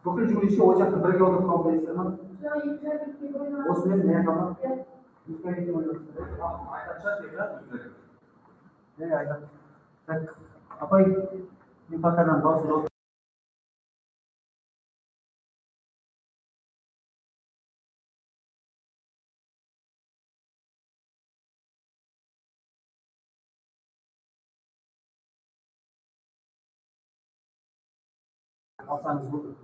бүкіл жұмыс ocakta birga o'tirib qolmaysizlar ма? Osman ne yapalım? Apay yukarıdan basıyor. Alsanız bu.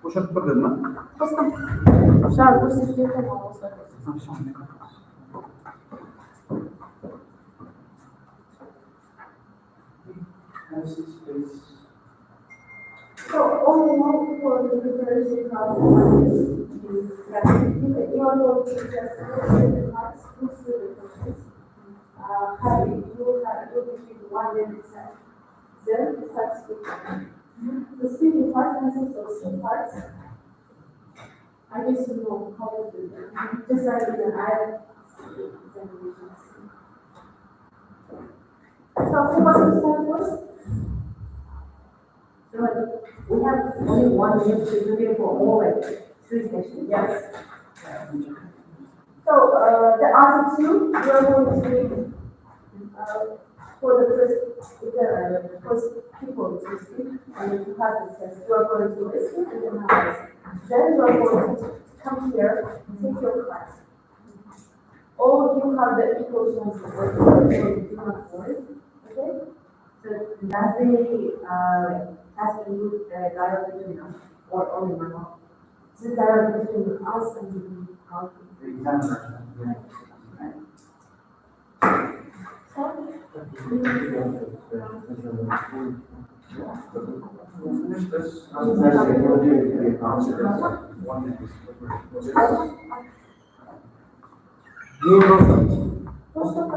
Boşaltıp bakın mı? Bastım. Şu an bu sistemi tamam olsa. So overall for the preparation process is that you are going to just the parts through the process. You between 1 and 10. Then it starts with the speaking part consists of 2 parts. I guess you know how to do that. Just like in the examinations. So who wants to start first? So we have only 1 minute to prepare for all like 3 sessions. Yes. So the other 2 we are going to for the first people to speak and then to have the test. You are going to listen and analyze. Then you are going to come here and take your class. All of you have the equal chances, so do not worry. Okay? So does the task include dialogue between us or only verbal? This is dialogue between us and the Examiner.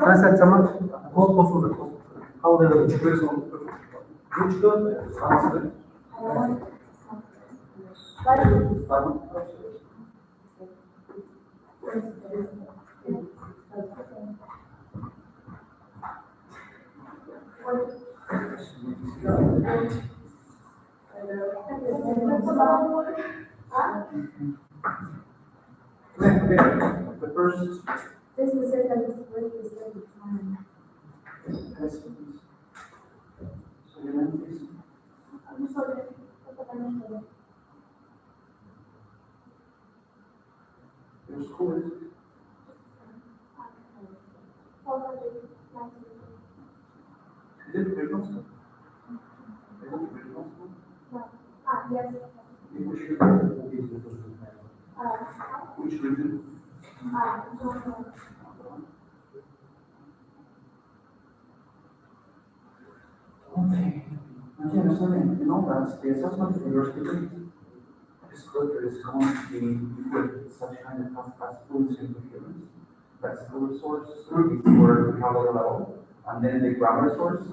Трансляция код қосылды. Қабылдайды. Ручка, сансы. The first. This is the second break is every time. So your name, please. I'm sorry. Your school is. Is it regional school? Is it regional school? Yes. Which region? Okay. Again, assuming you know that the assessment for your student disclosure is going to be with such kind of class fluency and coherence. That's the resource for vocabulary level. And then the grammar source is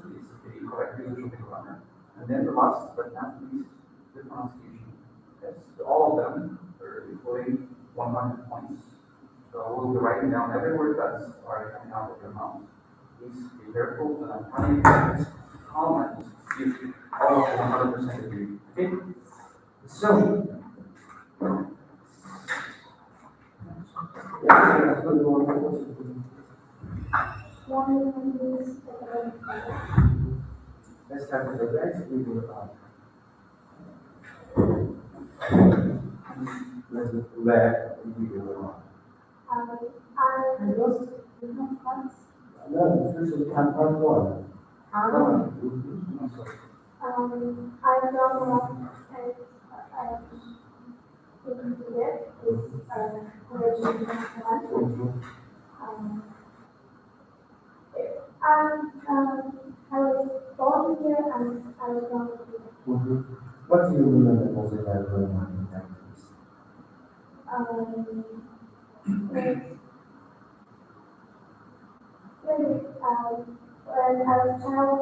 the correct usage of the grammar. And then the last but not least, the pronunciation. Yes, all of them are equaling 100 points. So we'll be writing down every word that's already coming out of your mouth. Please be careful when I'm telling you comment if all of 100% agree. Okay? So let's start with the legs. We do it on. Let's do leg. We do it on. No, first we have part 1. I don't know. I was born here and I was born here. What do you remember most about growing up in Texas? When I was a child,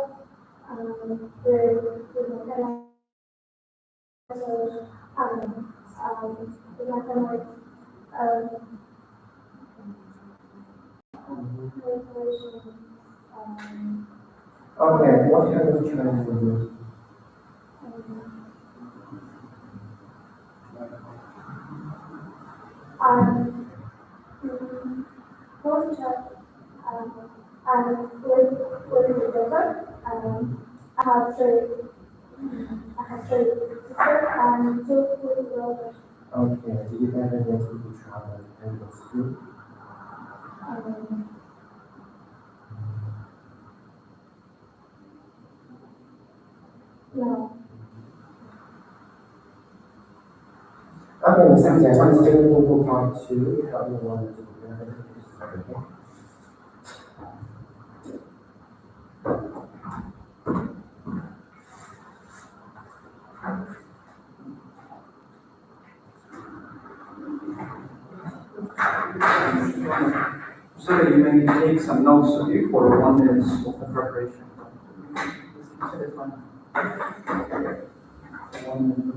Okay, what kind of training do you use? I have three sisters and 2 little brothers. Okay, do you have any to travel and go school? No. Okay, Miss Angie, once again, we'll move on to help me one to start again. So that you may take some notes of you for 1 minute of preparation. Consider time. 1 minute.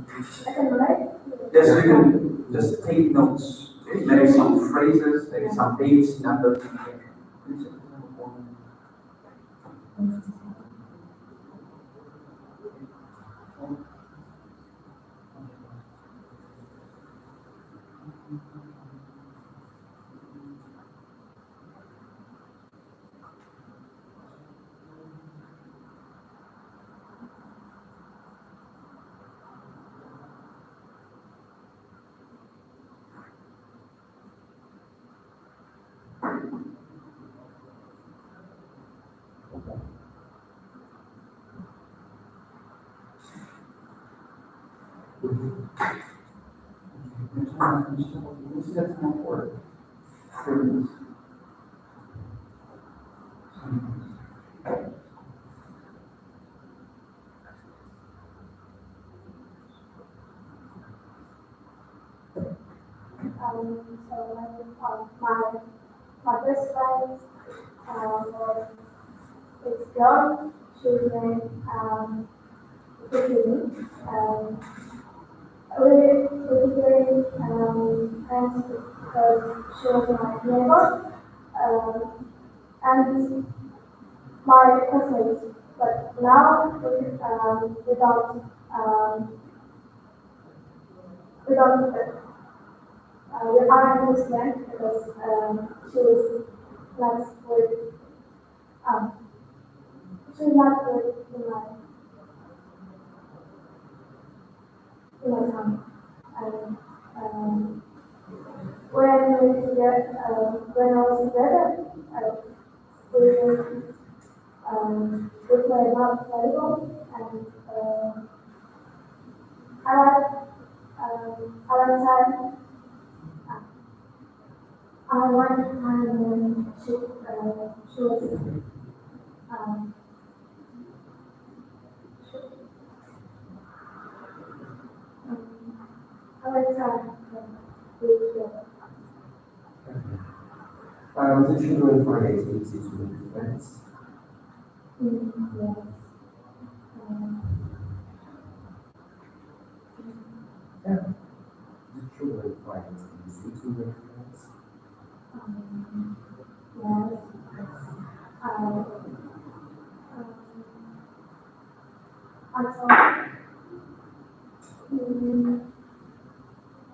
I can write. Yes, you can just take notes. Okay? Maybe some phrases, maybe some dates, numbers. So my best friend is girl. She's named Vicky. We're very friends because she was my neighbor and my classmates. But now we don't we are Muslim because she was not with um she's not with in my town. And when I was together, we we played volleyball and I like time. I one time when she was um, I like time. Did you do it for activities with friends? Yes. Yeah. Did you do it for activities with friends? Yes. I'm sorry.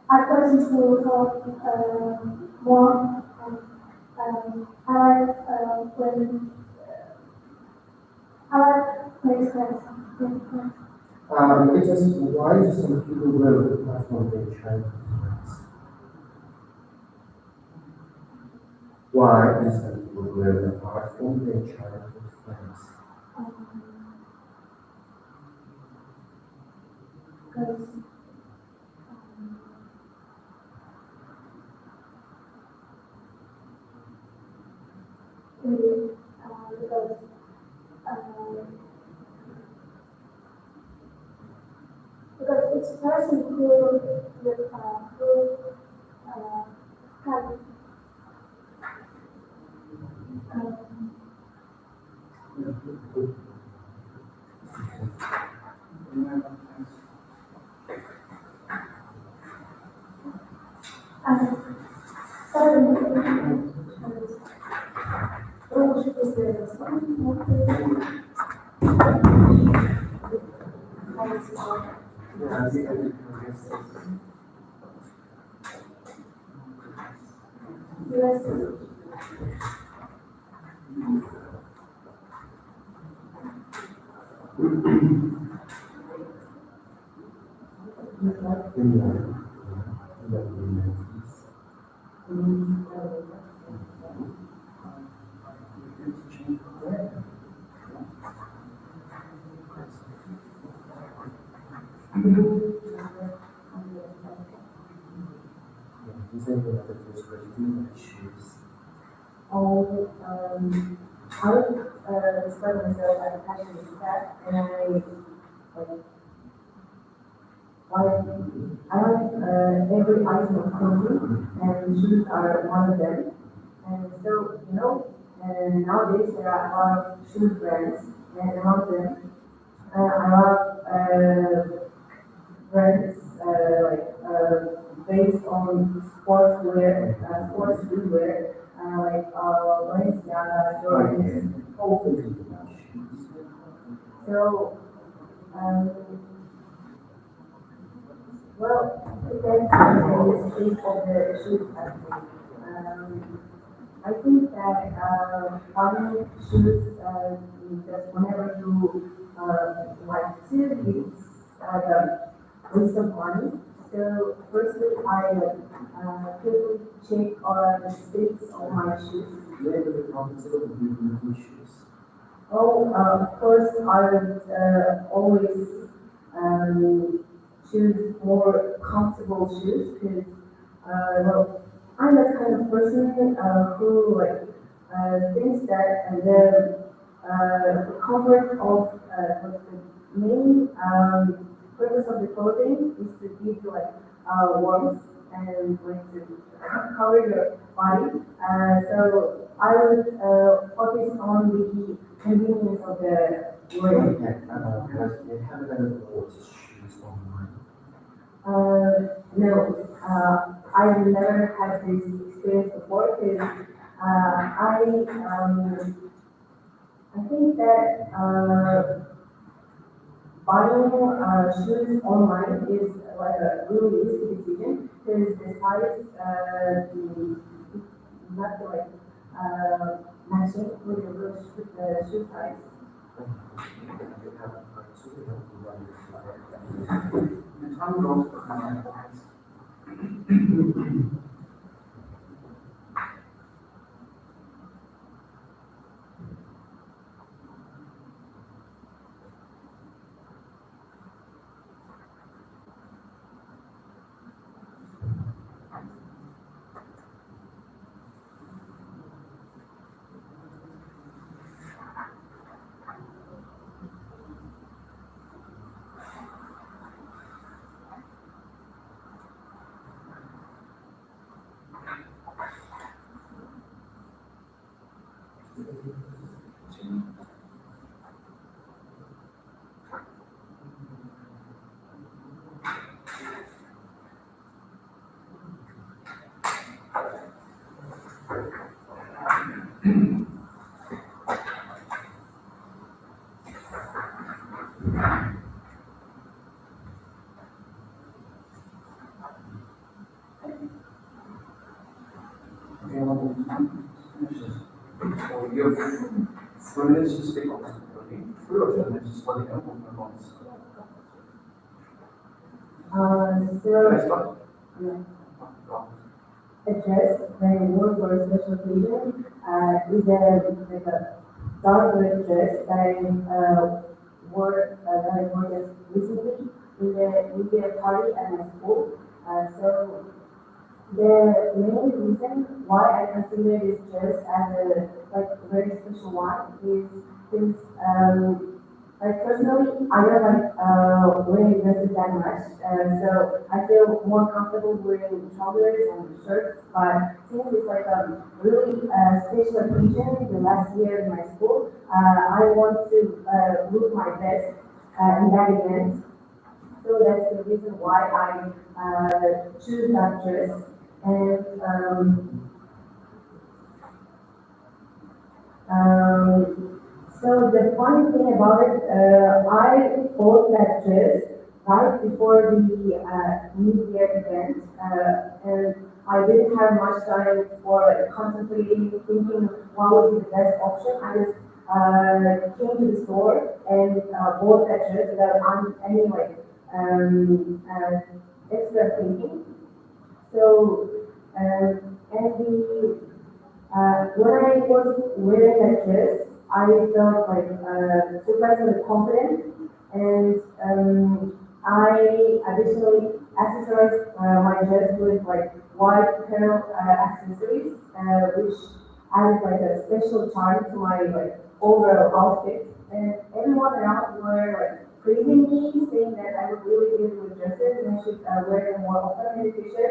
I personally talk more. I like when I like makes sense. It is why do some people will not want their child friends? Why do some people will not want their childhood friends? Because because because it's person who have certain rules is the Yeah, I think I yes. Is there any other place where you do like shoes? Oh, I would describe myself as a passionate cat, and like, I like every item of clothing, and shoes are one of them. And so, and nowadays there are a lot of shoe brands, and among them, I love brands based on sportswear, sports shoewear, like Balenciaga, Jordan. So, um, well, it depends on the shape of the shoe category. I think that buying shoes just whenever you like to, it's the waste of money. So firstly, I quickly check the specs of my shoes. Where do the profits go with new shoes? Oh, of course, I would always choose more comfortable shoes because, well, I'm the kind of person who thinks that the comfort of the main purpose of the clothing is to give you warmth and like to cover your body. So I would focus on the convenience of the wearing. Have you ever bought shoes online? No, I've never had this experience before because I think that buying shoes online is like a really risky decision because the size not like matching with your shoe size. And time would also come on price. Available time finishes. So you have 3 minutes to speak on this, okay? 3 or 4 minutes, just let me know, we'll move on. Can I start? Yeah. Go. A dress when I wore for a special occasion is a dark red dress that I wore just recently in the party at my school. So the main reason why I consider this dress as a very special one is because personally I don't wearing dresses that much, so I feel more comfortable wearing trousers and shirts. But since it's like a really special occasion, the last year in my school, I want to look my best in that event. So that's the reason why I choose that dress. And so the funny thing about it, I bought that dress right before the New Year event, and I didn't have much time for contemplating, thinking what would be the best option. I just came to the store and bought that dress without any extra thinking. So, and when I was wearing that dress, I felt surprisingly confident, and I additionally accessorize my dress with like white pearl accessories, which added like a special charm to my like overall outfit. And everyone around were like praising me, saying that I was really good with dresses and I should wear them more often in the future.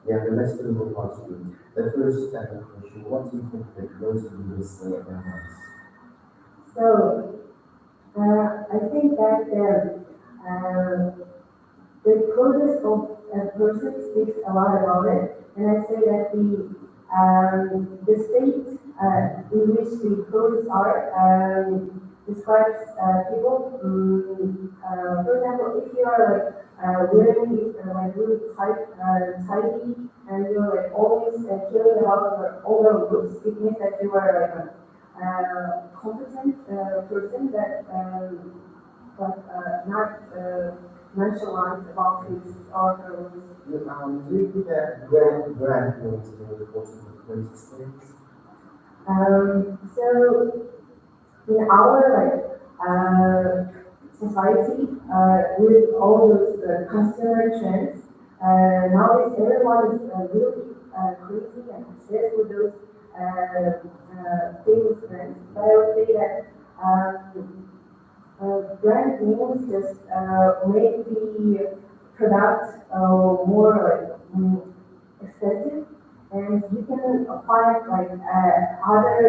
Yeah, the rest of the book was good. The first question, what do you think that those of you will say about us? So I think that the closest of a person speaks a lot about it, and I say that the state in which the clothes are describes people. For example, if you are like wearing it like really tidy, and you're like always caring about your overall looks, it means that you are like a competent person that but not nonchalant about his or her looks. Do you think that brand names are very important in the United States? So in our society, with all those consumer trends, nowadays everyone is really crazy and obsessed with those famous brands. But I would say that brand names just make the product more expensive, and you can find like other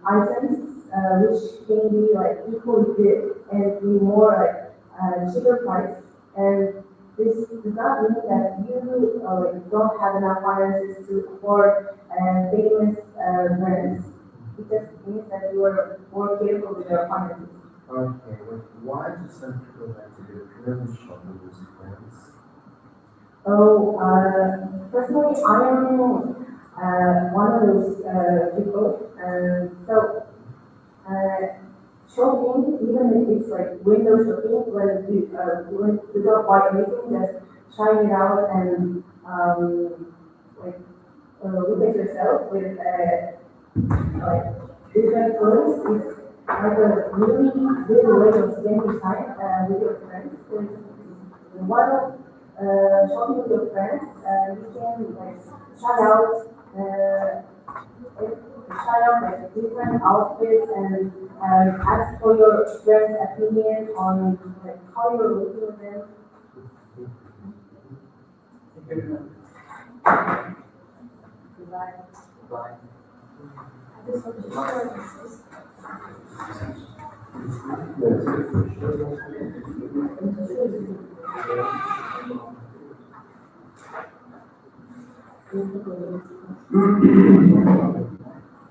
items which can be like equally good and be more cheaper price. And this does not mean that you like don't have enough finances to afford famous brands. It just means that you are more careful with your finances. Okay, but why do some people like to do clothes shopping with friends? So, personally, I am one of those people. Shopping, even if it's like window shopping, when you don't buy anything, just trying it out and like look at yourself with like different clothes is like a really good way of spending time with your friends. While shopping with your friends, you can like try out like different outfits and ask for your friends' opinion on like how you're looking with them. Bye. I just want to share this. That's a good question.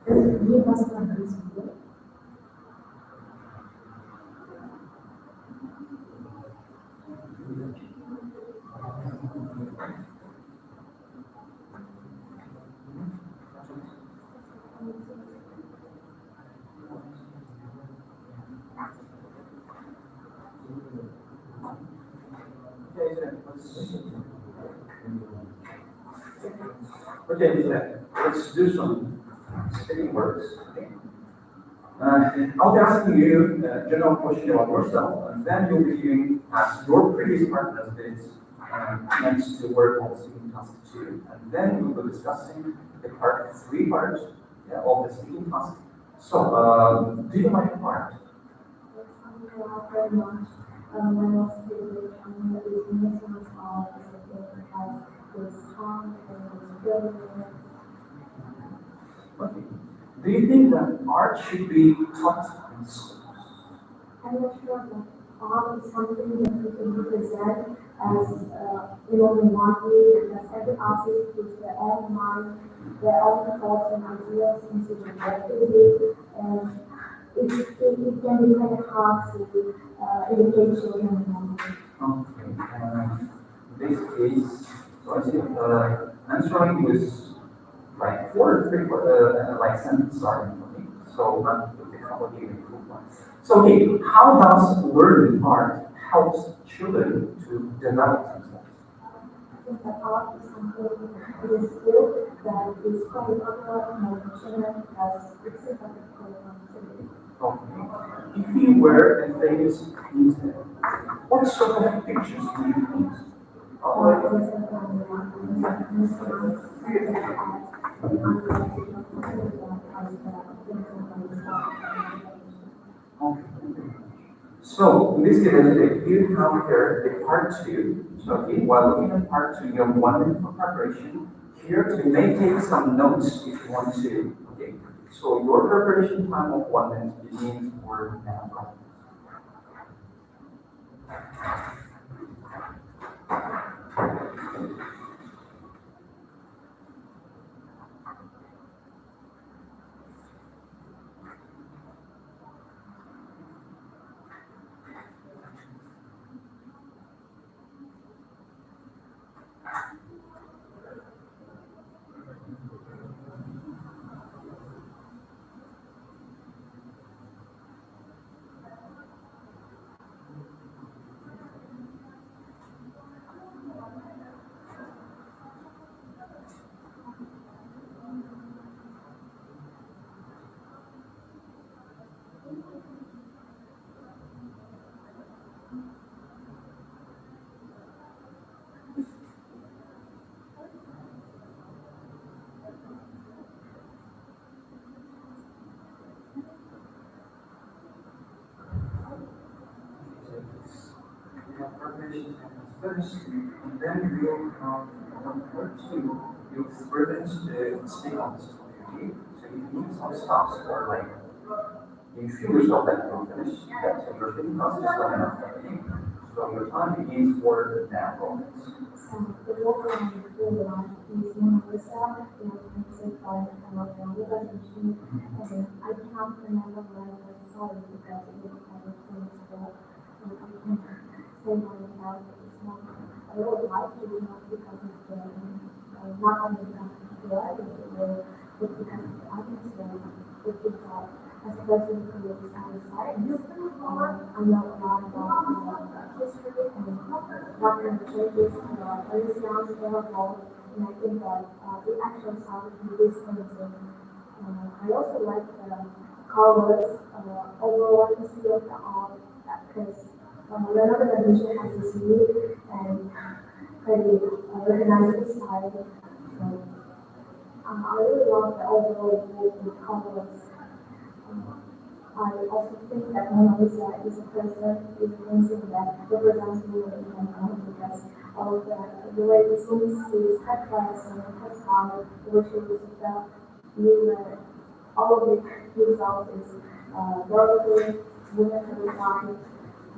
ये बस का नहीं सुनते Okay, let's do some spinning words. Okay. I'll be asking you a general question about yourself, and then you'll be giving us your previous partner's dates next to work on the speaking task 2, and then we will be discussing the part 3 part of the speaking task. So, do you like art? very much. My most favorite is Midsummer's Art is a favorite has this song and it's really Okay. Do you think that art should be taught in schools? I'm not sure that art is something that we can represent as only one way, and that every artist puts their own mind, their own thoughts and ideas into the activity, and it can be kind of hard to educate children. Okay. In this case, so I see answering with like 4 or 3 like sentence starting. Okay. So not the complicated one. So okay, how does learning art helps children to develop themselves? I think that art is something, it is skill that is quite popular among children as it's a topic for today. Okay. If you were a famous painter, what sort of pictures do you paint? Okay. So, in this case, if you have here the part two, okay, while looking at part two, you have 1 minute for preparation. Here, you may take some notes if you want to, okay. So, your preparation time of 1 minute begins for now. Preparation time is finished, and then we'll have part two. You'll prevent the speak on this topic. So if you need some stops or like you feel yourself that you're finished, yeah, so your speaking process is going to. So your time begins for now. The local program is one of the staff that is by the organization, and I can't remember when I saw it because it was kind of things that I can say myself at this moment. I would like to do not because of the not only because of the writing, but because of the atmosphere, which is as a person who is outside, I know a lot about history and what kind of changes early sounds available, and I think that the actual sound of these things. I also like the colors, overall atmosphere of the art, because the organization has this unique and pretty recognizable style. So, I really love the overall the colors. I also think that Mona Lisa is a person, is a painting that represents me in Hong because of the way the scene is her class and her style, the way she uses the movement, all of it results is vertical, movement of the time.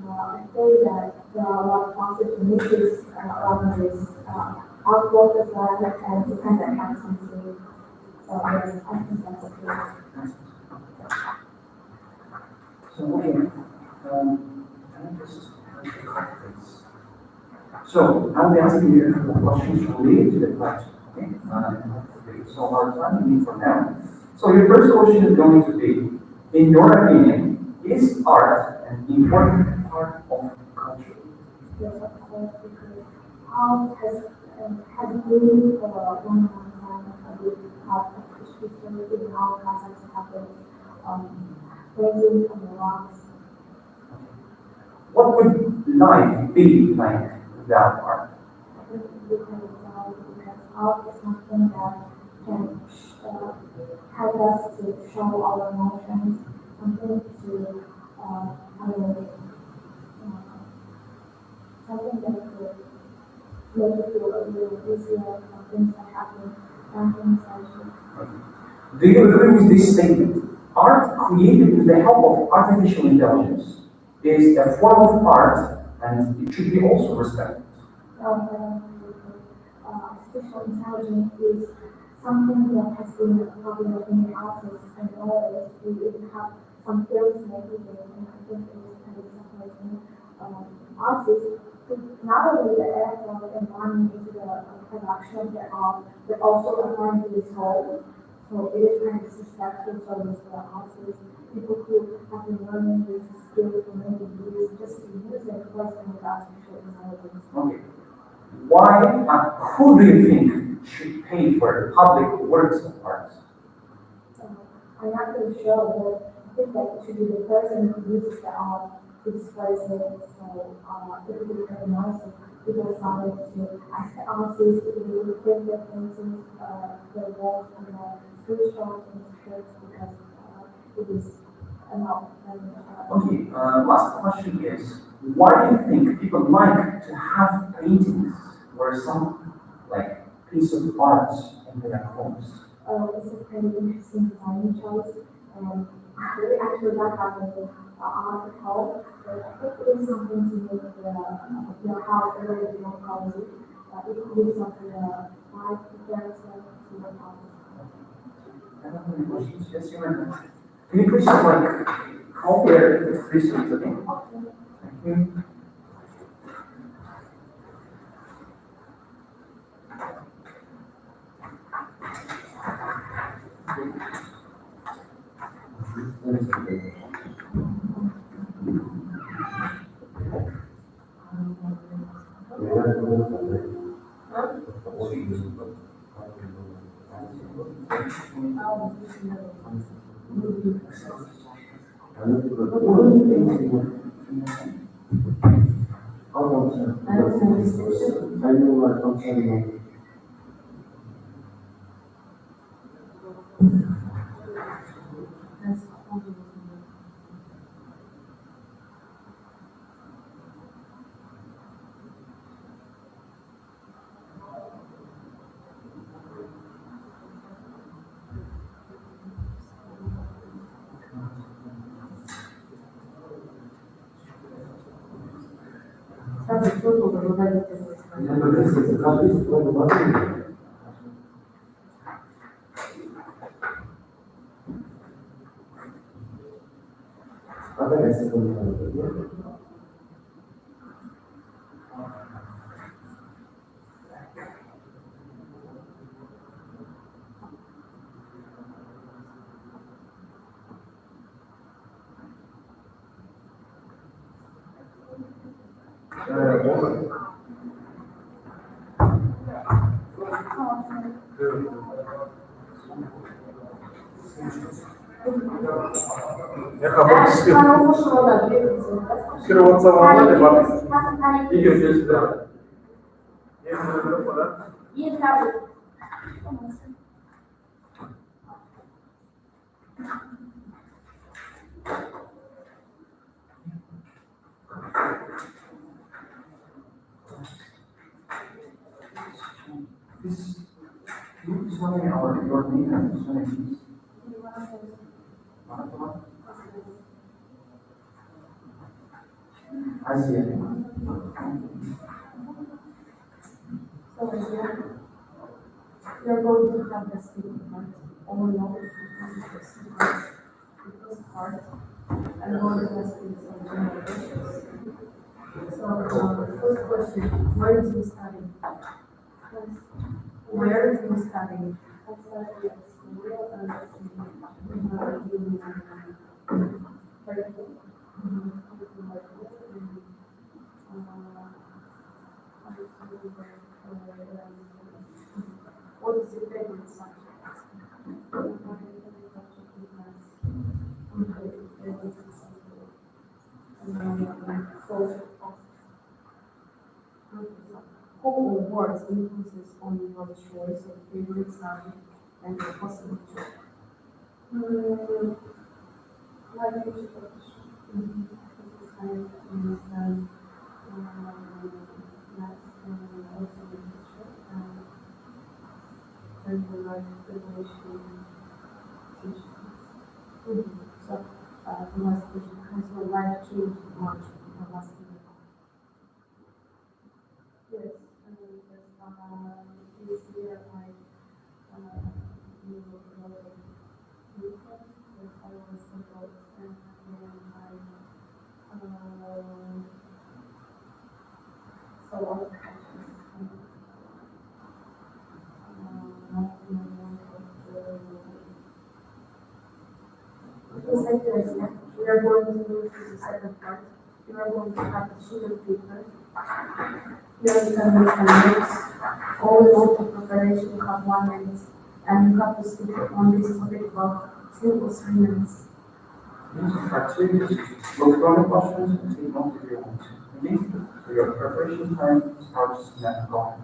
I think that there are a lot of positive images on this artwork as well, and it kind of has some scene. So yes, I think that's okay. So, okay, can I just correct this? So, I'll be asking you a couple of questions related to the question, okay? So, our time being for now. So, your first question is going to be, in your opinion, is art an important part of culture? Yes, of course, because art has been for a long time a big part of history in our classics have painting on the rocks. What would life be like without art? I think we can tell because art is something that can help us to show our emotions, something to I don't know, something that could make you feel a little easier of things that happen, something such. Do you agree with this statement? Art created with the help of artificial intelligence is a form of art and it should be also respected. Artificial intelligence is something that has been popular in artists and artists. We even have some films making it, and I think it is kind of separating artists to not only the effort and money into the production of the art, but also applying to the soul. So it is kind of disrespectful service for artists, people who have been learning these skills for many years, just to use it first and with artificial intelligence. Okay. Why and who do you think should pay for public works of art? I'm not really sure, but think that it should be the person who uses the art to displays it, so it would be very nice if people started to ask the artists if they would bring their paintings, their walls and their food shops and shirts because it is enough. Okay, last question is, why do you think people like to have paintings or some like piece of art in their homes? It's a pretty interesting design choice. We actually don't have an art at home, but I think it is something to make your house a little bit more cozy. It could be something like very simple to your house. I don't have any questions. Yes, you might. Can you please like compare the three sheets again? Thank you. This, you tell me your name and surname, please. I see it. So you're going to have the speaking part, all in all, the first part, and all the rest is some general questions. So, first question, where is he studying? Where is he studying? I started at school and very good. What is your favorite subject? Who or what influences on your choice of favorite subject and your possible choice? Like musical. And you like the way she teaches. So, the last question, has your life changed much in the last year? Yes, this year I knew a lot of people that I was involved in, and I saw a lot of passion. Inside the step, we are going to move to the second part. You are going to have a sheet of paper. Here you can make some notes. All in all, for preparation, you have 1 minute, and you have to speak on this topic for 2 or 3 minutes. Part two, just look through the questions and take notes if you want to. Okay? So your preparation time starts now. Go ahead.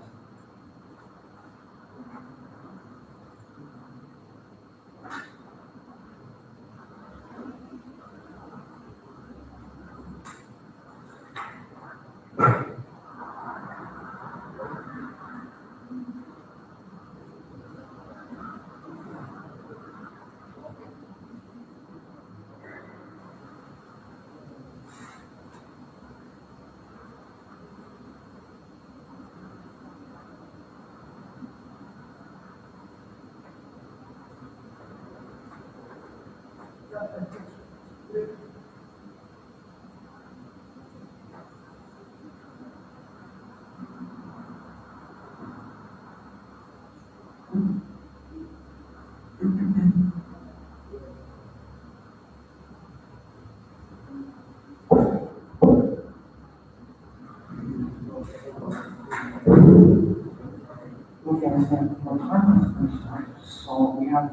Okay, understand. Our time is finished, right? So we have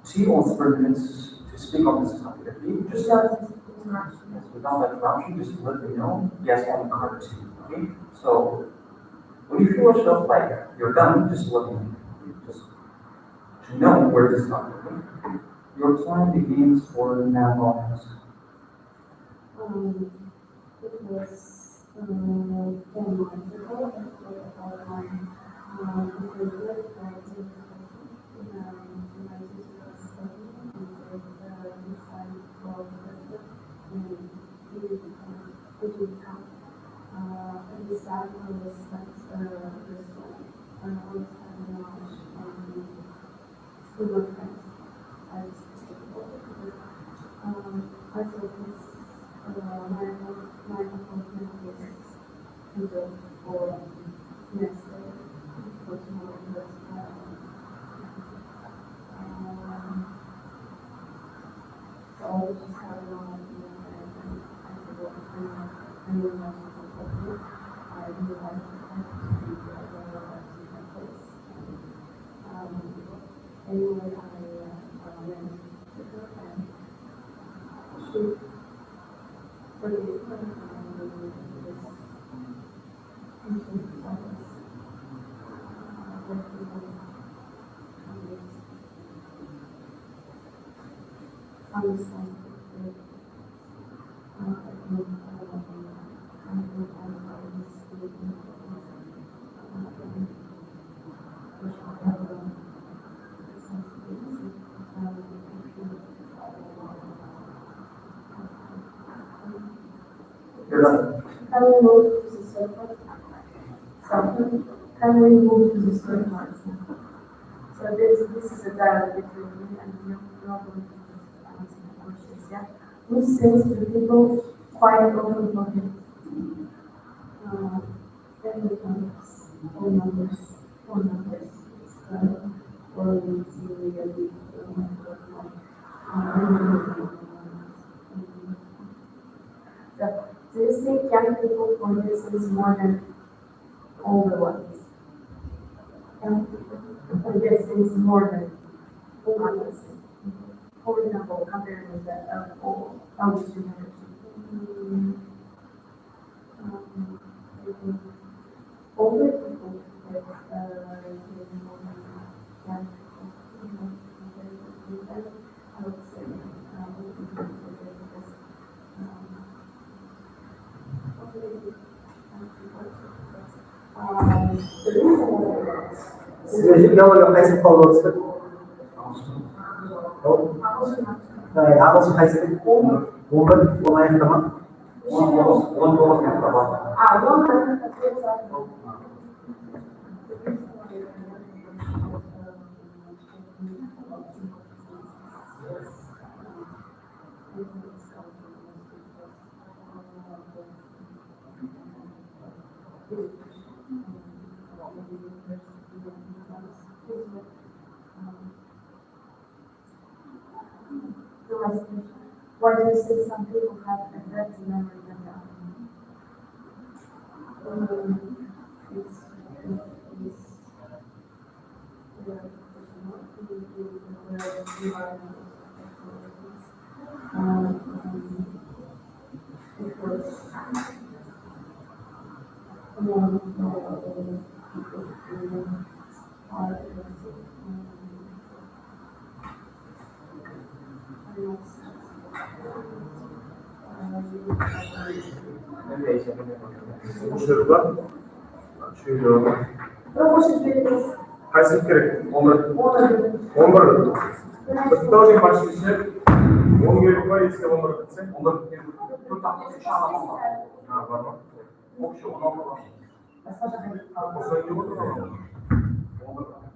2 or 3 minutes to speak on this topic. If you just yes, without that interruption, just let me know. Yes, on card 2. Okay? So when you feel yourself like you're done, just let me know. Just to know where to start. Okay? Your time begins for now. It was 10 months ago, after about my graduate in my digital study, and this time for professor and digital. And this time I was I was having knowledge with my friends. I was I thought this my appointment is scheduled for next day, for tomorrow, but so I was just having all of the and I said, well, I really want to talk to you. I really like to talk to you. I don't know how to see my face. Anyway, I went to her and she for the equipment and this into office. Working on this You're done. Can we move to the circle? Can we move to the circle? So this is a dialogue between me and you. You're going to just answer the questions, yeah? Who says to people quiet open for him? Phone numbers, or we see so, do you think young people for this is more than older ones? Young people for this is more than older ones. For example, compared with the older generation. Older people that young people, I would say, 시간을 하이스쿨 걸었어. ағылшын қайсы? 11 аяқта ма? 19 аяқта бар. Why do you say some people have a better memory than others? оқушылар үшеуі қайсы керек? 11 Кто почти 10 керек па, если 11 бітсе? 11 біткен. Төрт ақпас үш адам бар. Бар ма? Общий 16 бар. Осылай деп отыр ғой. 11 бар.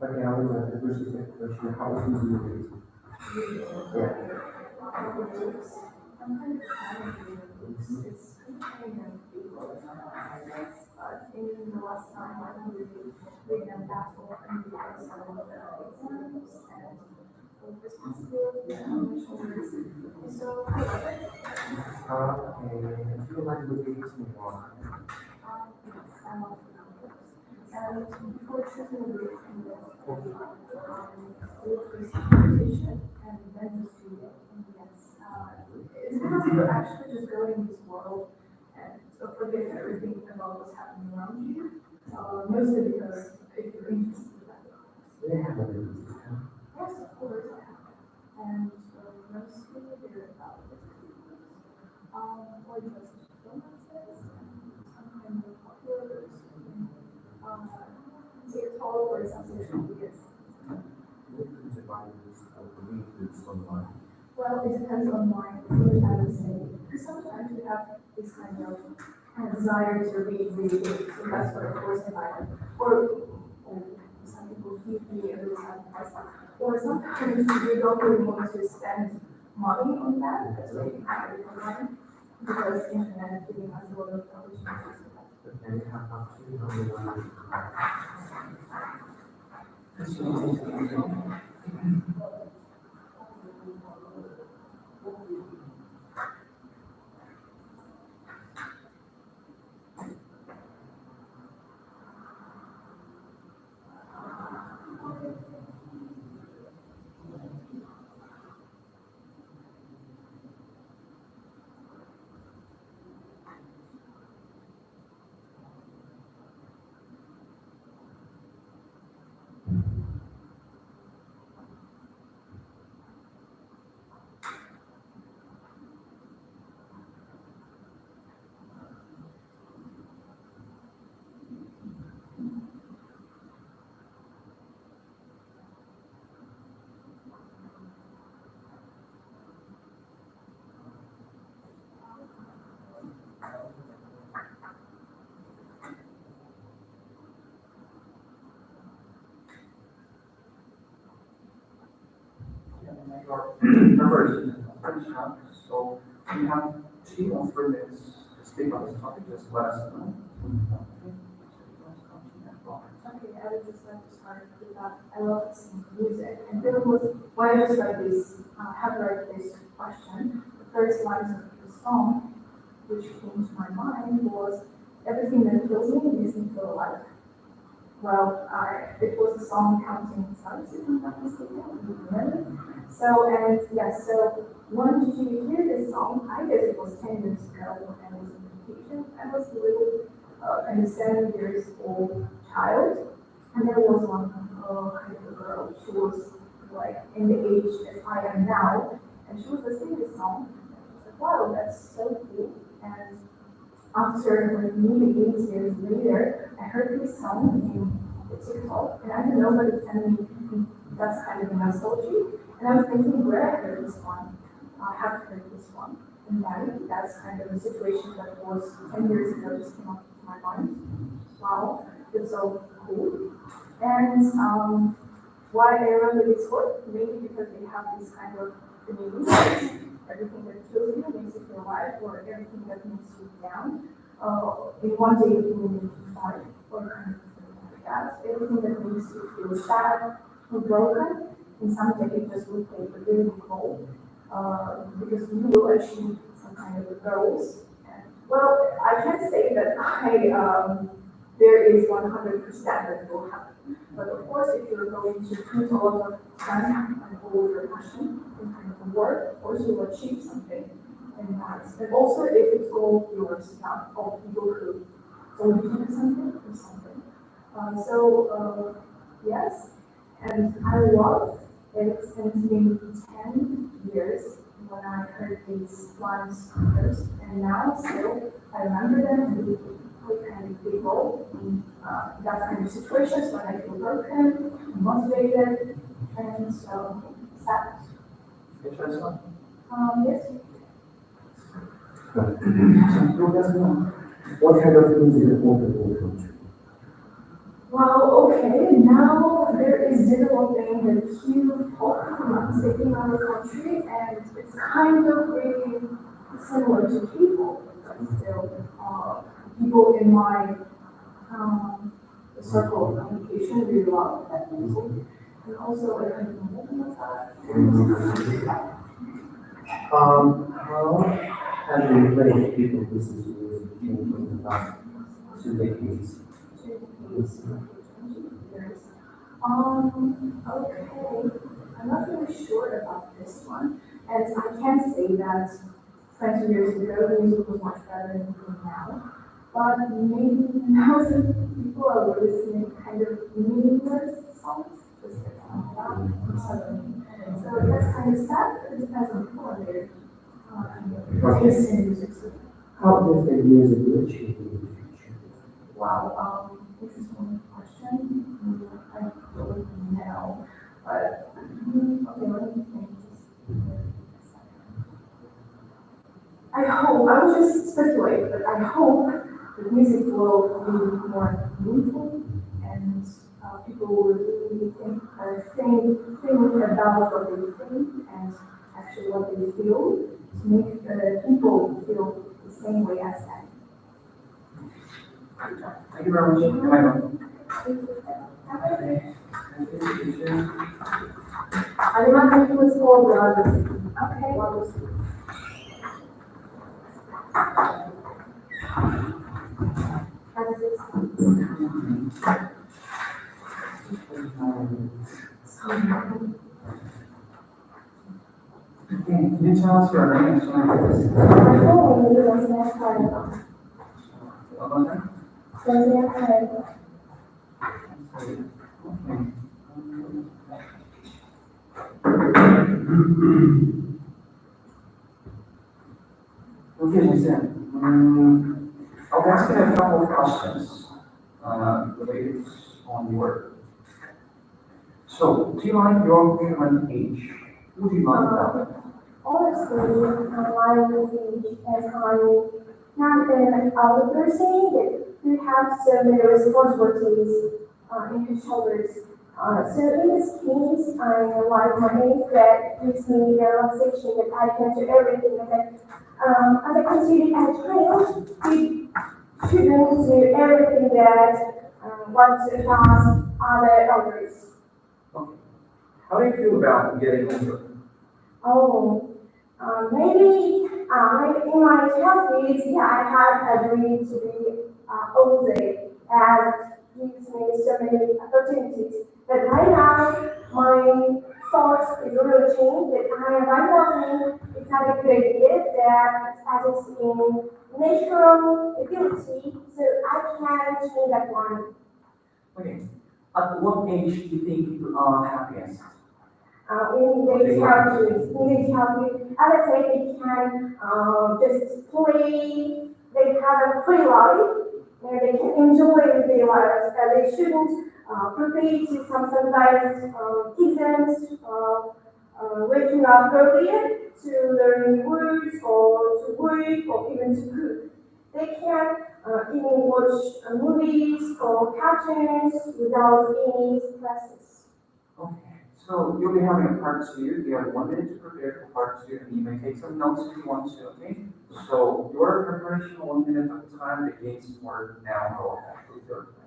Okay, I was the question, how would you do it? Yeah. In the last time, I don't really read them that often because of the exams and the responsibilities on my shoulders. So, And do you like the way it's more? yes, I love the numbers. And unfortunately, in the competition and dentistry, yes, it's because you're actually just going in this world and so forget everything about what's happening around you. Mostly because if you're interested in that. They have a little bit. Yes, of course I have. And mostly they're about or just romances and some kind of popular TikTok or some social medias. What is the values of the readers online? Well, it depends on which I would say. Because sometimes you have this kind of desire to read really good, so that's what of course I like. Or some people keep me every time I start. Or sometimes you don't really want to spend money on that, that's why you have it online. Because internet giving us a lot of opportunities. But then you have actually online. Remember, it's a French chapter, so we have 2 or 3 minutes to speak on this topic, just let us know. Okay, I would just like to start with that. I love listening to music, and there was why I just write this, have write this question. The first lines of the song, which came to my mind, was everything that kills me makes me feel alive. Well, it was a song counting stars, if I'm not mistaken. So, and yes, so when did you hear this song? I guess it was 10 years ago when I was on vacation. I was a little, kind of 7 years old child, and there was one kind of a girl. She was like in the age as I am now, and she was listening to this song. And I was like, wow, that's so cool. And after like maybe 8 years later, I heard this song in the TikTok, and I don't know, but it kind of that's kind of a nostalgia. And I was thinking, where I heard this one, I have heard this one. And then that's kind of a situation that was 10 years ago just came up to my mind. Wow, it's so cool. And why I remember this word, maybe because they have this kind of the meaning. Everything that kills you makes you feel alive, or everything that makes you down in one day you will fight or kind of thing like that. Everything that makes you feel sad or broken, in some day it just will play a really big role. Because you will achieve some kind of goals. And, well, I can't say that there is 100% that will happen. But of course, if you're going to put a lot of time and all your passion in kind of work, of course you will achieve something in that. And also if it's all yours, not all people who told you to do something or something. Yes, and I love it, and it's been 10 years when I heard these lines first, and now still I remember them and they play kind of big role in that kind of situations when I feel broken, motivated, and sad. Interesting. Yes. What kind of things is important in the country? Well, okay, now there is developing the Q-pop music in our country, and it's kind of really similar to K-pop, but still, people in my circle of communication really love that music, and also I kind of movement that. How have you played people listen to music in the past 2 decades? Okay, I'm not really sure about this one, and I can say that 20 years ago, the music was much better than now, but maybe now some people are listening kind of meaningless songs, just like that, or something. So that's kind of sad, but it depends on people and their taste in music. How does the music will change in the future? Wow, this is one question. I don't know, but okay, let me think. I hope, I will just speculate, but I hope that music will be more meaningful and people will really think about what they think and actually what they feel to make people feel the same way as them. Thank you very much. Am I done? Además, también was called okay. Can you tell us your name? Okay, listen. I'll ask you a couple of questions related on your work. So, do you like your current age? What do you like about it? Honestly, I would age as I'm not an older person who have so many responsibilities in his shoulders. So in this case, I like my age that gives me the relaxation that I can do everything. And as I consider as a child, we shouldn't do everything that wants to pass other elders. Okay. How do you feel about getting older? Oh, maybe in my childhood, yeah, I had a dream to be older, as gives me so many opportunities. But right now, my thoughts is really changed. That I am right now it's not a good idea that as it's in natural ability, so I can change that one. Okay. At what age do you think you are happiest? In the childhood, as I said, they can just play, they have a free life, and they can enjoy their lives. They shouldn't prepare to sometimes exams, waking up earlier to learn words or to work or even to cook. They can even watch movies or cartoons without any stresses. Okay. So you'll be having a part two. You have 1 minute to prepare for part two, and you may take some notes if you want to, okay? So your preparation 1 minute of time begins for now. Go ahead with your plan.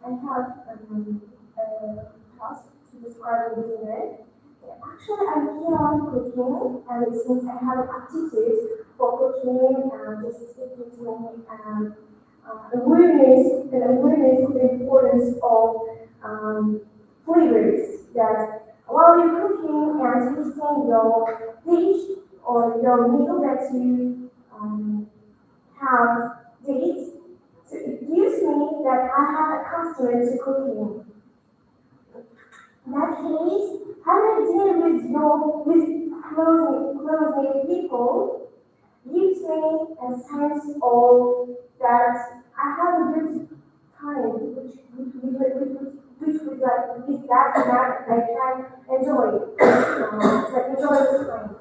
I have a task to describe the dinner. Actually, I'm keen on cooking, and it seems I have an aptitude for cooking, just it gives me awareness of the importance of flavors. That while you're cooking and tasting your dish or your meal that you have dates, so it gives me that I have a customer to cooking. In that case, having a dinner with close-knit people gives me a sense of that I have a good time, which with that I can enjoy the time.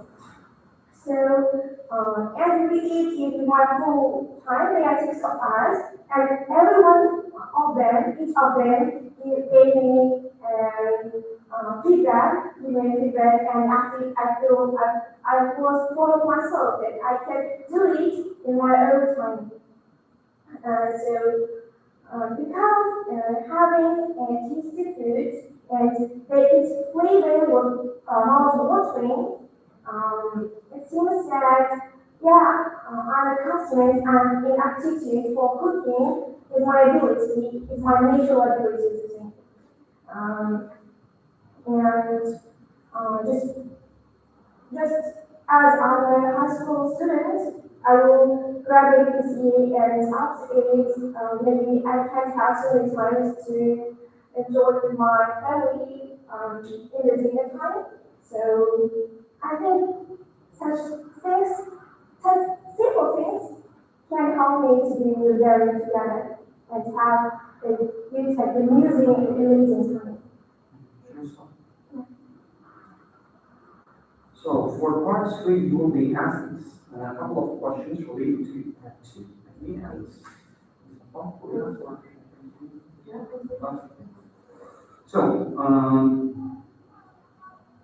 So, as we eat in one full time, there are 6 of us, and each of them gave me feedback, and actually I was full of myself that I can do it in my own time. Because having a tasty food and its flavor was mouth-watering, it seems that, yeah, I'm accustomed and in aptitude for cooking is my natural ability to think. And just as other high school students, I will graduate this year and after it, maybe I can't have so many times to enjoy with my family in the dinner time. So I think such things, such simple things can help me to be very together and have the music and amazing time. So for part three, you will be asked a couple of questions related to part two. Okay, and so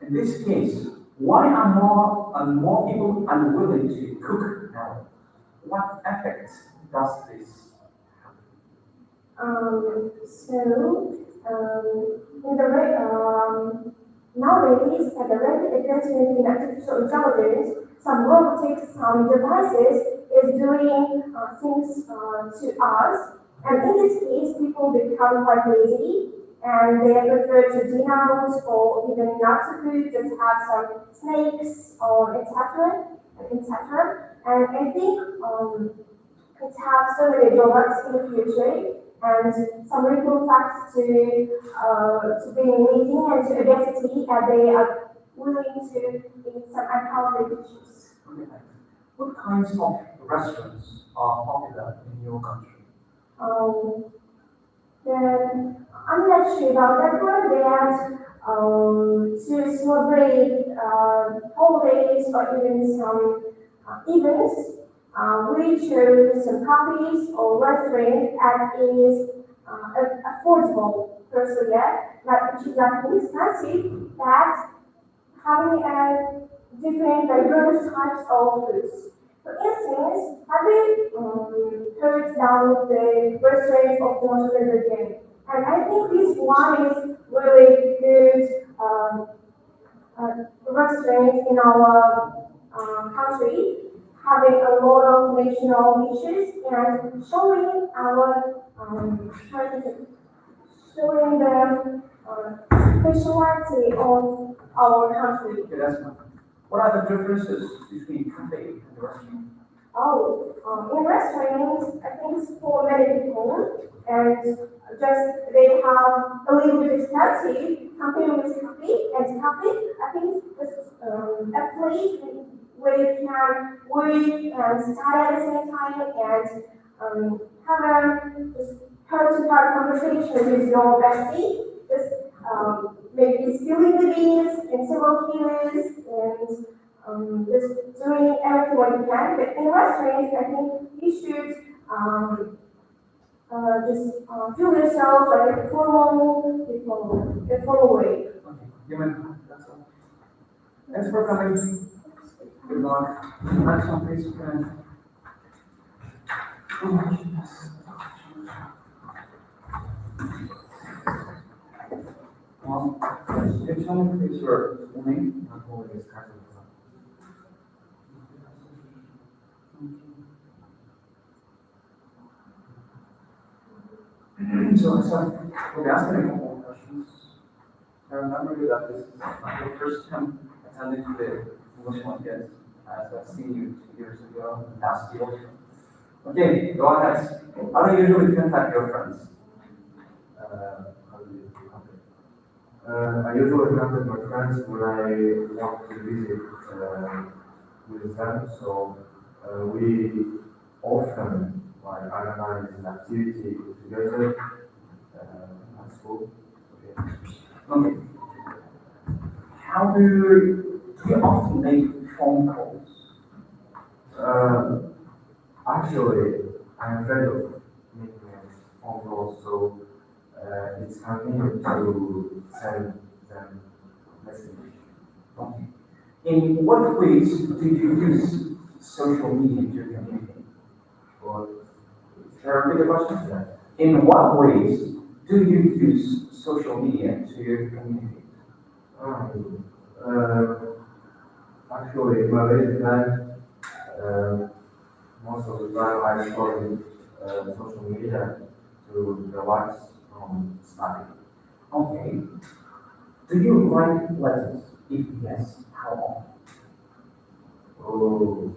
in this case, why are more people unwilling to cook now? What effects does this have? In the nowadays, at the rapid advancement in artificial intelligence, some robotics, some devices is doing things to us. And in this case, people become quite lazy and they prefer to denounce or even not to cook, just have some snakes or etc. And I think it has so many drawbacks in the future and some ripple effects to being leading and to obesity that they are willing to eat some unhealthy dishes. Okay. What kinds of restaurants are popular in your country? Then I'm not sure about that one. To celebrate holidays or even some events, we chose some coffees or restaurant that is affordable, firstly, yeah, which is not expensive, that having a different diverse types of foods. For instance, have you heard down the restaurants of the again? And I think this one is really good restaurants in our country, having a lot of national dishes and showing our showing the specialty of our country. Okay, that's fine. What are the differences between cafe and restaurant? Oh, in restaurants, I think it's for many people, and just they have a little bit expensive compared with coffee and coffee. I think it's a place where you can work and study at the same time and have a just heart-to-heart conversation with your bestie. Just maybe spilling the beans in several kilos and just doing everything what you can. But in restaurants, I think you should just feel yourself like a formal way. Okay, human, that's all. Thanks for coming. Good luck. Next one, please, friend. Oh my goodness. Well, can you tell me please your full name? My full name is Carson. So I said, we'll be asking a couple of questions. I remember that this is my first time attending to the English one, yes, as I've seen you 2 years ago, last year. Okay, go ahead. How do you usually contact your friends? How do you contact? I usually contact my friends when I want to visit with them, so we often like organize an activity together at school. Okay. Okay. How do you often make phone calls? Actually, I'm afraid of making a phone call, so it's convenient to send them message. Okay. In what ways do you use social media to communicate? Or Can I repeat the question? yeah. In what ways do you use social media to communicate? Actually, in my daily life, most of the time I scroll social media to relax from study. Okay. Do you write letters? If yes, how often? Oh,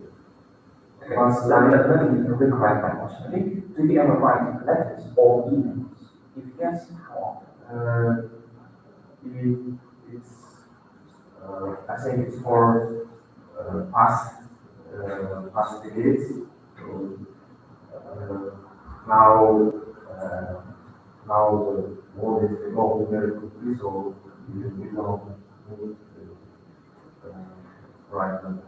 Okay, let me recorrect my question. Okay. Do you ever write letters or emails? If yes, how often? it's I think it's for past decades. So, now uh, now the world is evolving very quickly, so we don't need to write them.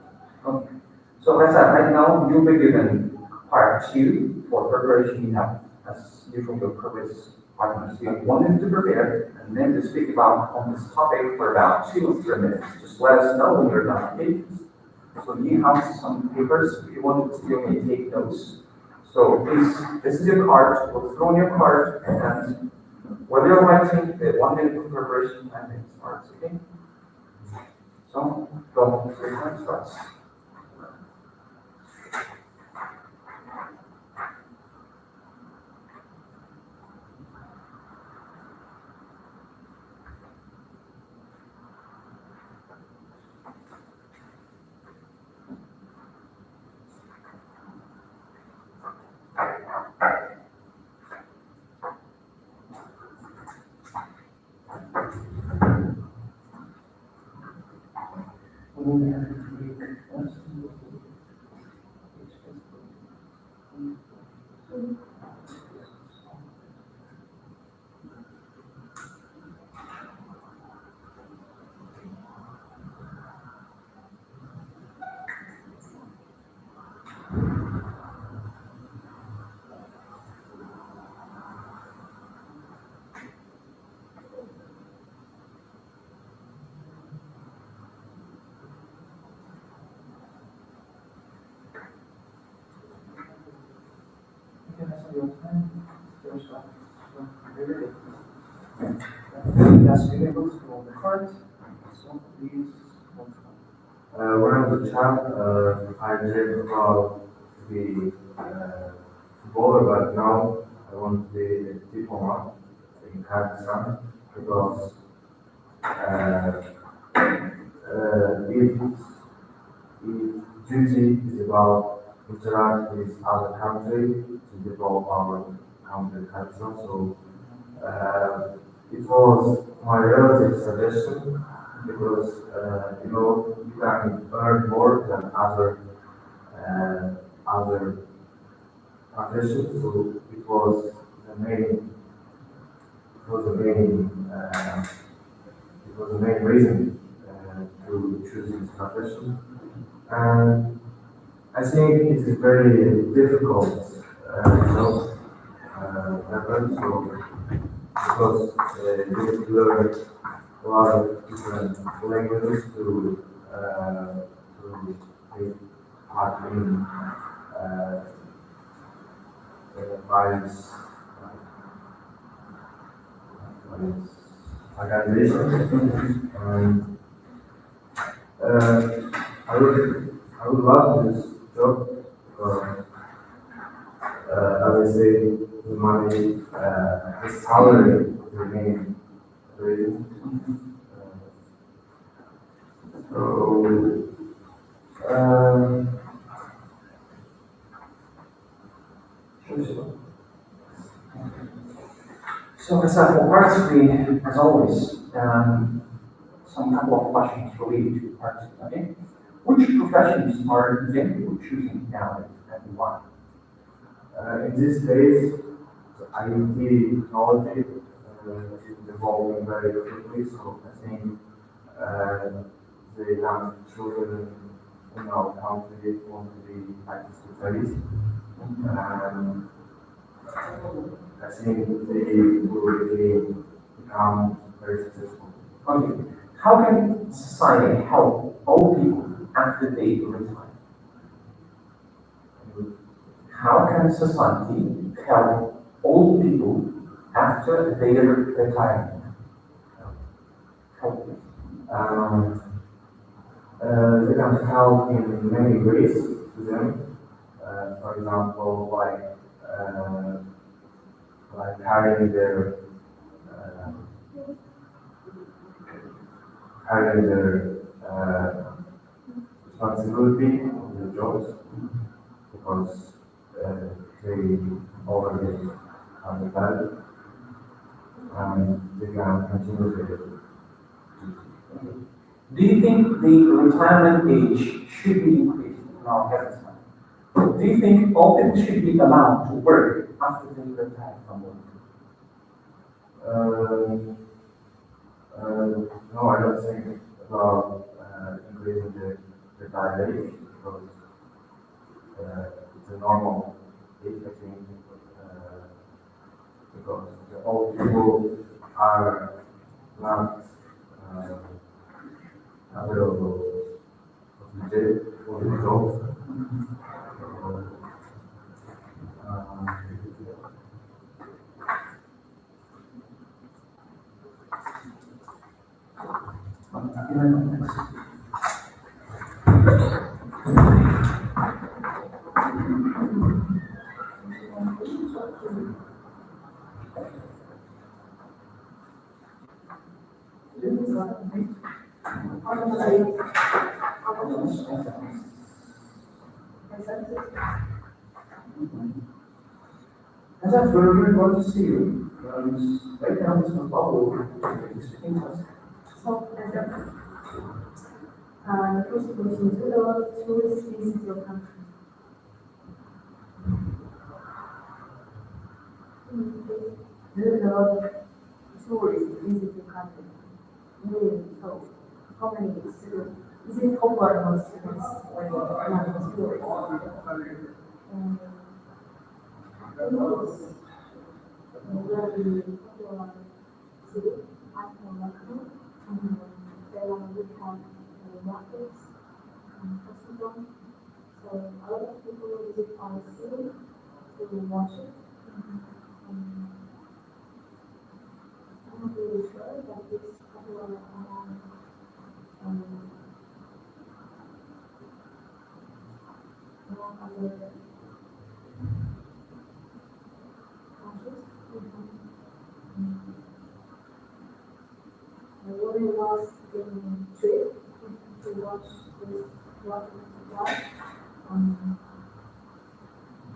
Okay. So as I said, right now you'll be given part 2 for preparation you have, as usual, your previous partners. You have 1 minute to prepare, and then to speak about on this topic for about 2 or 3 minutes. Just let us know when you're done, okay? So you have some papers, if you want to, you may take notes. So please, this is your card, we'll throw in your card, and when you're writing, the 1 minute of preparation time starts, okay? So, go, so your time starts. That's your time. Finish up. Yes, we able to on the card. So please. When I was a child, I dreamed about to be footballer, but now I want to be a diplomat in Pakistan because if duty is about interact with other country to develop our country Pakistan, so it was my relative suggestion because you can earn more than other professions. So it was the main it was the main reason to choose this profession. And I think it is very difficult, level, so because you need to learn a lot of different languages to take part in various organizations. And I would love this job because, as I say, the money, the salary remain raising. So, So, as for participate, as always, some couple of questions related to participate. Okay? Which professions are young people choosing nowadays and why? in these days, IoT technology is evolving very quickly, so I think the young children in our country want to be IT specialists. And I think they will really become very successful. Okay. How can society help old people after they retire? How can society help old people after they retire? Help them. They can help in many ways to them. For example, like uh, carrying their responsibility of their jobs because they already have the value and they can continue their duty. Do you think the retirement age should be increased in our Pakistan? Do you think all people should be allowed to work after they retire from work? No, I don't think about increasing the retirement age because it's a normal age, I think, because the old people are not available for the jobs. And that's where we're going to see you. Right now, it's not all So, the first question, to the tourist visit your country. Do the tourists visit your country? So, how many students? Is it popular among students when you are tourists? Very popular city, Lucknow. There we have markets and hospital. So a lot of people visit our city to watch it. I'm not really sure, but this couple of other countries. I really was in trip to watch this water supply.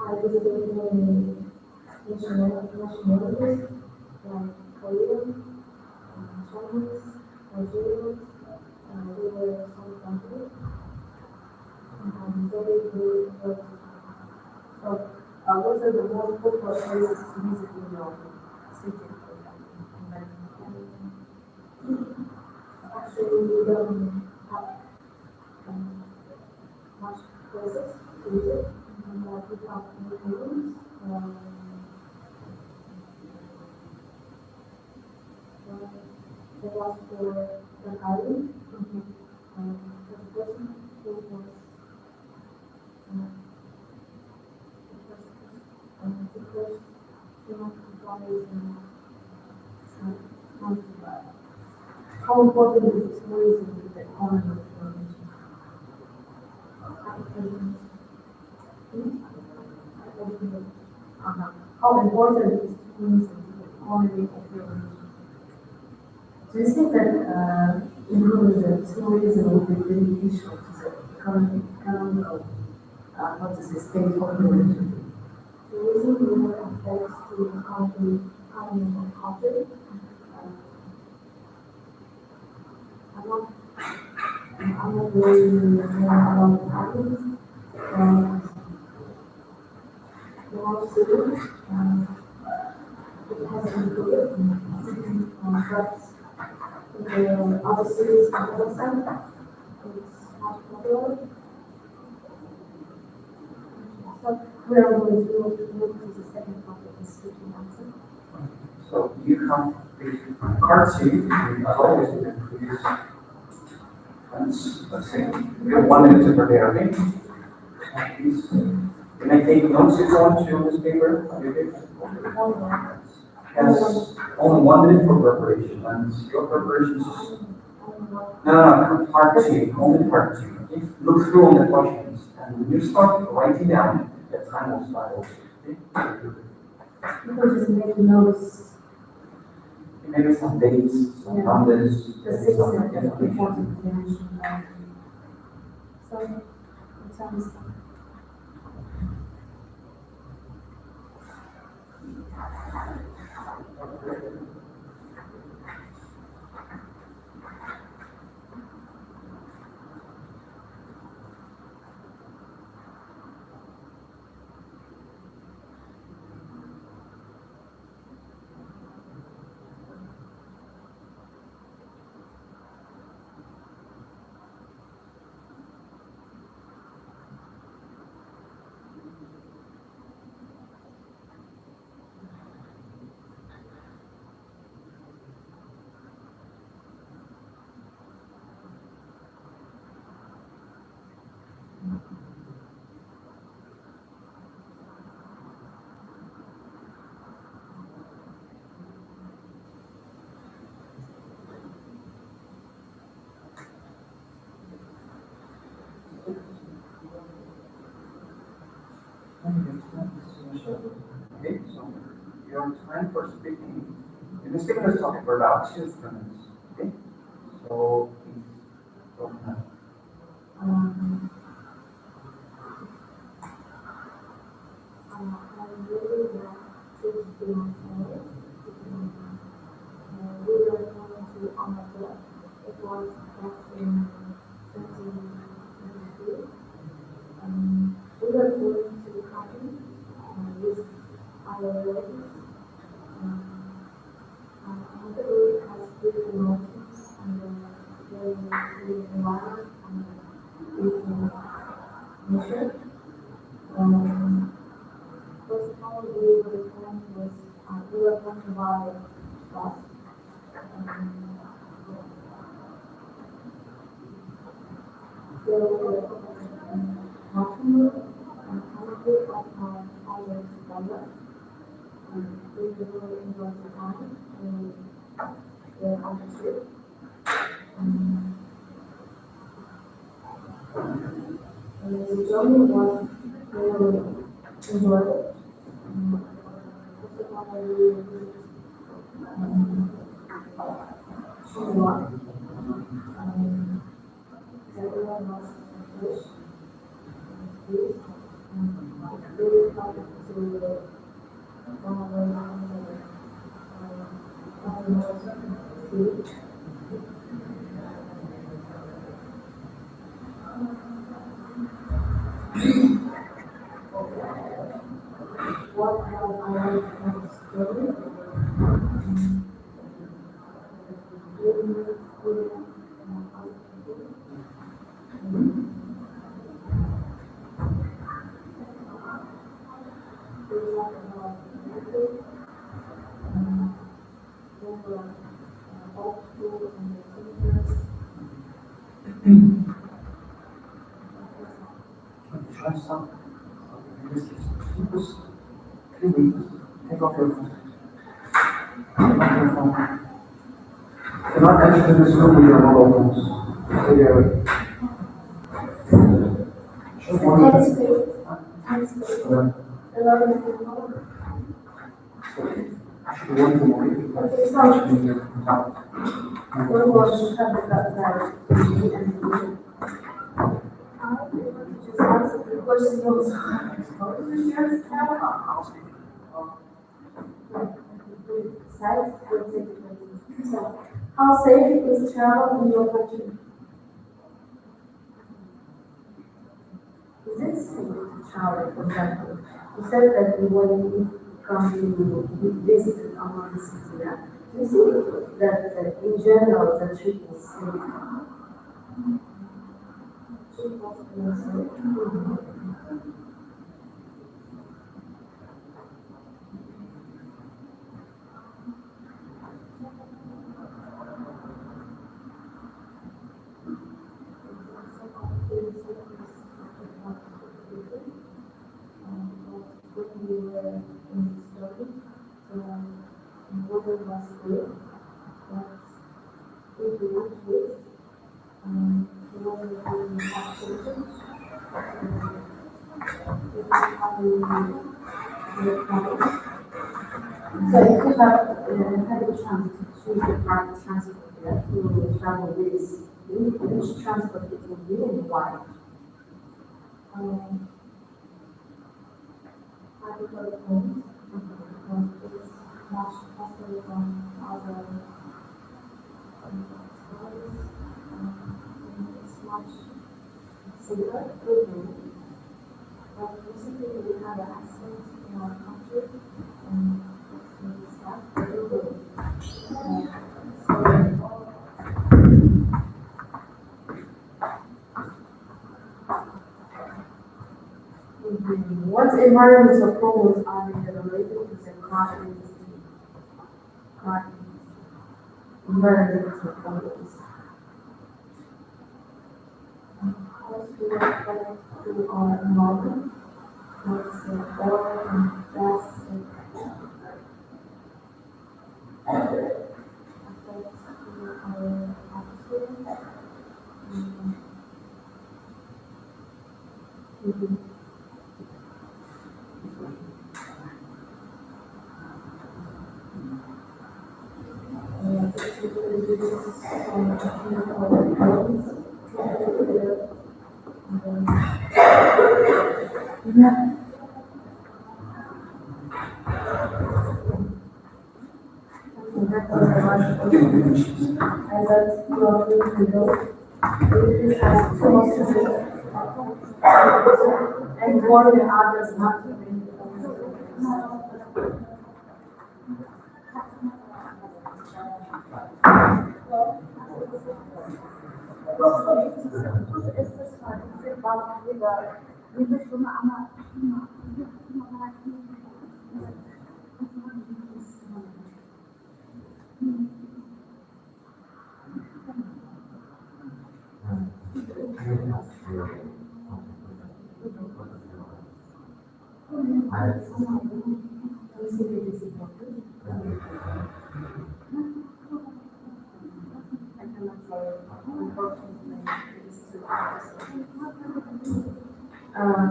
I visited many nationalities like Korean, Chinese, Nigerians, they were some countries. Very good. So, what are the most popular places to visit in your city, for example? Actually, we don't have much places to visit. We have museums. There was for the island. The person who was the first human employees in How important is tourism to the economy of your region? How important is tourism to the economy of your region? Do you think that improving the tourism will be beneficial to the economical, what is the state of your region? Tourism will affect the economy of the country. I'm not really knowing about the islands. The whole city, it has been good, but in the other cities in Kazakhstan, it's not popular. So we are going to move to the second part of this speaking answer. So you have the card seat, I've always been pleased. Let's see, we have 1 minute to prepare, okay? Please, can I take notes if you want to on this paper? Are you okay? Has only 1 minute for preparation, and your preparation is no, part two, only part two. Okay? Look through on the questions, and when you start writing down, the time will start over. Okay? People just make notes. Maybe some dates, some numbers, The six some that are information. important to mention. So, it sounds Okay, so you have time for speaking. In this speaking is talking for about 2 minutes. Okay, so please go ahead. I really want to be on camera. We were going to Amateur. It was back in 2022. We were going to the country with our relatives. Amateur has beautiful mountains and very clean environment and beautiful nature. First of all, we were going to buy bus. So, mountain and country of our father's brother. we really enjoy the time and the atmosphere. And the journey was really enjoyable. First of all, I really choose one. Everyone was English. It's really hard to what have I like story? Try some. Just 3 weeks. Take off your phone. Take off your phone. Do not enter this room with your mobile phones. So you're. That's great. That's great. Yeah. A lot of people. Actually, one thing more. Okay, so What was that? I want to just answer the question also. So, how safe is travel in your country? Is it safe to travel, for example? You said that when you come to visit our city, yeah? You see that in general the trip is safe. When we were in the story, the water was clear, but if you look at it, the water was activated. So if you have had a chance to choose the private transport here to travel with, which transport it will be and why? I prefer the homes because it's much faster than other stories. It's much safer. But recently we had an accident in our country and it's really sad. What environmental problems are related with the car industry? Environmental problems. Because we are connected to our environment, it's oil and gas affects our atmosphere. It reduces some chemical elements to the air. That was the last question. I got you are going to go. It has too much to do. And warn the others not to bring the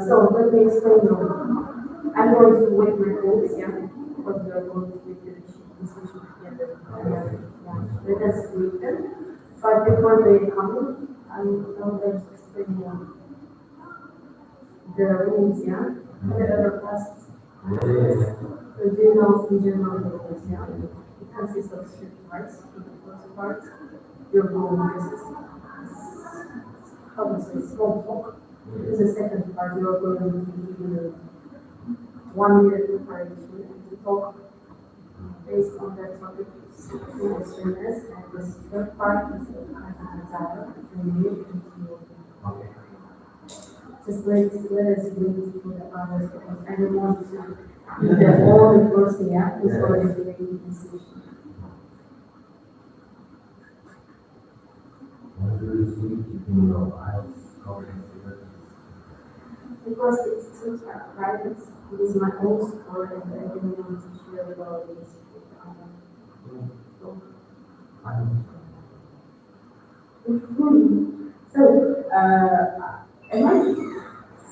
So let me explain you. I'm going to wait my goals, yeah, because we are going to make the decision together. Let us meet them. But before they come, I'm going to explain you the rules, yeah, and the other classes. So do you know in general the rules, yeah? It consists of three parts. The first part, your goal is how to say small talk. In the second part, you are going to give you 1 minute preparation to talk based on that topic in extremeness. And the third part is the kind of desire to move into just let us wait for the others because I don't want to be the only person who's going to make the decision. Because it's too private, it is my own sport and I didn't want to share about this with others. So,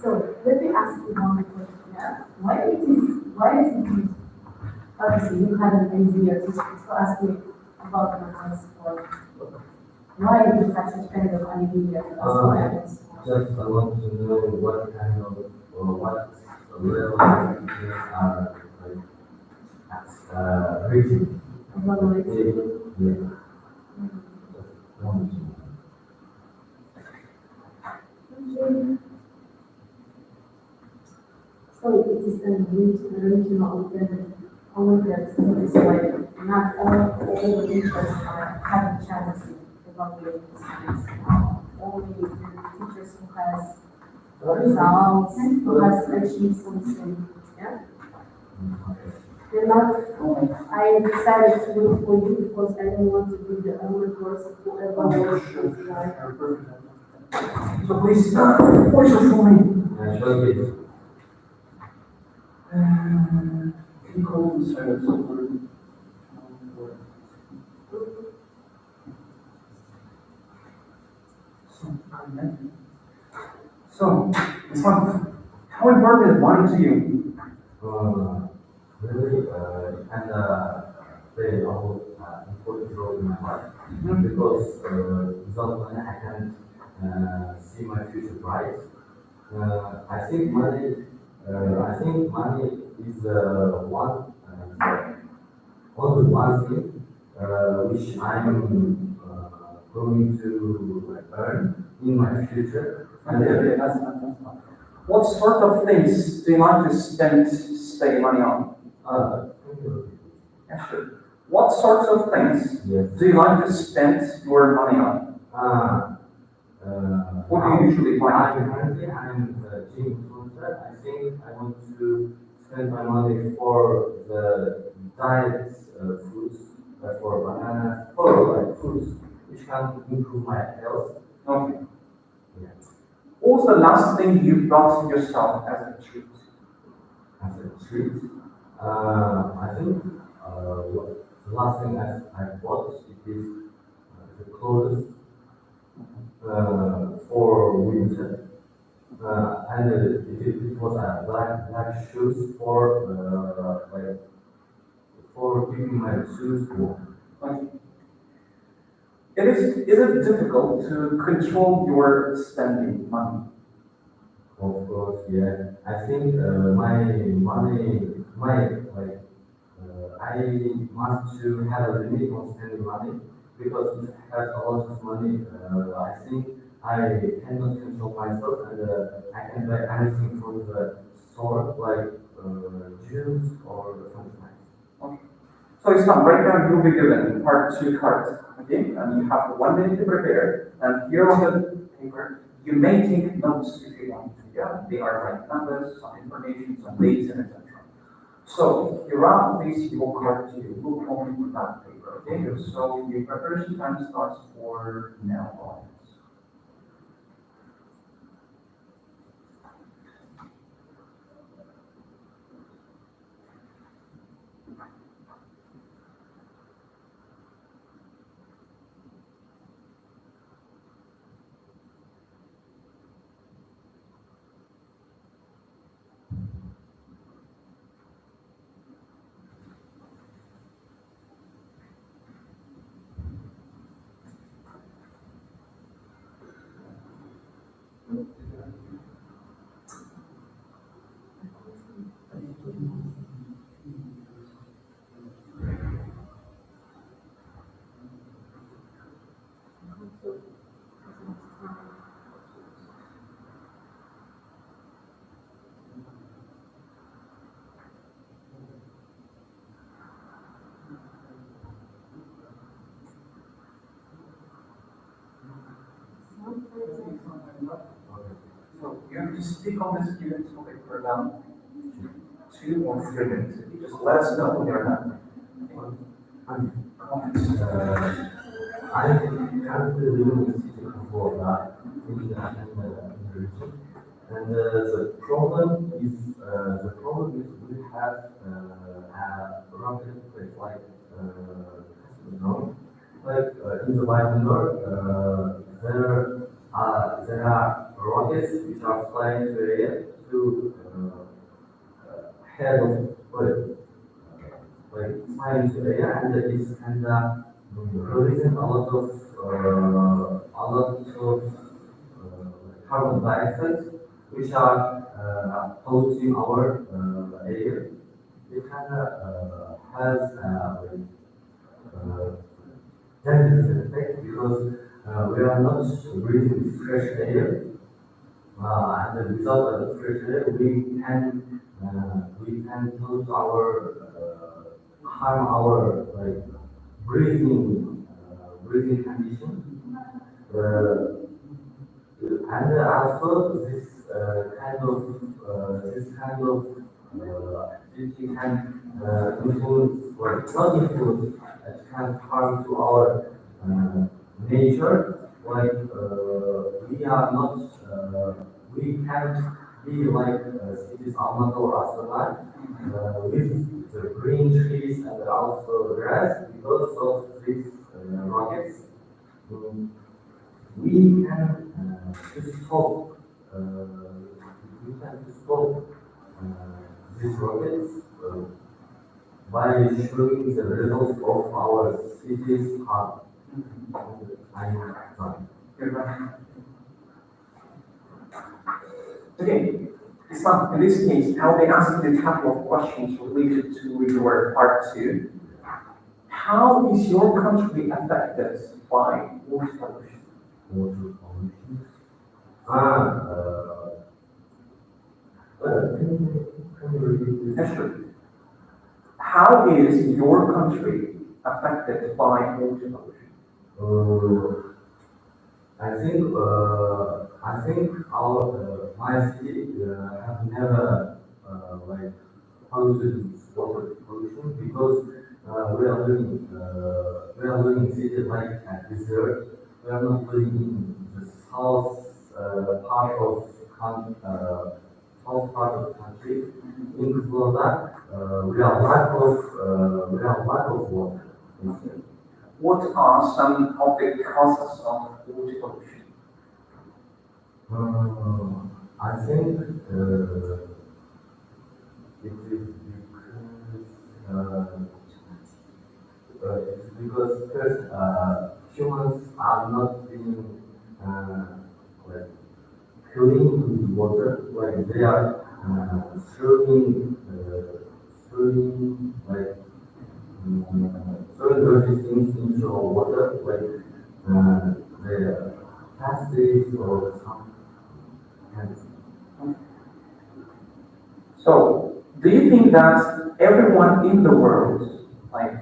so let me ask you one question. Yeah? Why is it obviously you had an idea to ask me about my sport? Why did you have such kind of idea to ask me about sport? Just I want to know what kind of or what level of rating. Yeah. So it is a regional level, only that it is like not all the teachers have a chance to evaluate the students. Only the teachers who has results, who has achieved something, yeah? You're not, I decided to do it for you because I don't want to be the only person who evaluates this life. So please, what is your full name? Can you call the service over? So, how important is money to you? Really, and play a whole important role in my life because without money I can't see my future bright. I think money is only one thing which I'm going to earn in my future. And That's fine. What sort of things do you like to spend money on? Yeah, sure. What sorts of things do you like to spend your money on? What do you usually buy? Currently, I'm a gym influencer. I think I want to spend my money for the diet foods, for bananas, for like fruits, which can improve my health. Okay. Yeah. What was the last thing you bought yourself as a treat? As a treat, I think the last thing I bought it is the clothes for winter. And it was a black shoes for keeping my shoes warm. Okay. Is it difficult to control your spending money? Of course, yeah. I think my money, I must to have a limit on spending money because if I have a lot of money, I think I cannot control myself and I can buy anything from the store like juice or something like that. Okay. So it's not right now you'll be given part 2 cards, okay? And you have 1 minute to prepare. And here on the paper, you may take notes if you want to. Yeah, they are right numbers, some information, some dates, and etc. So throughout this your card to you will only put that paper, okay? So your preparation time starts for now on. So you have to speak on this student topic for about 2 or 3 minutes. If you just let us know when you're done. Comments? I can't really see for that in the region. And the problem is we have a rocket like you know, like in the Bible, there are rockets which are flying to the air to head of like flying to the air, and it's kind of releasing a lot of carbon dioxide, which are polluting our air. It kind of has dangerous effect because we are not breathing fresh air, and without fresh air, we can lose harm our like breathing condition. And also this kind of activity can influence or not influence, it can harm to our nature. Like we are not, we can't be like cities Almaty or Astana with the green trees and also grass because of these rockets. We can stop these rockets by showing the results of our cities harm. Okay, Islam, in this case, I'll be asking a couple of questions related to your part 2. How is your country affected by water pollution? Water pollution. Can you repeat this? Sure. How is your country affected by water pollution? I think my city have never like polluted water pollution because we are living in city like a desert. We are not living in the south part of south part of the country. Because of that, we are lack of water. What are some of the causes of water pollution? I think it is because first humans are not being like clean with water, like they are throwing like throwing dirty things into water, like the plastics or some kind of. So, do you think that everyone in the world, like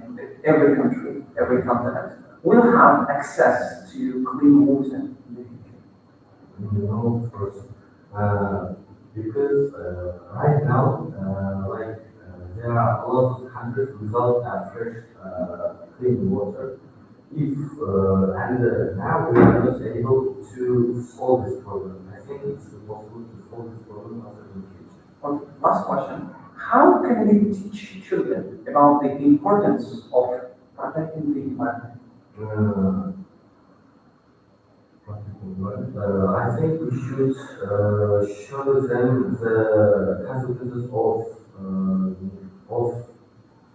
every country, every continent, will have access to clean water in the future? No, first, because right now, there are a lot of countries without fresh clean water. If now we are not able to solve this problem, I think it's possible to solve this problem also in the future. Okay, last question. How can we teach children about the importance of protecting the environment? I think we should show them the consequences of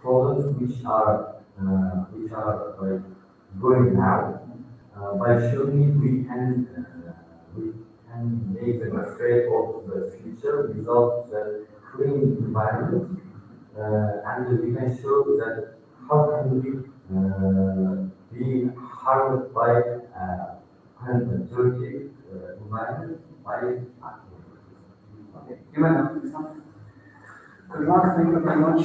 problems which are like going now. By showing it, we can make portrait of the future without the clean environment. And we can show that how can we be harmed by dirty environment by Okay, you might have something. Good luck, thank you very much.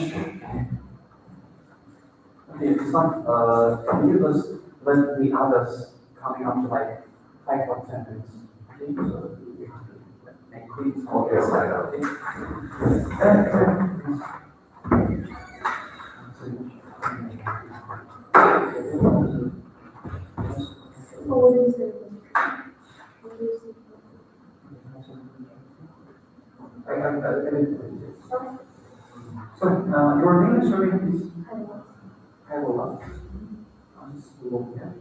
Okay, some, can you just let the others coming up to like 5 or 10 minutes? Okay, so we have to make please on your side, What do you say? What do you say? So, your name is sorry, please? Hello. Hello. I'm just looking at it.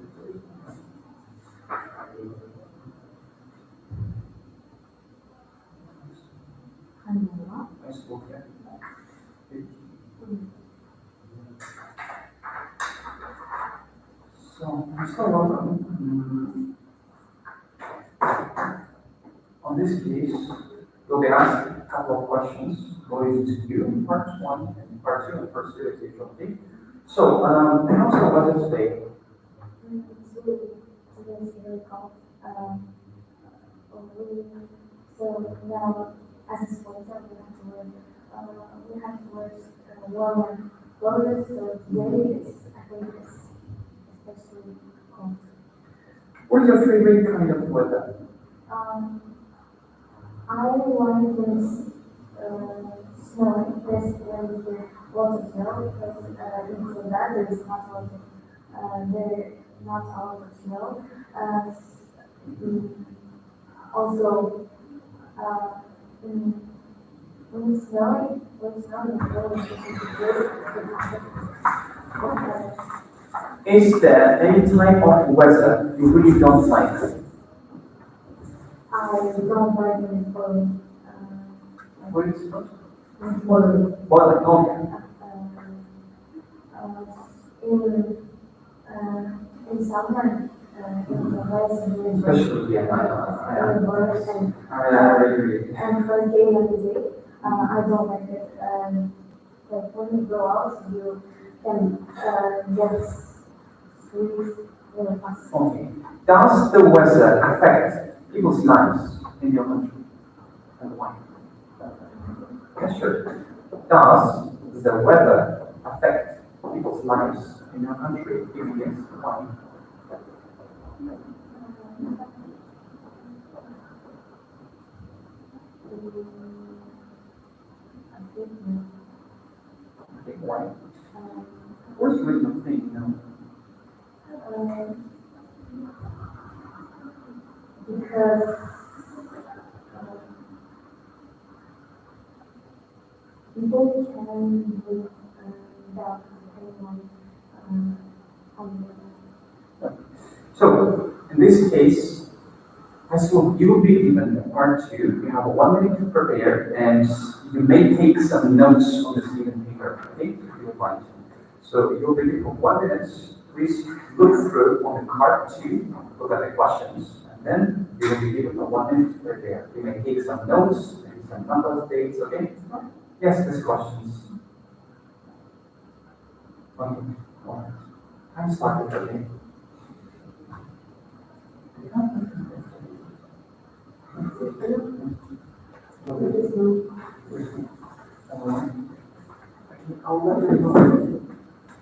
Hello. Let's look at it. So, Mr. Welcome. On this case, you'll be asked a couple of questions going to you in part 1 and part 2 and part 2 is usually. So, and also what is today? Today's very cold. So now, as a sporter, we have to wear warmer clothes. So today is, I think, it's especially cold. What is your favorite kind of weather? I like this snow, this lots of snow, because in Trinidad there is not a lot of not a lot of snow. Also, when it's snowing, the snow is good. Is there any type of weather you really don't like? I don't like it in Poland. What is it called? Poland. Boiling, okay. In summer, in the west, Especially, yeah, I agree. and for day of the day, I don't like it. Like when you go out, you can get squeezed really fast. Okay. Does the weather affect people's lives in your country? And why? Yes, sure. Does the weather affect people's lives in your country? If yes, why? Okay, why? What's the reason of saying no? Because people can live without depending on So, in this case, as you will be given part 2, you have 1 minute to prepare, and you may take some notes on the given paper, okay, if you want. So, you'll be given 1 minute. Please look through on the card 2, look at the questions, and then you will be given 1 minute to prepare. You may take some notes, maybe some numbers, dates, okay? Yes, these questions. Okay, all right. Time started, okay? I'll let you know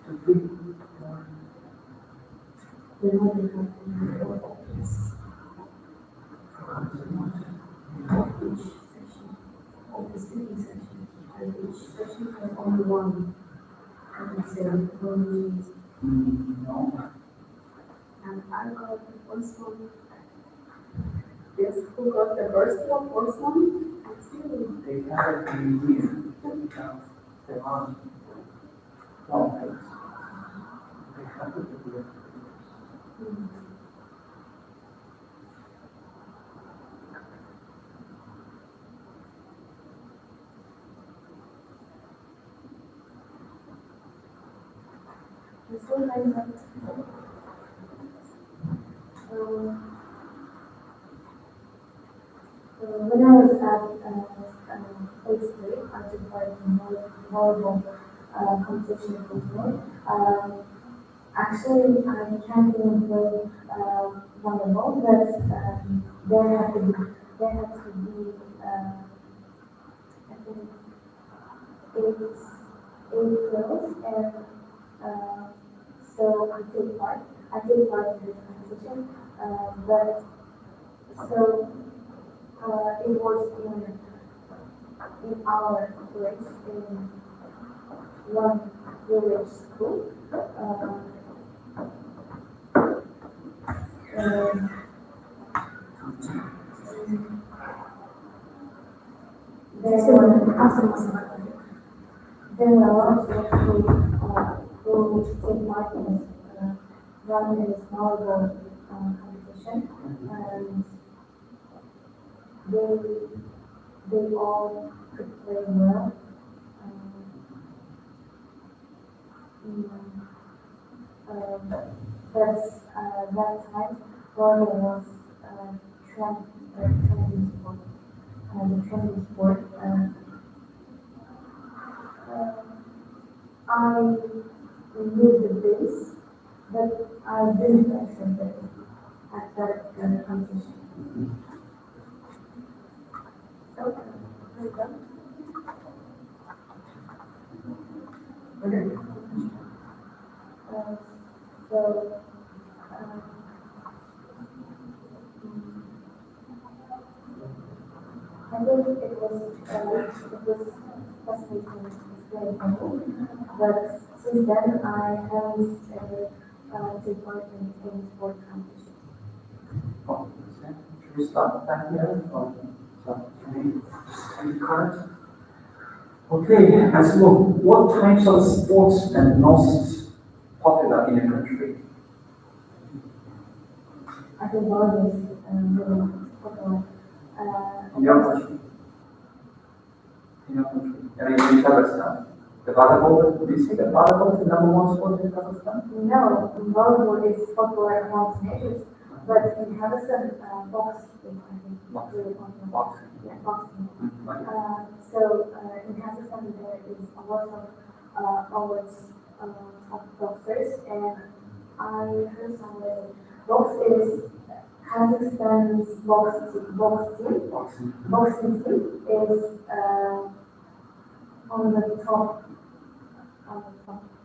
to please. Only one. I can say only. No. And I got the first one. Yes, who got the first one? First one? It's you. They have to be here. They are. Well, they have to be here. It's so nice that when I was volleyball competition before. Actually, I can't even play volleyball, but there have to be I think eight girls, and so I take part in this competition, but so it was in our village, in one village school. And there were a lot of people who take part in this, run in this volleyball competition, and they all could play well. Um, that time, volleyball was trending sport, the trending sport. I knew the base, but I didn't accept it at that competition. So, Okay. uh, so, um, I think it was fascinating experience for me, but since then I haven't taken part in any sport competition. Oh, should we start back here? Or so, can we just end the card? Okay, let's look. What types of sports are most popular in the country? I think volleyball is really popular. In your country? In your country? I mean, in Kazakhstan. The volleyball, do you see that volleyball is the number one sport in Kazakhstan? No, volleyball is popular among teenagers, but in Kazakhstan, box is, I think, really popular. Boxing. Yeah, boxing. Okay. So in Kazakhstan, there is a lot of awards of boxers, and I heard somewhere box is Kazakhstan's boxing team is on the top.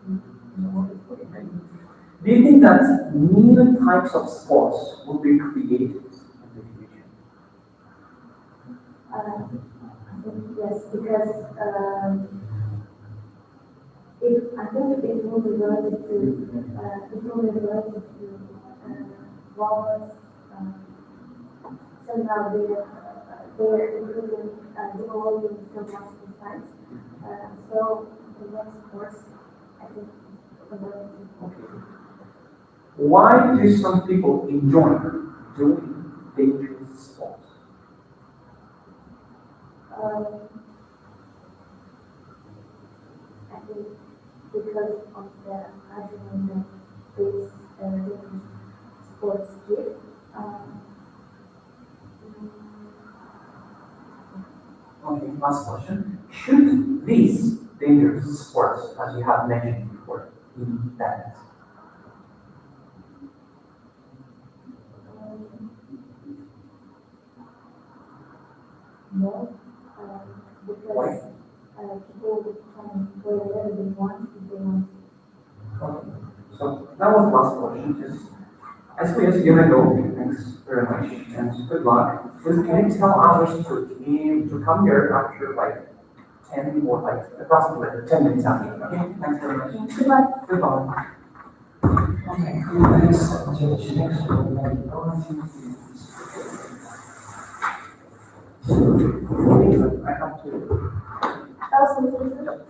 In the world. Do you think that new types of sports will be created in the future? I think yes, because I think it will be related to robots. Somehow they're improving developing so much in science. So the next course, I think, related to Why do some people enjoy doing dangerous sports? I think because of the adrenaline based sports give. Okay, last question. Should these dangerous sports, as you have mentioned before, be banned? No, Why? because people can play whatever they want if they want. Okay. So that was the last question. Just, I suppose you may go. Thanks very much and good luck. Please can you tell others to come here after like 10 or like approximately 10 minutes after. Okay, thanks very much. Goodbye. Goodbye. Okay, thanks. Next, we're going to go I have to. Awesome.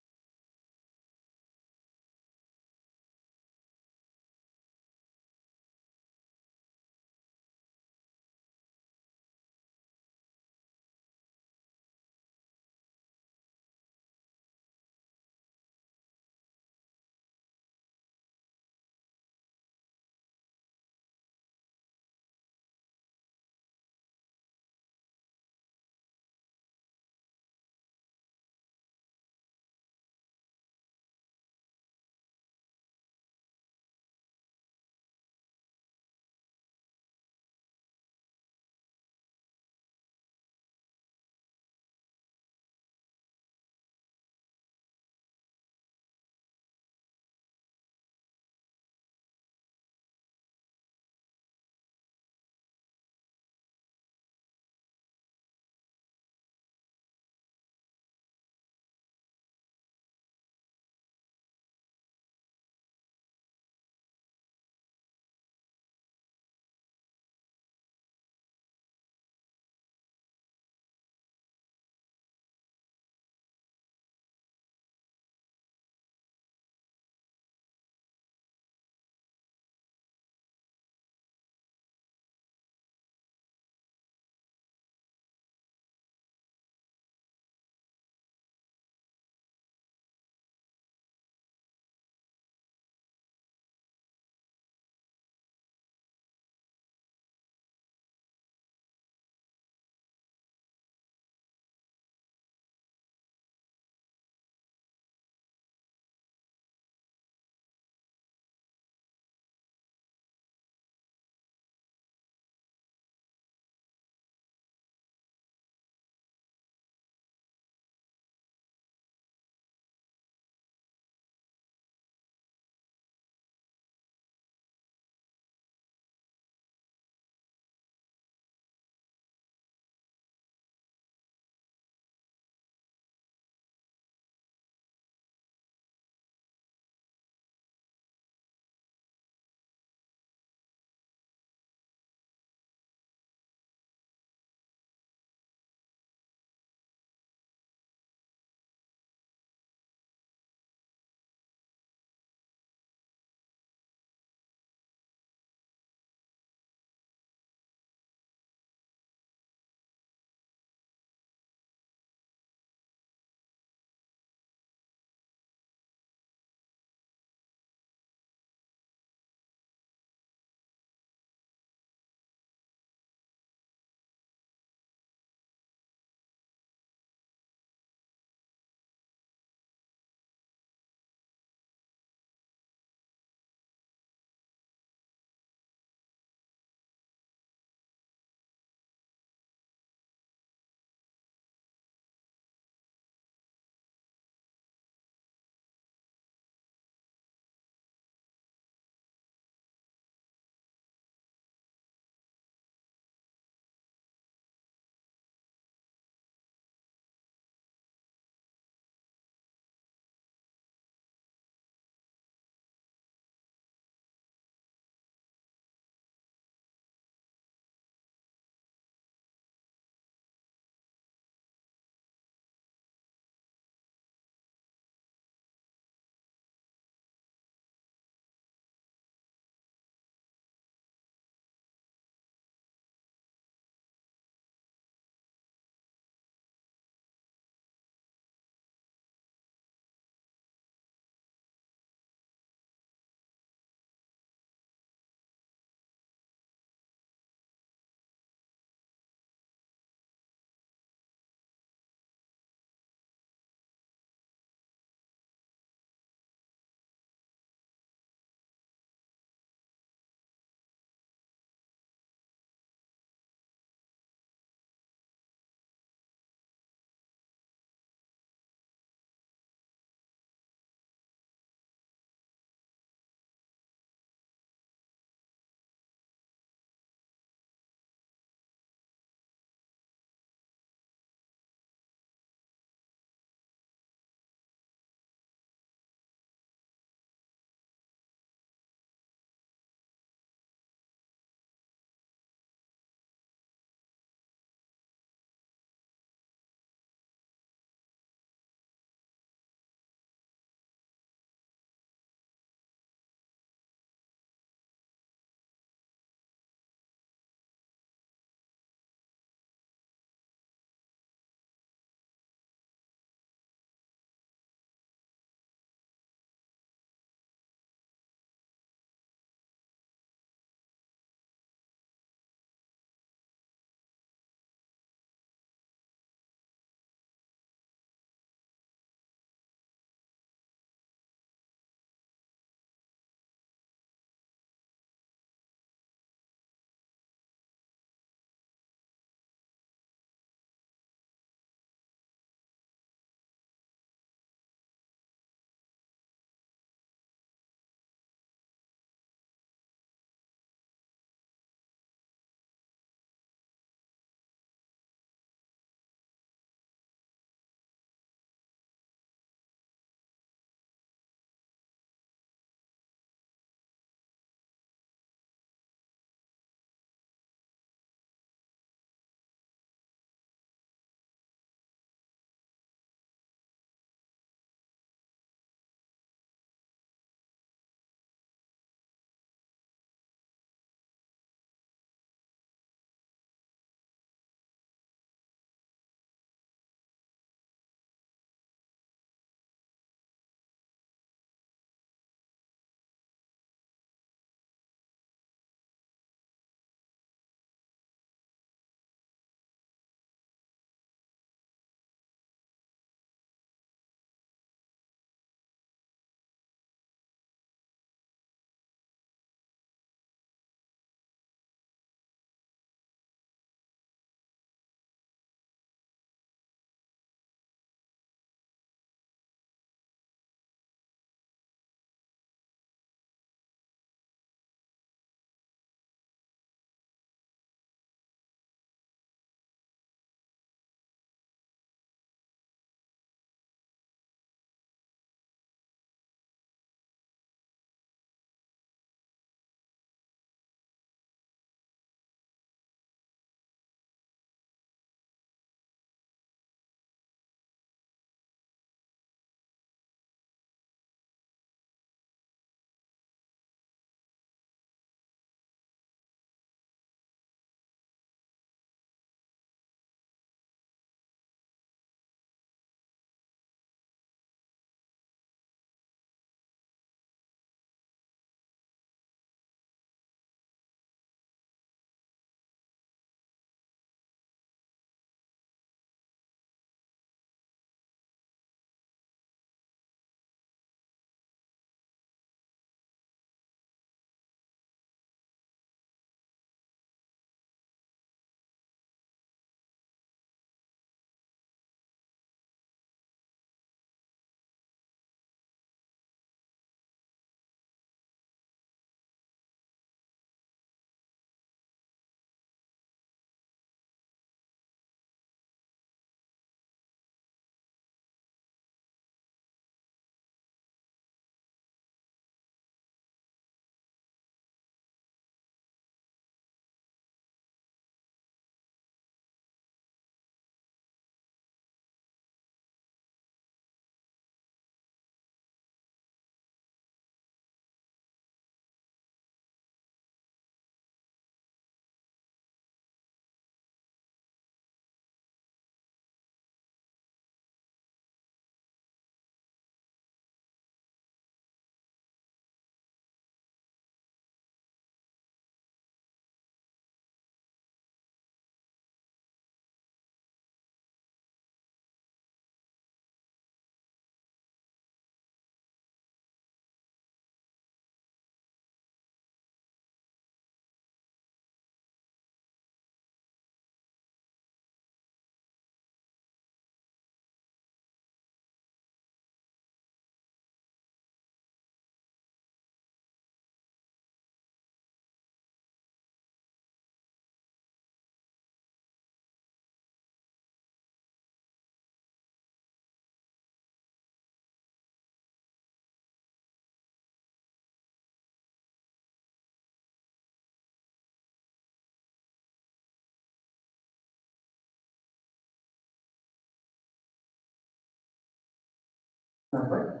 That's right.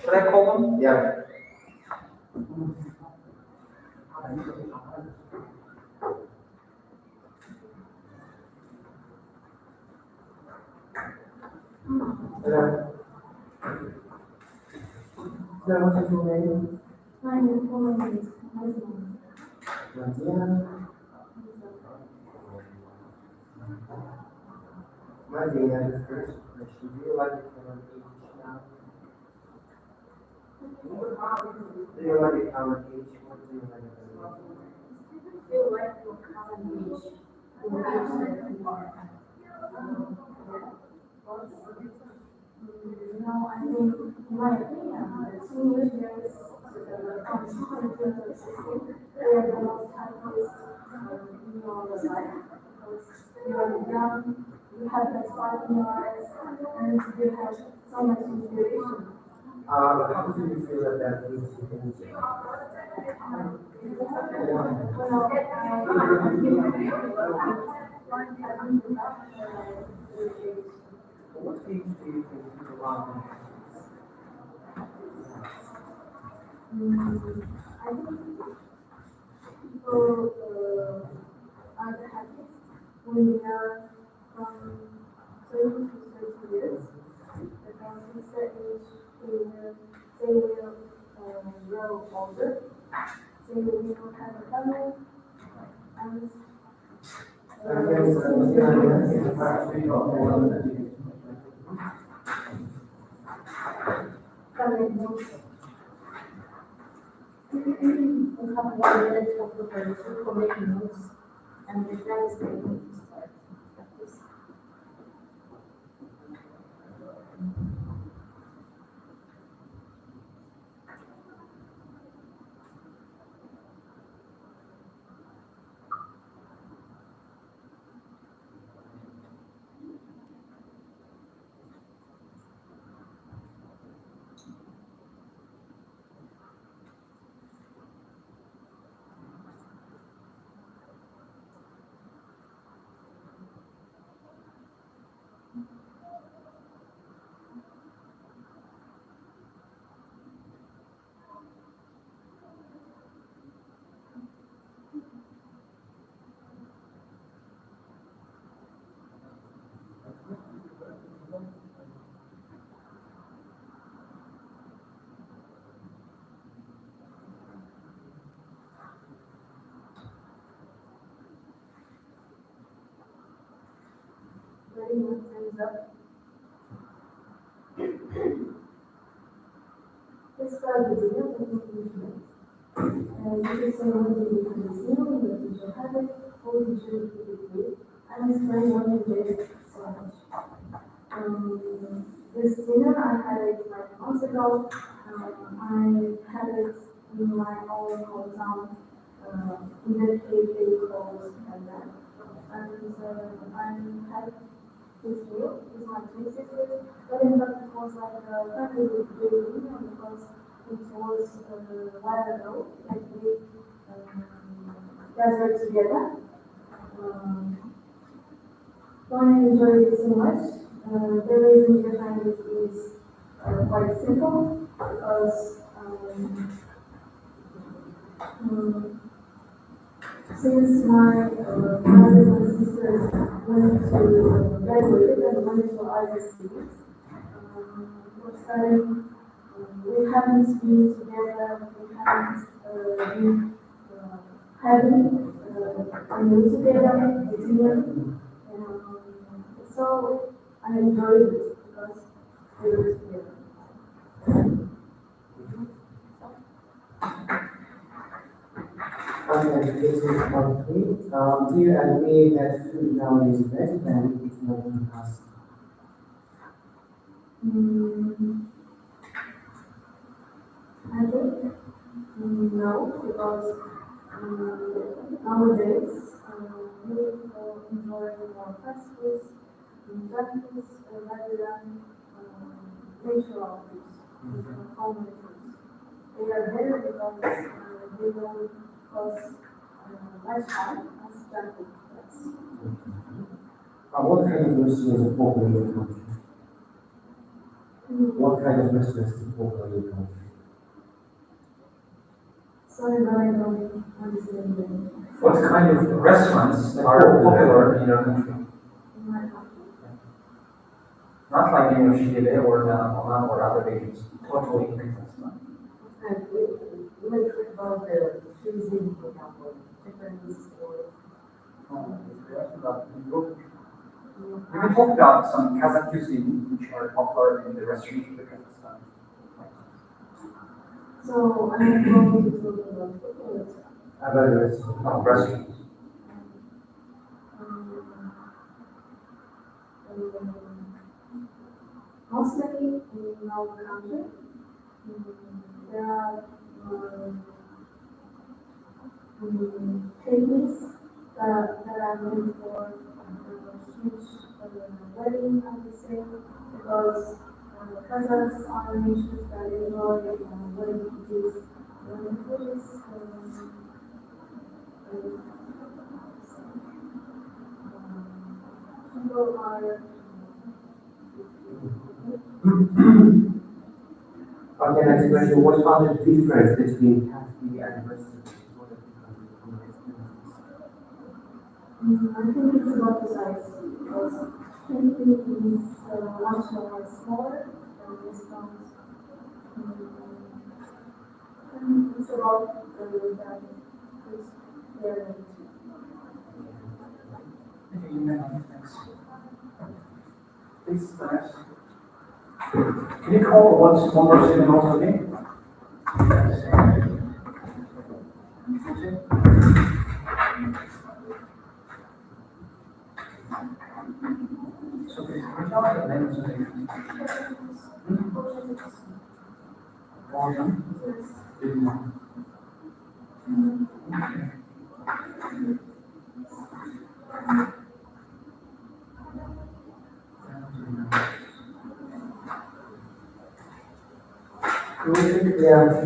Should I call them? Yeah. So what's your name? My name is Muslim. Nadia. Nadia, the first question, do you like the color beach now? Do you like the color beach? What do you like the color beach? Do you like your common beach? The beach that you are at? No, I think, in my opinion, the two missionaries, from China to the system, they are the most happiest people on the side. Because you are young, you have that spark in your eyes, and you have so much inspiration. How do you feel about these things? What age do you think people are? I think people are the happiest when they are from 20 to 30 years. Because since that age, they will grow older. They will have a family and family moves. We have 1 minute of preparation for making moves, and the plan is going to start. Practice. Ready, hands up. Describe the dinner with movement. You can say what did you consume, what did you have it, what did you eat it with, and explain what you did so much. This dinner, I had it like months ago. I had it in my own hometown, in the cafe called and that. And I had this meal with my twin sisters, but in fact it was like a family reunion because it was a while ago that we gathered together. Why I enjoyed it so much? The reason behind it is quite simple because since my brothers and sisters went to graduated and went to other cities, for studying, we haven't been together, we haven't been having a meal together, a dinner. So I enjoyed it because we were together. Okay, this is part three. Do you agree that food now is better than it was in the past? I think no, because nowadays people enjoy more fast foods, junk foods rather than natural foods, homemade foods. They are better because they don't cost much time as junk food does. What kind of restaurants are popular in your country? What kind of restaurants are popular in your country? Sorry, but I don't understand you. What kind of restaurants are popular in your country? In my country. Not like in Chile or Oman or other regions, totally different. And we might talk about the cuisine, for example, difference or. We can talk about some Kazakh cuisine which are popular in the restaurant of Kazakhstan. So I'm going to talk about food. Other restaurants. No, restaurants. Mostly in our country, there are techniques that are made for huge wedding, I would say, because Kazakhs are nations that enjoy wedding dishes. Wedding dishes, people are Okay, next question. What are the difference between Catholic and Western? I think it's about the size, because Turkey is much more smaller than restaurants. And it's about the variety. Thanks. Please, next. Can you call one more statement also again? So, can you tell me the names of the Yeah, okay.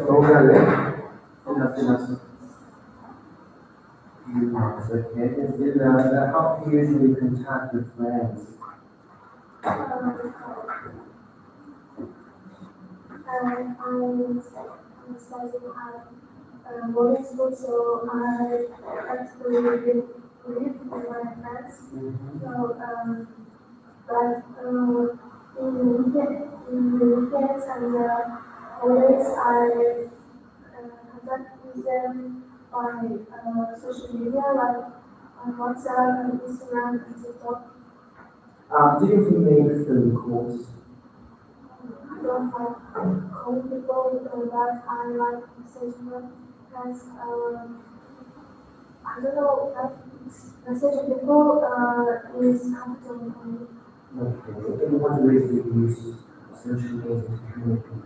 How do you usually contact your friends? I'm studying at boarding school, so I actually live with my friends. So, but in the weekends and holidays, I contact with them by social media, like on WhatsApp and Instagram and TikTok. Do you make phone calls? I don't like calling people, but I like messaging them because I don't know, messaging people is comfortable for me. Okay. In what ways do you use social media to communicate?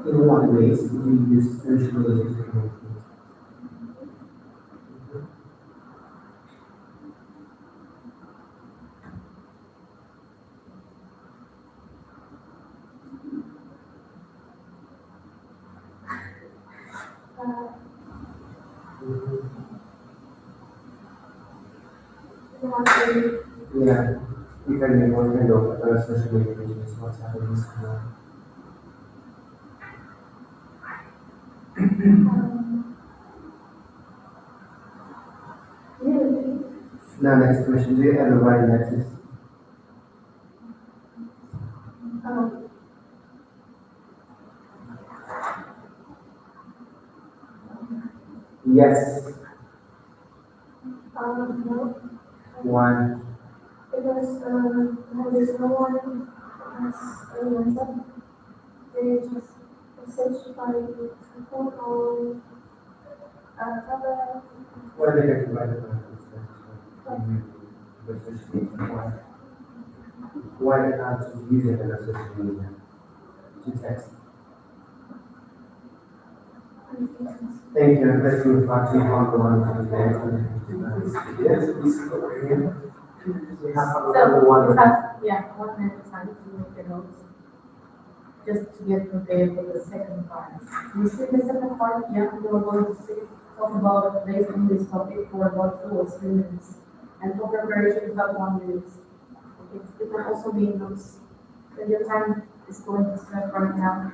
In what ways do you use social media to communicate? Yeah, you can make one kind of social media pages, WhatsApp and Instagram. Now, next question. Do you ever write letters? Yes. No, Why? because there's no one has a WhatsApp. They just message by phone or other. Why do you have to write letters? Why? Why can't you use it as a social media to text? Thank you. Let's move back to the one to the yes, please go ahead. We have another one. We have, yeah, 1 minute time to make the notes. Just to get prepared for the second part. You see the second part, yeah, you are going to see. talk about based on this topic for about 2 or 3 minutes. And for preparation, about 1 minute. It can also be in notes. So your time is going to start right now.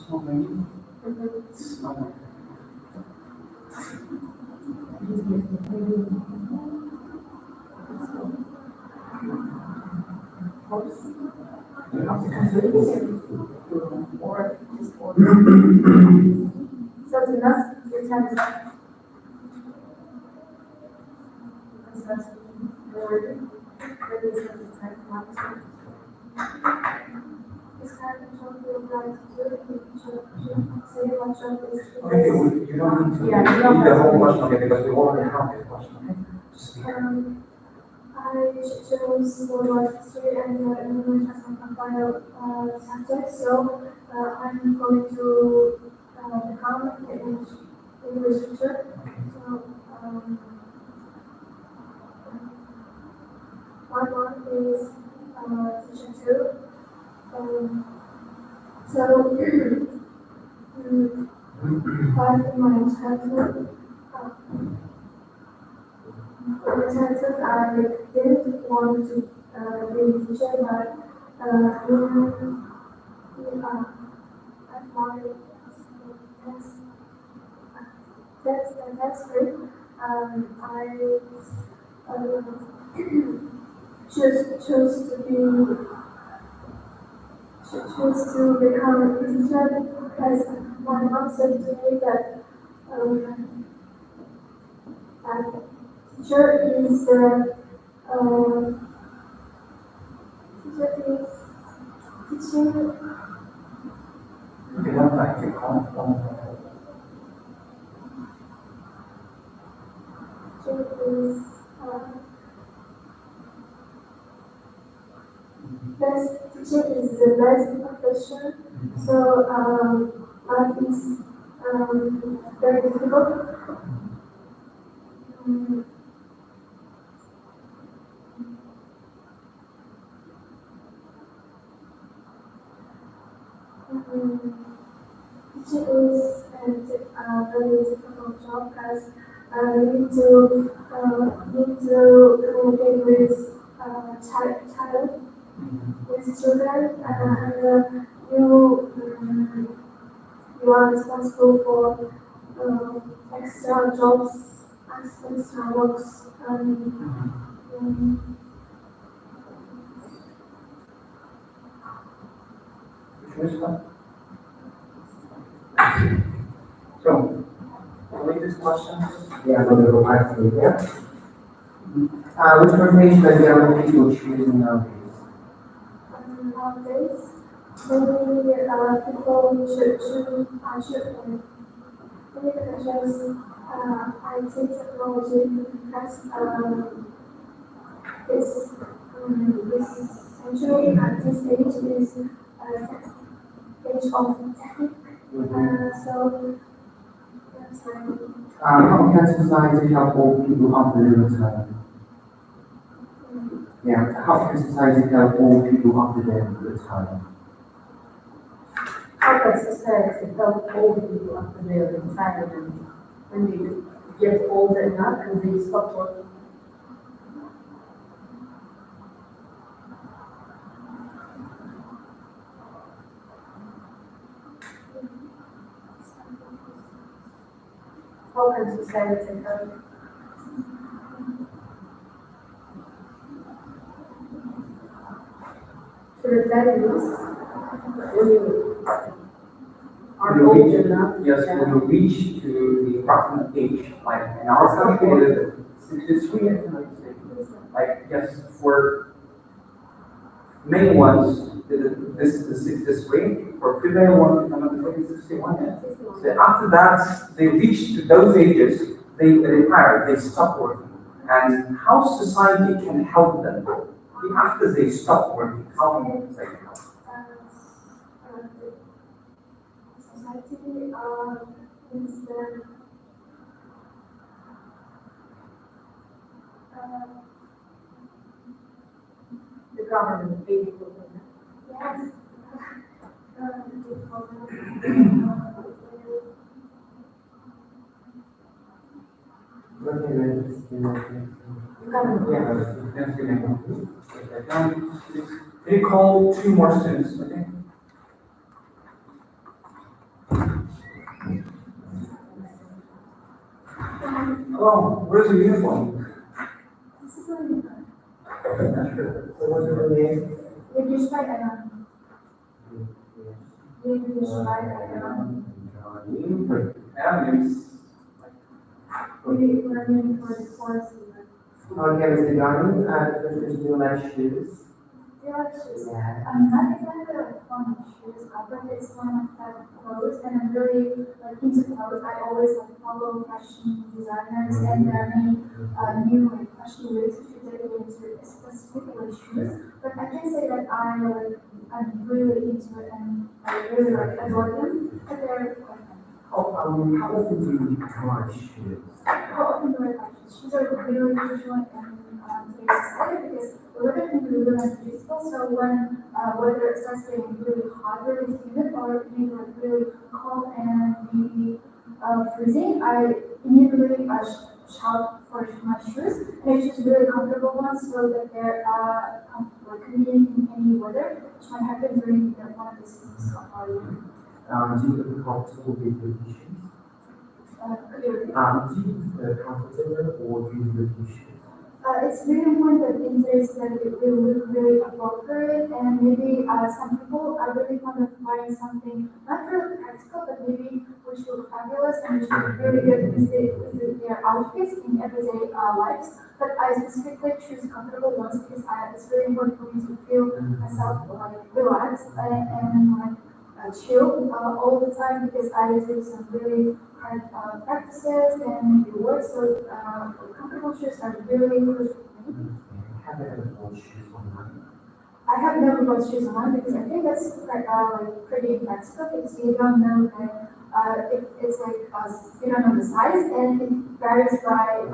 Smoking. Smoking. Or just or. So enough, your time is up. Because that's more, that is the time not to. Okay, you don't need to Yeah, you don't read the have whole to. question, okay, because we already have this question, okay? Just speak. I chose worldwide history and English as my final subject, so I'm going to become an English teacher. So one is teacher two. So part of my childhood. For childhood, I didn't want to be a teacher, but at my that's great. I choose to become a teacher because my mom said to me that teacher is teaching. Okay, one back, take one. Teaching is the best profession, so life is very difficult. Teaching is a very difficult job because you need to communicate with child with children, and you are responsible for extra jobs, extra works, Finish that? So, read this question. Yeah, I'm gonna go back to it, yeah. Which profession does young people choose nowadays? nowadays. Many people should many professions IT technology because this century at this age is age of tech. So that's my How can society help old people after their retirement? Yeah, how can society help old people after their retirement? How can society help old people after their retirement when they get older enough and they stop working? How can society help? To retirees, when you are old enough. Yes, when you reach to the approximate age, like in our country, it is 63, I think, like, yes, for main ones, this way, for female one, another 61, yeah. So after that, they reach to those ages, they retire, they stop working. And how society can help them after they stop working? How can society help? Society is The government, baby boomers. yes. Can you call 2 more students, okay? Hello, where's your uniform? This is really fun. So what's your name? Yürüyüş var herhalde. Yürüyüş var herhalde. We learning for the course. Okay, Mr. Johnny, do you like shoes? Yeah, shoes. Yeah. I'm not exactly like fond of shoes, but it's one of the clothes, and I'm really like into clothes. I always like follow fashion designers, and there are many new like fashion ways to dedicate into specifically shoes. But I can say that I'm really into it, and I really like adore them. But they're quite fun. How often do you buy shoes? How often do I buy shoes? Shoes are really crucial in today's society because we're living in really unpredictable. So when weather starts getting really hot, really humid, or maybe like really cold and maybe freezing, I immediately shop for my shoes, and I choose really comfortable ones so that they're convenient in any weather, which might happen during one of the seasons of our year. Do you feel comfortable with the shoes? Could you repeat? Do you feel comfortable or do you use the shoes? It's really important that in today's society we look really appropriate, and maybe some people are really fond of buying something not really practical, but maybe which look fabulous and which look really good with their outfits in everyday lives. But I specifically choose comfortable ones because it's really important for me to feel myself like relaxed and like chill all the time because I do some really hard practices and maybe work. So comfortable shoes are really crucial for me. Have you ever bought shoes online? I have never bought shoes online because I think that's like pretty practical because you don't know that it's like you don't know the size, and it varies by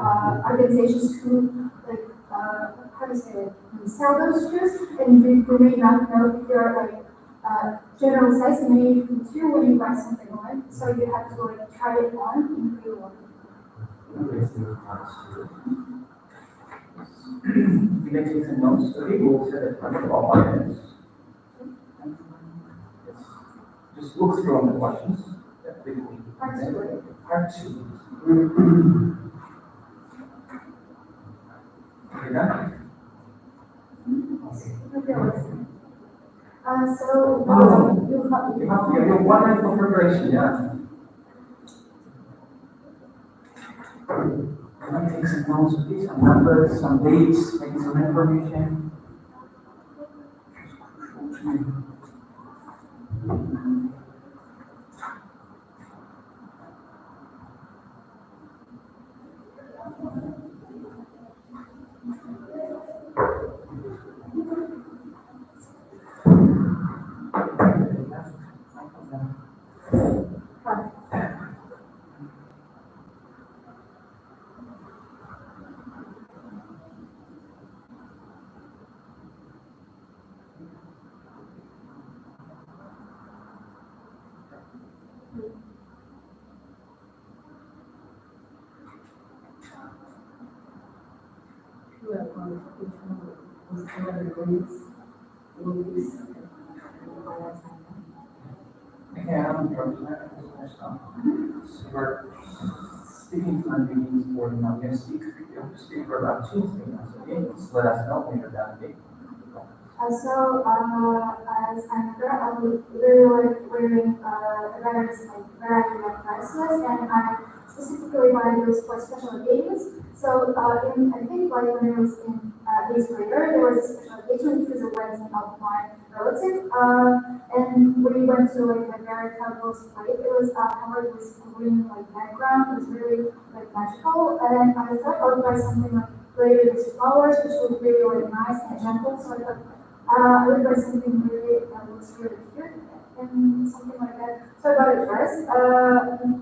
organizations who like how to say it, sell those shoes, and you may not know if you're like general size may fit you when you buy something online, so you have to like try it on in real life. You can take some notes, okay? We'll set it for about 5 minutes. Just look through on the questions. Part 2. Okay, done? So You have to give you 1 minute for preparation, yeah? I'm going to take some notes, okay? Some numbers, some dates, maybe some information. Yeah, I'm from we're speaking to meetings for now. We're going to speak for about 2 minutes, okay? Just let us know when you're done, okay? as I'm a girl, I would really like wearing various like dresses, and I specifically buy those for special occasions. So I think like when I was in 8th grade, there was a special occasion which was a wedding of my relative. And we went to like a very fabulous place. It was covered with green like background. It was really like magical. And I thought I would buy something like related with flowers, which was really like nice and gentle. So I thought I would buy something really that looks really cute and something like that. So I got a dress.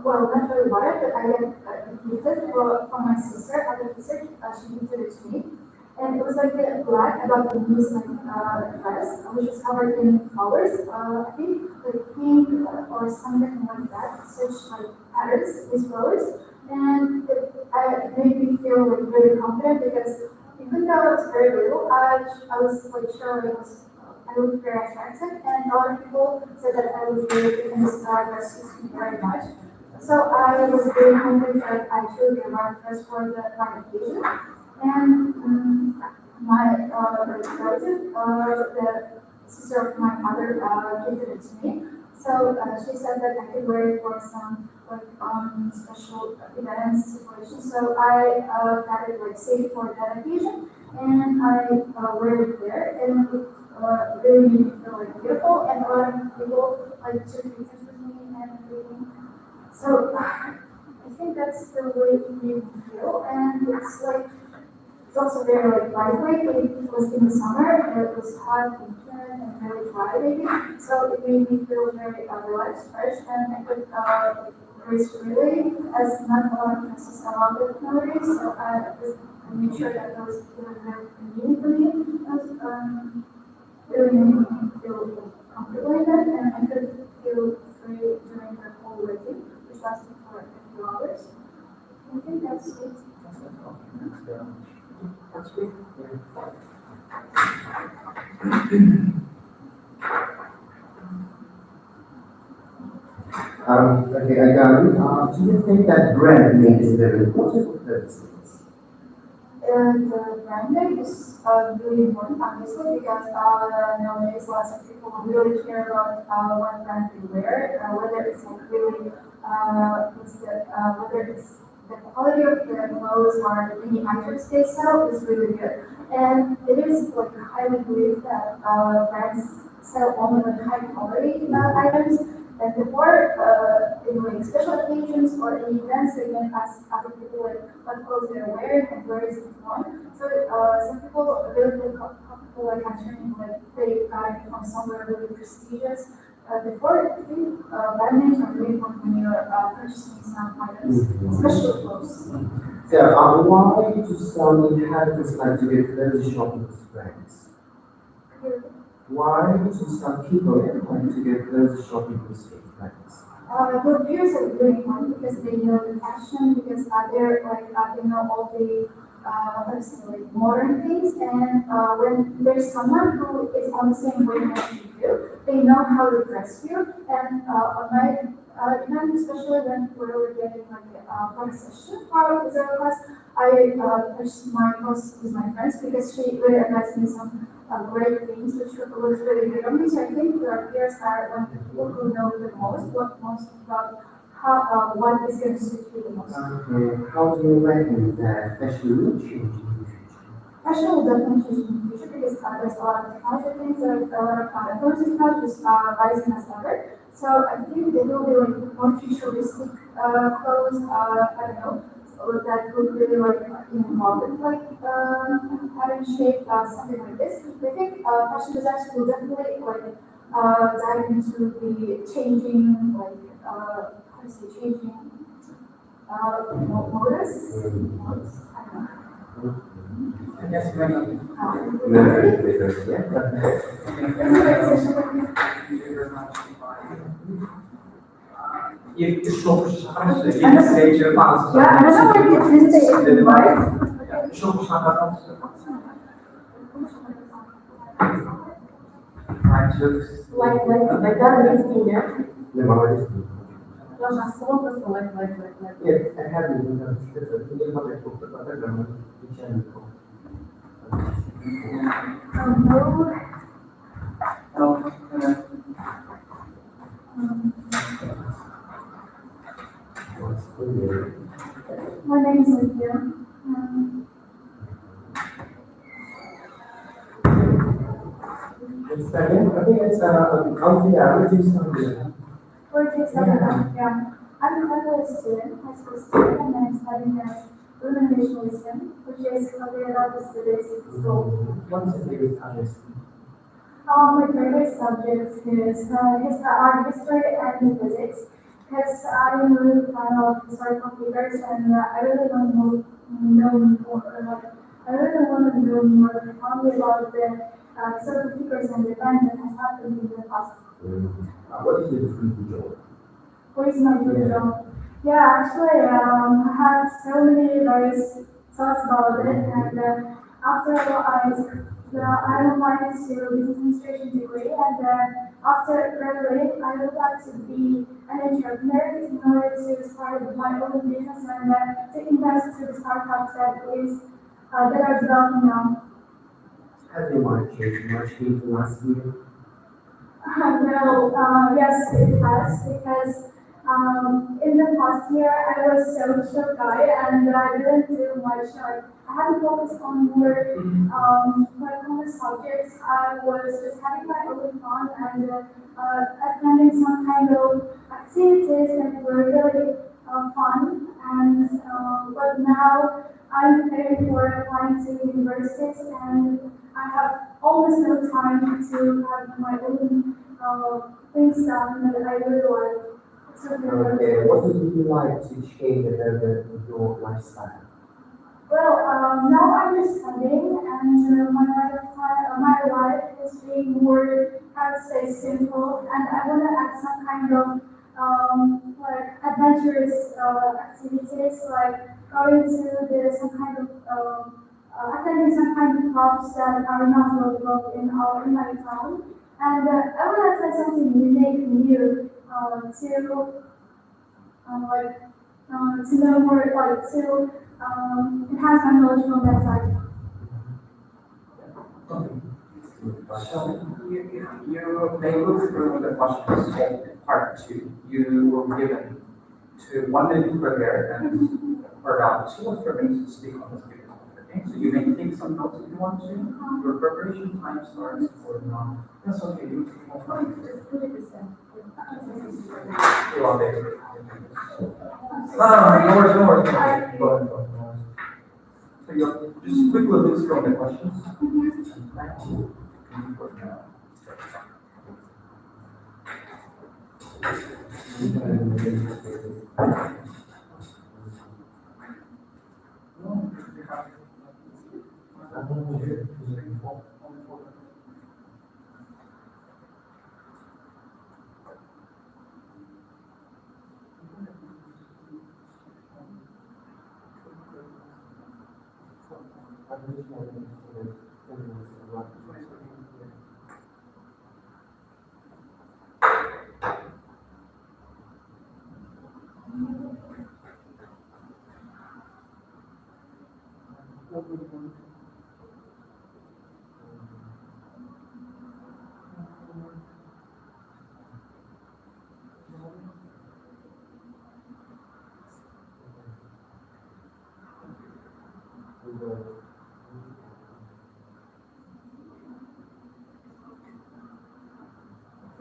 Well, not really bought it, but I got gifted from my sister. I got gifted. She gifted it to me. And it was like a black, about the loose like dress, which was covered in flowers. I think like pink or something like that, such like patterns, these flowers. And it made me feel like really confident because even though I was very little, I was like sure I looked very attractive, and a lot of people said that I was really good in this dress suits me very much. So I was very confident that I chose the right dress for the right occasion. And my relative, the sister of my mother, gifted it to me. So she said that I could wear it for some like special events, situations. So I got it like saved for that occasion, and I wear it there, and it really made me feel like beautiful. And a lot of people like took pictures with me and everything. So I think that's the way it made me feel, and it's like. It's also very like lightweight. It was in the summer, and it was hot and humid and very dry maybe. So it made me feel very relaxed, fresh, and I could breathe freely as not a lot of dresses allow it nowadays. So I made sure that it was very convenient for me. It was really made me feel comfortable in that, and I could feel free during the whole wedding, which lasted for a few hours. I think that's it. That's good. Okay, again, do you think that brand name is very important for business? The brand name is really important, obviously, because nowadays lots of people really care about what brand they wear, whether it's like really, whether it's the quality of the clothes or any items they sell is really good. And it is like highly believed that brands sell only like high quality items. And before, in like special occasions or any events, they can ask other people like what clothes they're wearing and where is it from. So some people really feel comfortable like answering like they got it from somewhere really prestigious. Before, I think brand names are really important when you're purchasing some items, especially clothes. So, why do some inhabitants like to get clothes shopping with friends? Why do some people like to get clothes shopping with friends? The peers are really important because they know the fashion, because they're like they know all the like modern things, and when there's someone who is on the same wavelength as you, they know how to dress you. And on my event, especially when we were getting like a session for the class, I purchased my clothes with my friends because she really advised me some great things which was really good on me. So I think your peers are the people who know the most, what most about how what is going to suit you the most. How do you reckon that fashion will change in the future? Fashion will definitely change in the future because there's a lot of technology things, there are a lot of advanced technologies rising as ever. So I think there will be like more futuristic clothes, I don't know, so that would really like involve it, like pattern shape, something like this. I think fashion designers will definitely like dive into the changing, like how to say changing modes. I don't know. Yes, ma'am. It's çok şarkı, yeni seyirci bazı. Yeah, I don't know why it's in the right? Çok şarkı. Right, Like that makes me, yeah. Yes, I have My name is Olivia. It's again, I think it's reality study. Projects that yeah. I'm a student, high school student, and I'm studying illumination, which is a lot of statistics at school. What's the biggest challenge? My favorite subjects is art history and physics, because I'm a really fan of historical figures, and I really want to know more. I really want to know more probably about the historical figures and events that has happened in the past. What is your dream job? What is my dream job? Yeah, actually, I had so many various thoughts about it, and after I would like to business administration degree, and after graduating, I would like to be an entrepreneur in order to start my own business and to invest to the startups that are developing now. Have your mind changed much in the last year? Well, yes, it has, because in the past year I was so shy and I didn't do much. I hadn't focused on more common subjects. I was just having my own fun and attending some kind of activities that were really fun. And but now I'm preparing for applying to universities, and I have almost no time to have my own things done that I really like. So, Okay, what would you like to change about your lifestyle? well, now I'm just studying, and my life is being more, I would say, simple, and I want to add some kind of like adventurous activities, like going to some kind of attending some kind of clubs that are not local in my town, and I want to try something unique, new, to know more, like to enhance my knowledge from that side. So they look through the questions in part two. You were given to 1 minute to prepare and about 2 or 3 minutes to speak on this given topic. Okay, so you may take some notes if you want to. Your preparation time starts or not. That's okay. You take more time. You are there. No worries, no worries. Go ahead, go ahead. So you're just quickly look through the questions. Thank you.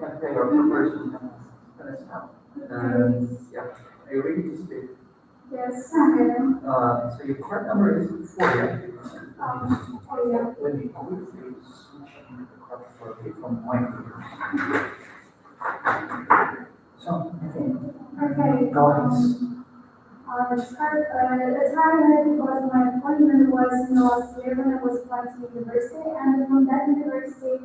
Okay, your preparation time is finished now. Yeah, are you ready to speak? Yes, I am. So your card number is 40. Oh yeah. Let me quickly switch the card for you from my computer. So, Okay. go ahead. The time that it was my appointment was in the last year when I was applying to university, and from that university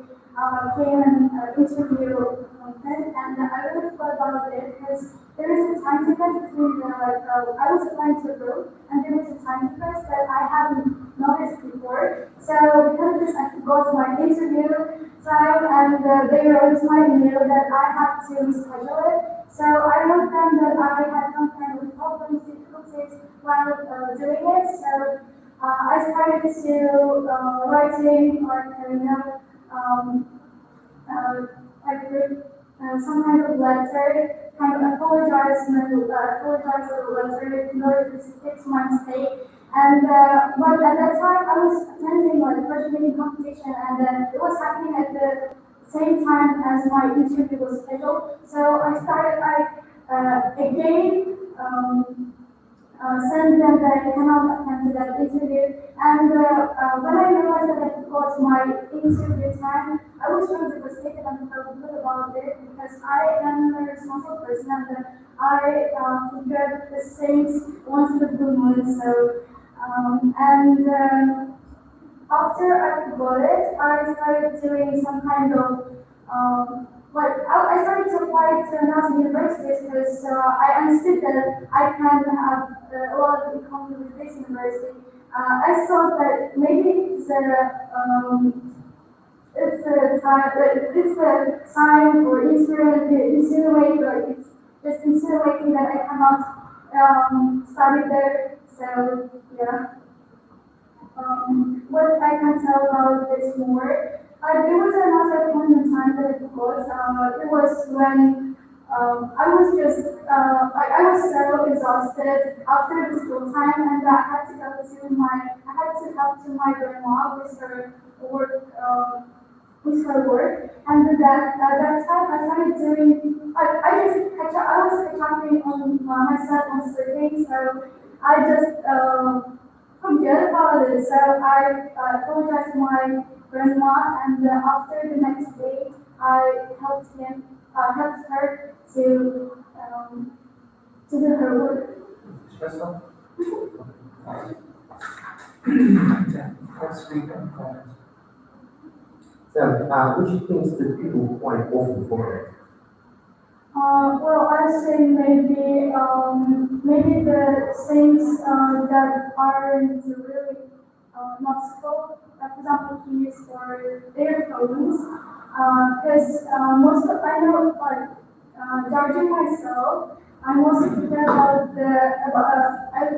came an interview appointment, and I really thought about it because there is a time difference between I was applying to a group, and there was a time difference that I hadn't noticed before. So because of this, I could go to my interview time, and they wrote to my email that I had to reschedule it. So I wrote them that I had some kind of problems, difficulties while doing it. So I started to writing or some kind of letter, kind of apologize for the letter in order to fix my mistake. And but at that time, I was attending like first meeting competition, and it was happening at the same time as my interview was scheduled. So I started again. Sent them that I cannot attend to that interview. And when I realized that it was my interview time, I was really devastated and felt good about it because I am a responsible person and I forget the things once in a blue moon. So, after I got it, I started doing some kind of I started to apply to another universities because I understood that I can have a lot of economy with this university. I thought that maybe it's a time, it's a sign or insinuate, or it's just insinuating that I cannot study there. So yeah. What I can tell about this more, there was another point in time that it was when I was just, I was so exhausted after the school time, and I had to I had to help to my grandma with her work, and that time I started doing, I was catching on myself on sleeping, so I just forget about it. So I apologized to my grandma, and after the next day, I helped her to do her work. Stressful? Yeah, that's really important. So, which things do people quite often forget? Well, I say maybe the things that aren't really noticeable. For example, keys or earphones. Because most of I know, judging myself, I mostly forget I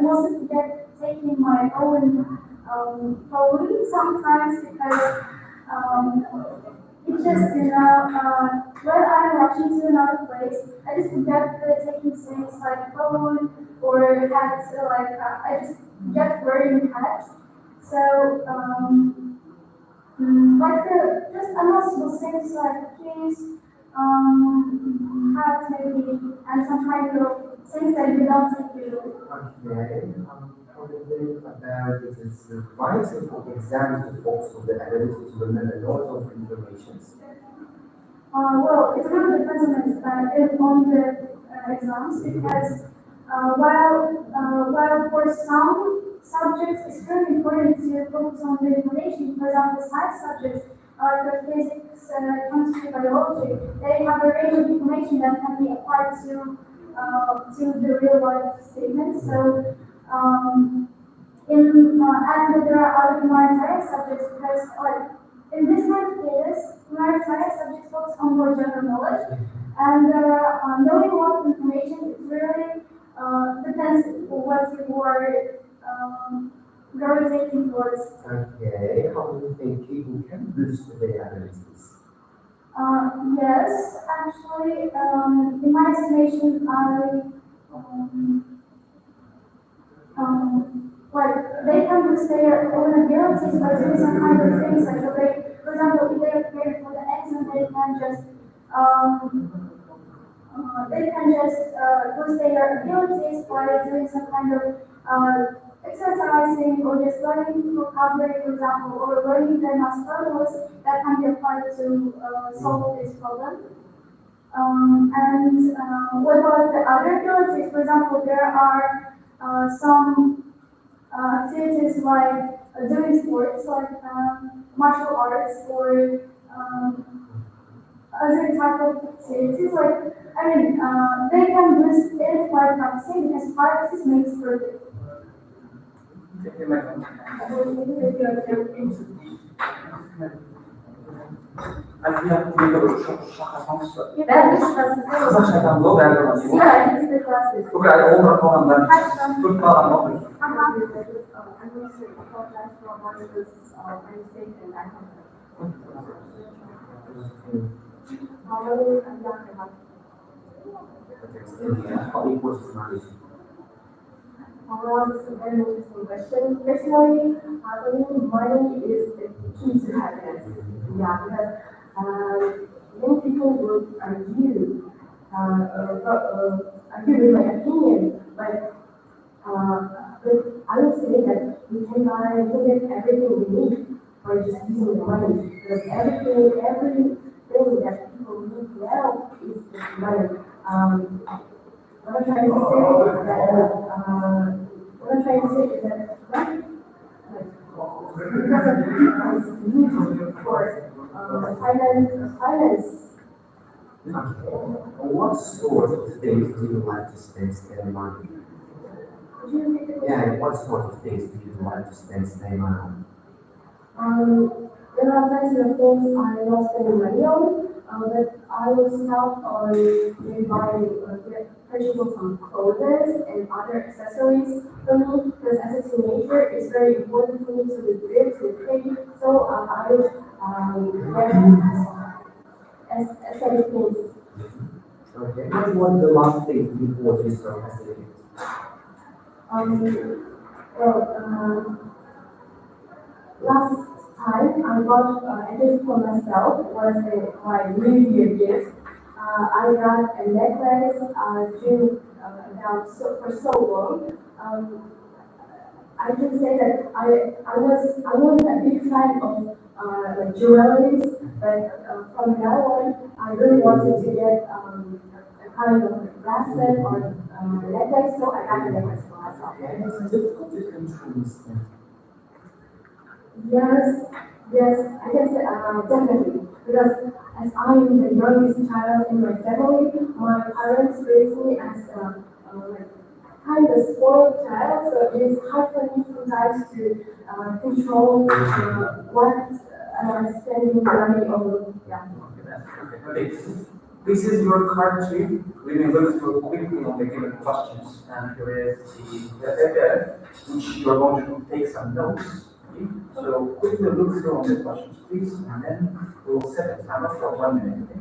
mostly forget taking my own phone sometimes because it's just, when I'm rushing to another place, I just forget taking things like phone or hats, I just get wearing hats. So, just unnecessary things like keys, hats maybe, and some kind of things that you don't take with you. Okay, probably about it is writing for exams to also the ability to remember a lot of information. Well, it really depends on the exams because while for some subjects it's really important to focus on the information. For example, science subjects like physics, chemistry, biology, they have a range of information that can be applied to the real life statements. So and there are other humanitarian subjects because in this kind of case, humanitarian subjects focus on more general knowledge, and knowing a lot of information is really depends on what you are gravitating towards. Okay, how do you think people can boost their abilities? Yes, actually, in my estimation, they can boost their own abilities by doing some kind of things like for example, if they are prepared for the exam, they can just boost their abilities by doing some kind of exercising or just learning vocabulary, for example, or learning the math formulas that can be applied to solve this problem. What about the other abilities? For example, there are some activities like doing sports, like martial arts, or other type of activities. They can boost it by practicing because practice makes perfect. Ben de şurası. Қазақшадан бұл бәрі Yeah, it's the classes. бұл бәрі олар қалғандар көп қалған оқиды. I'm going to apologize for one of those mistakes and I How important is knowledge? Well, this is a very interesting question. Personally, for me, money is the key to happiness. Yeah, because many people would argue with my opinion, but I would say that we can get everything we need by just using the money. Because everything that people need now is just money. What I'm trying to say is that, right? Because of people's need for finance. What sort of things do you like to spend money? Could you repeat the question? Yeah, what sort of things do you like to spend money on? There are plenty of things I'm not spending money on, but I will stop on maybe purchasing some clothes and other accessories for me, because as a teenager, it's very important for me to live good, to pay, so I would get aesthetic things. Okay, what was the last thing you bought yourself as a gift? Last time I bought a gift for myself was my New Year gift. I got a necklace dreamed about for so long. I can say that I wasn't a big fan of like jewelry, but from now on I really wanted to get a kind of bracelet or necklace, so I got a necklace for myself. And it's difficult to control spending. Yes, I guess definitely. Because as I'm the youngest child in my family, my parents raised me as like kind of spoiled child, so it is hard for me sometimes to control what I'm spending money on. Yeah. This is your card sheet. We will go through quickly on the given questions, and here is the area which you are going to take some notes. Okay? So quickly look through on the questions, please, and then we will set a timer for 1 minute. Okay?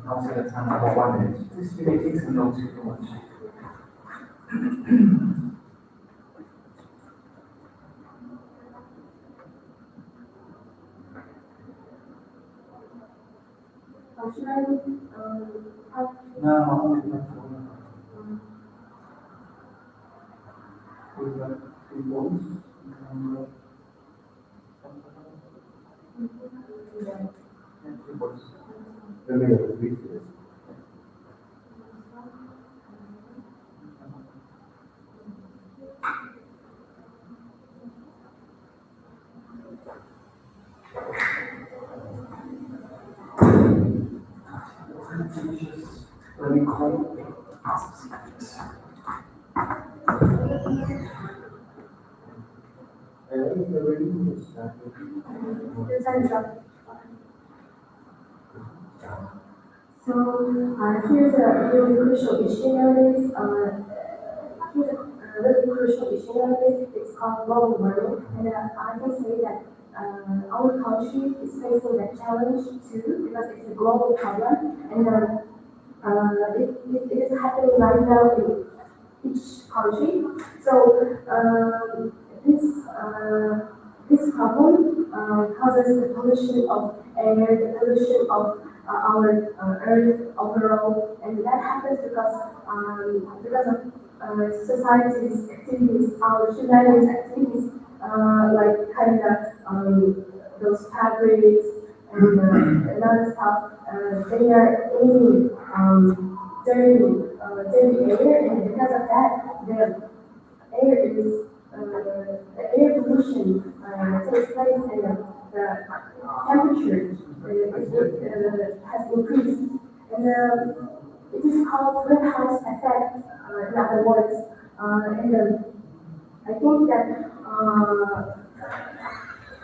I'll set a timer for 1 minute. Please, you may take some notes if you want. Should I No, only one. We've got 3 votes. Yeah, 3 votes. The middle of the week is. Let me call. So here's a really crucial issue nowadays. Here's a really crucial issue nowadays. It's called global warming, and I can say that our country is facing that challenge too because it's a global problem, and it is happening right now in each country. So this problem causes the pollution of air, the pollution of our earth overall, and that happens because of society's activities, our humanity's activities, like kind of those fabrics and other stuff. They are emitting dirty air, and because of that, the air pollution takes place, and the temperature has increased, and it is called greenhouse effect, in other words. And I think that other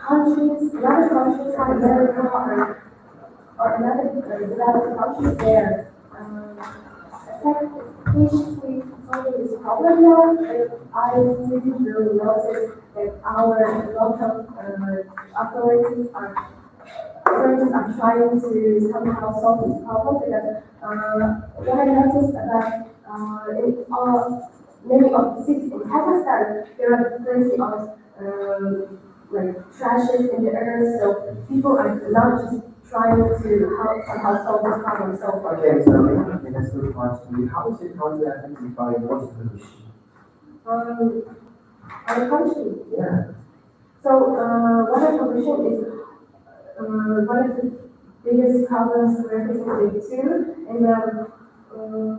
countries like America or another developed countries, they're effectively solving this problem now. But I didn't really notice like our local authorities are trying to somehow solve this problem because what I noticed that in many of the cities in Kazakhstan, there are plenty of like trashes in the earth, so people are not just trying to somehow solve this problem. So Okay, so okay, that's good question. How is it country affected by water pollution? our country. Yeah. So water pollution is one of the biggest problems we're facing too, and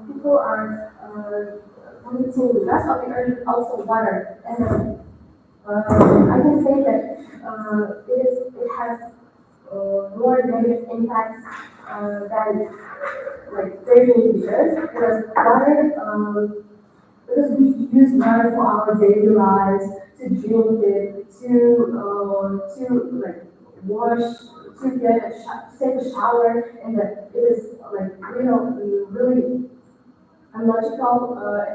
people are polluting less of the earth, also water, and I can say that it has more negative impacts than like saving the earth because water because we use water for our daily lives to drink it, to like wash, to get to take a shower, and it is like really unlogical,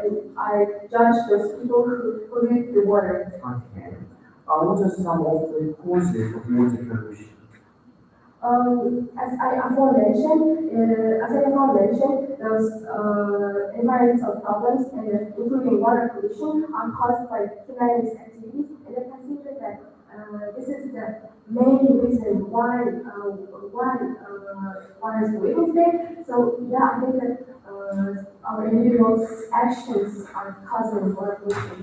and I judge those people who pollute the water. Okay. What are some of the causes of water pollution? As I aforementioned, those environmental problems, including water pollution, are caused by human activities, and I consider that this is the main reason why water is polluted today. So yeah, I think that our individuals' actions are causing water pollution.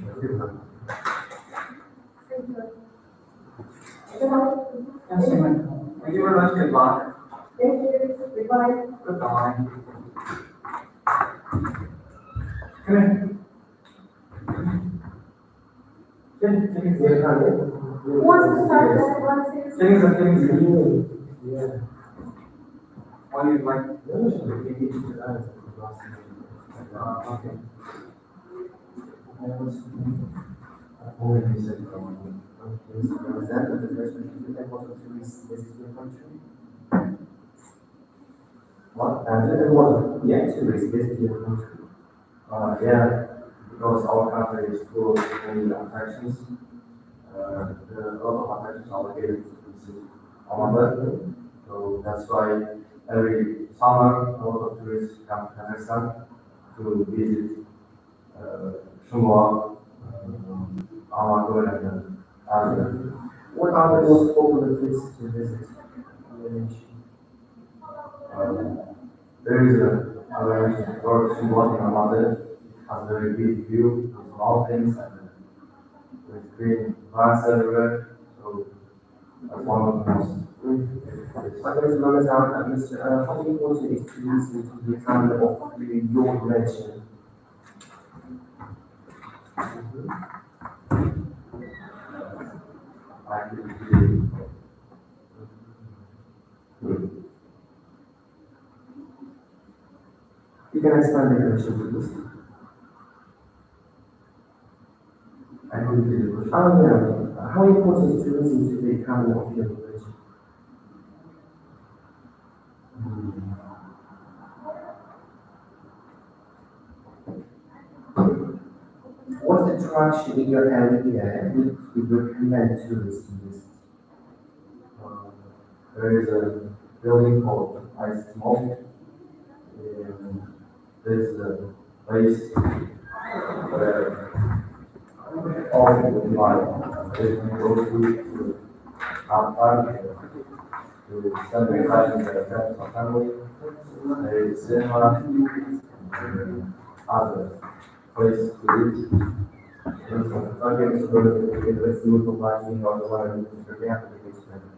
Thank you. Yes, thank you very much. Good luck. Thank you. Goodbye. Goodbye. Come in. Who wants to start? Yeah. Why do you like? Okay. Only said was that the first question that was to visit your country? What? It was yeah, to visit your country. Yeah, because our country is full of many attractions. There are a lot of attractions allocated to visit our country. So that's why every summer a lot of tourists come to Kazakhstan to visit Shumla, Almaty, and other. What are the most popular places to visit in the nation? There is a word Shumla in Almaty. Has a very big view of mountains and with green plants everywhere. So that's one of the most. My name is Mohammed Zahra, Mr. How important is to listen to the sound of your mention? I could be. You can expand the question, please. I could be the question. Oh, yeah. How important is to listen to the economy of your region? What attraction in your area would you recommend tourists to visit? There is a building called Ice Mall. There's a place where all people buy. They can go to have fun, to spend their time with their friends or family. There is cinema, and other places to eat. Okay, so let's do it for watching or the one that we have to be explained.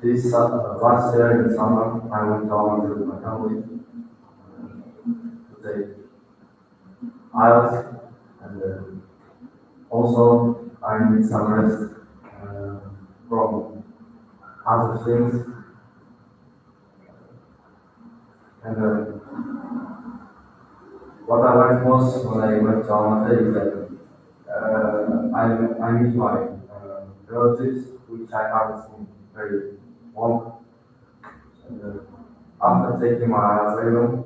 This last year in summer, I went down with my family to take IELTS, and also I need some rest from other things. And what I like most when I went to Almaty is that I meet my relatives, which I haven't seen very long. And, after taking my asylum,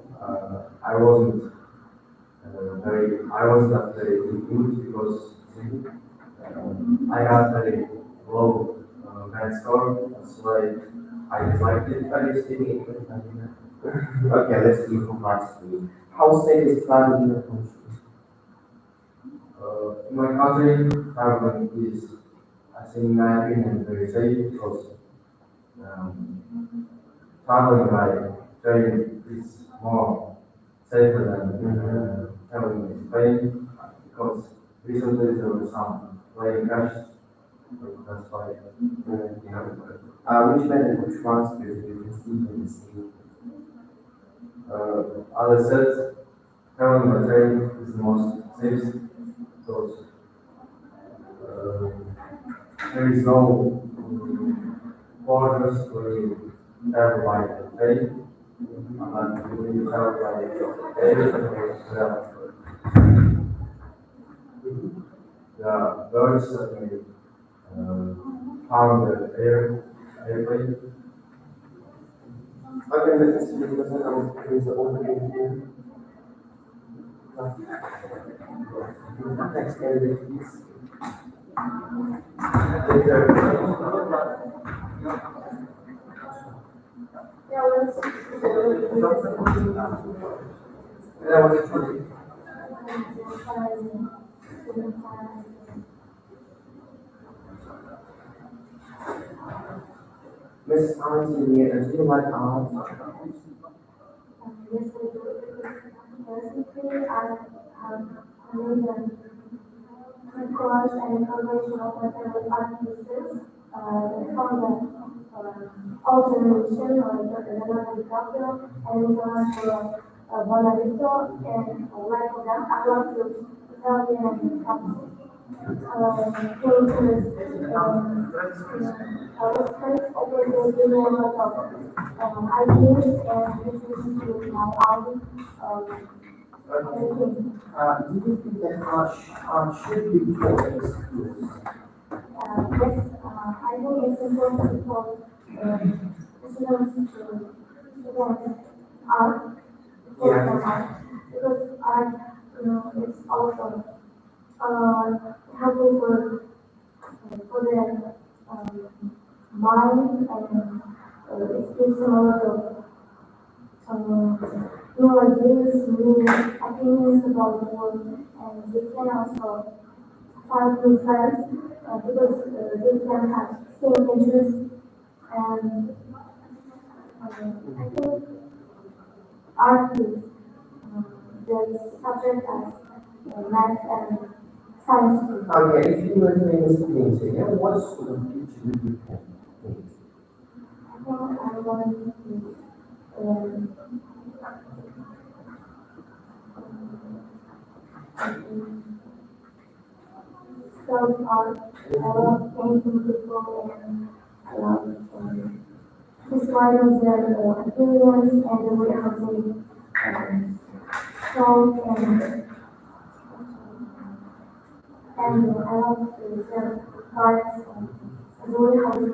I wasn't that very good because I got very low band score. That's why I disliked it. Are you speaking English? Okay, let's do from last week. How safe is traveling in your country? In my country, traveling is, I think, in my opinion, very safe because traveling by train is more safer than traveling in Spain because recently there was some plane crashes. So that's why, Which method of transport do you consider the safest? as I said, traveling by train is the most safe because there is no borders where you travel by train, and when you travel by air, there are birds that may harm the airplane. Okay, let's see because there is an opening here. Next candidate, please. Yeah, let's. Miss Auntie, do you like art? Yes, I do. Recently, I have made a collage and collaboration of my favorite art pieces from all generation, like Leonardo DiCaprio and Michelangelo Bonavito, and like them, I love to Italian and painters, illustrates over the video of ideas and introductions to my art. Painting. Do you think that art should be taught in schools? Yes, I think it's important for students to learn art, because art, it's also helpful for their mind, and it gives them a lot of new ideas, new opinions about the world, and they can also find new friends because they can have same interests, and I think art is the subject as math and science too. Okay, if you were doing this painting, what sort of picture would you paint? I think I want to self art. I love painting people, and I love describing their opinions and the way how they talk, and I love their parts and the way how they.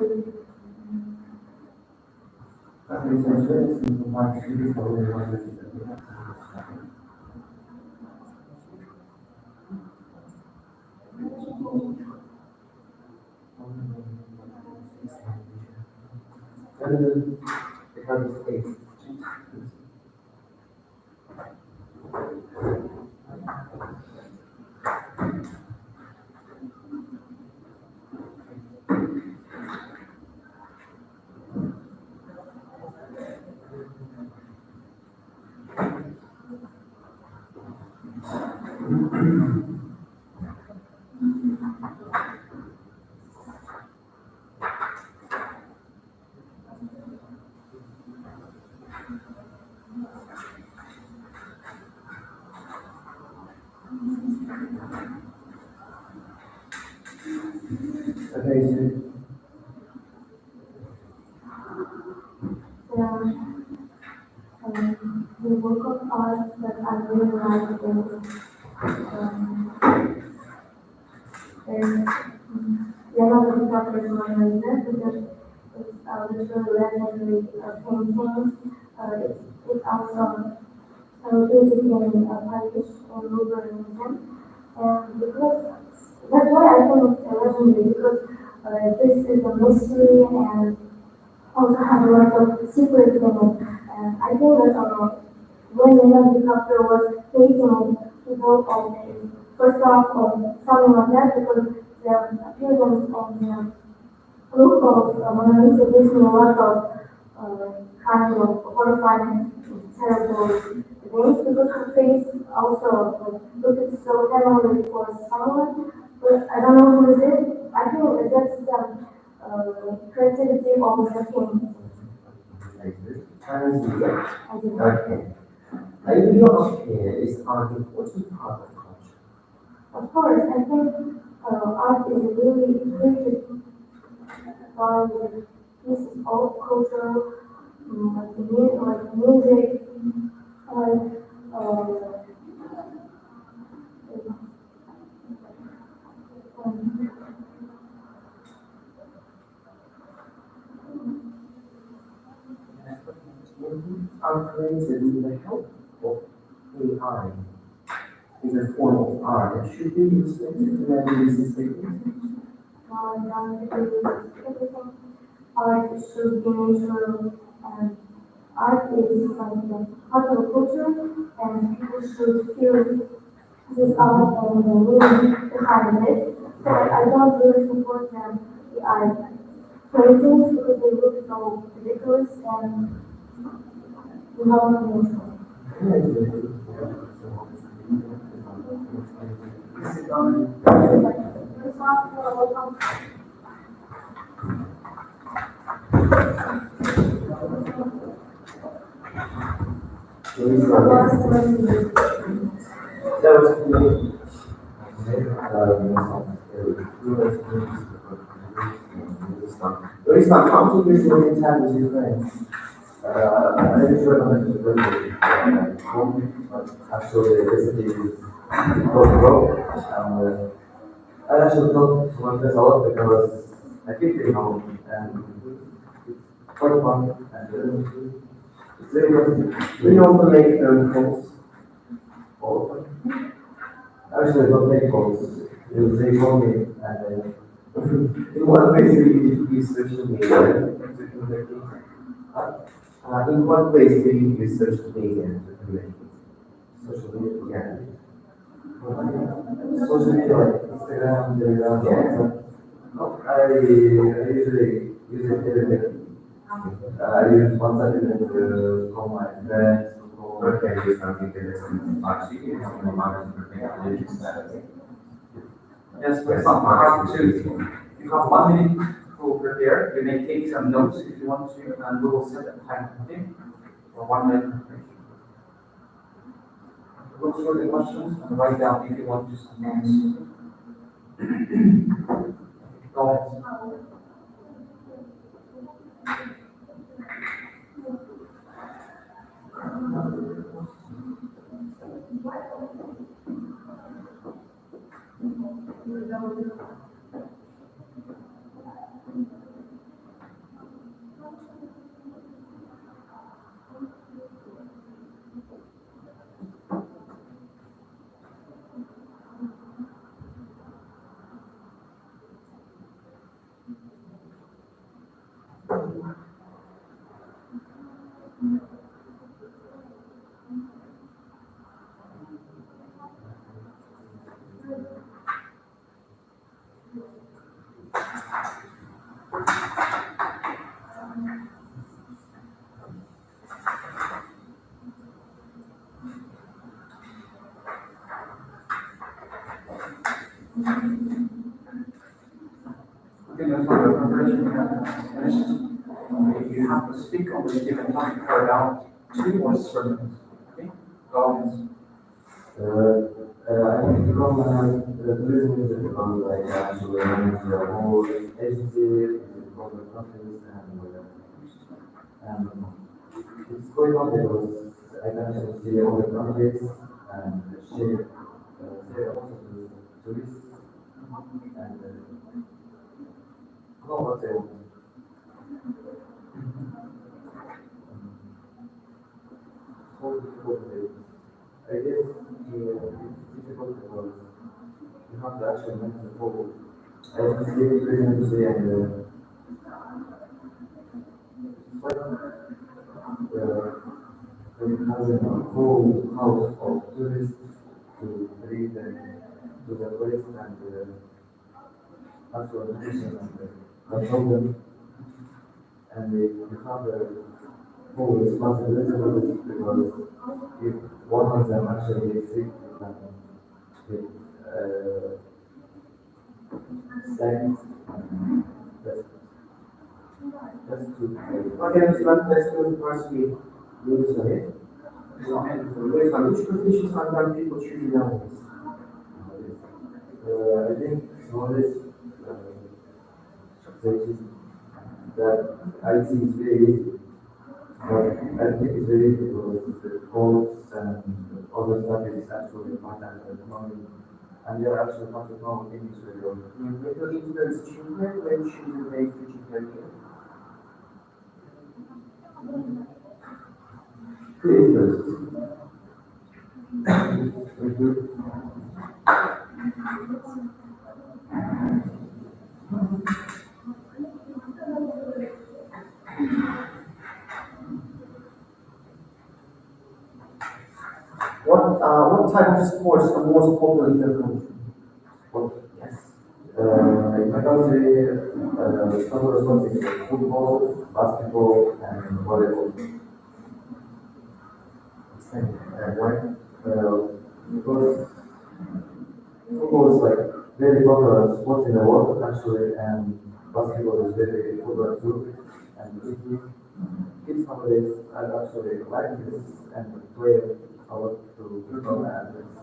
the work of art that I really like is Leonardo DiCaprio's Mona Lisa because it's literally legendary painting. It's also basically a Turkish Louvre museum. And because that's why I think it's legendary because this is a mystery and also has a lot of secrets in it. And I think that when Leonardo DiCaprio was painting, he wrote of his first off or something like that because the appearance of the look of Mona Lisa gives me a lot of kind of horrifying, terrible things because her face also looks so heavenly for someone, but I don't know who is it. I think that's the creativity of the king. Okay. In your opinion, is art an important part of culture? Of course, I think art is really created by the pieces of culture, like music, like um, Are created with the help of AI is a form of art that should be respected and everything. everything. Art should be natural, and art is like the part of culture, and people should feel this art and the meaning behind it. So I don't really support them, the art paintings because they look so ridiculous and not natural. That was me. Luisma, how do you usually time with your friends? I usually like to go to home, but actually visiting Portugal. I actually talk to my friends a lot because I keep being home and it's quite fun and it's very good. Do you also make calls? All of them? Actually, not make calls. They call me and in what ways do you use social media to communicate? In what ways do you use social media to communicate? Social media, yeah. Social media like Instagram, Telegram, yeah. No, I usually use it every day. I use WhatsApp even to call my friends, to call. Okay, there's something that is actually in the market for technologies that yes, for example, part two, you have 1 minute to prepare. You may take some notes if you want to, and we will set a time for 1 minute preparation. Look through the questions and write down if you want to answer. Go ahead. Okay, that's what the preparation we have finished. If you have to speak on the given topic for about 2 or 3 minutes. Okay, go ahead. I think from the tourism is because like actually manage the whole agency, the corporate companies and it's going on because I can see all the countries and share also to tourists and no, what else? So difficult. I guess it's difficult because you have to actually make the whole. I have to see it previously and when you have a whole house of tourists to bring them to the place and actual mission and control them, and you have a full responsibility because if one of them actually gets sick, you can get sacked. That's too. Okay, let's go to first week. Lose ahead. So, which positions are young people choosing nowadays? I think nowadays that IT is very easy. But I think it's very easy because the codes and other stuff is actually important at the moment. And they're actually not to know English very well. If you're influence children, when should you make future career? Creators. What type of sports are most popular in your country? Yes. In my country, some of the sports is football, basketball, and volleyball. Why? Because football is like very popular sport in the world actually, and basketball is very popular too. And kids nowadays are actually like this and play a lot to become athletes.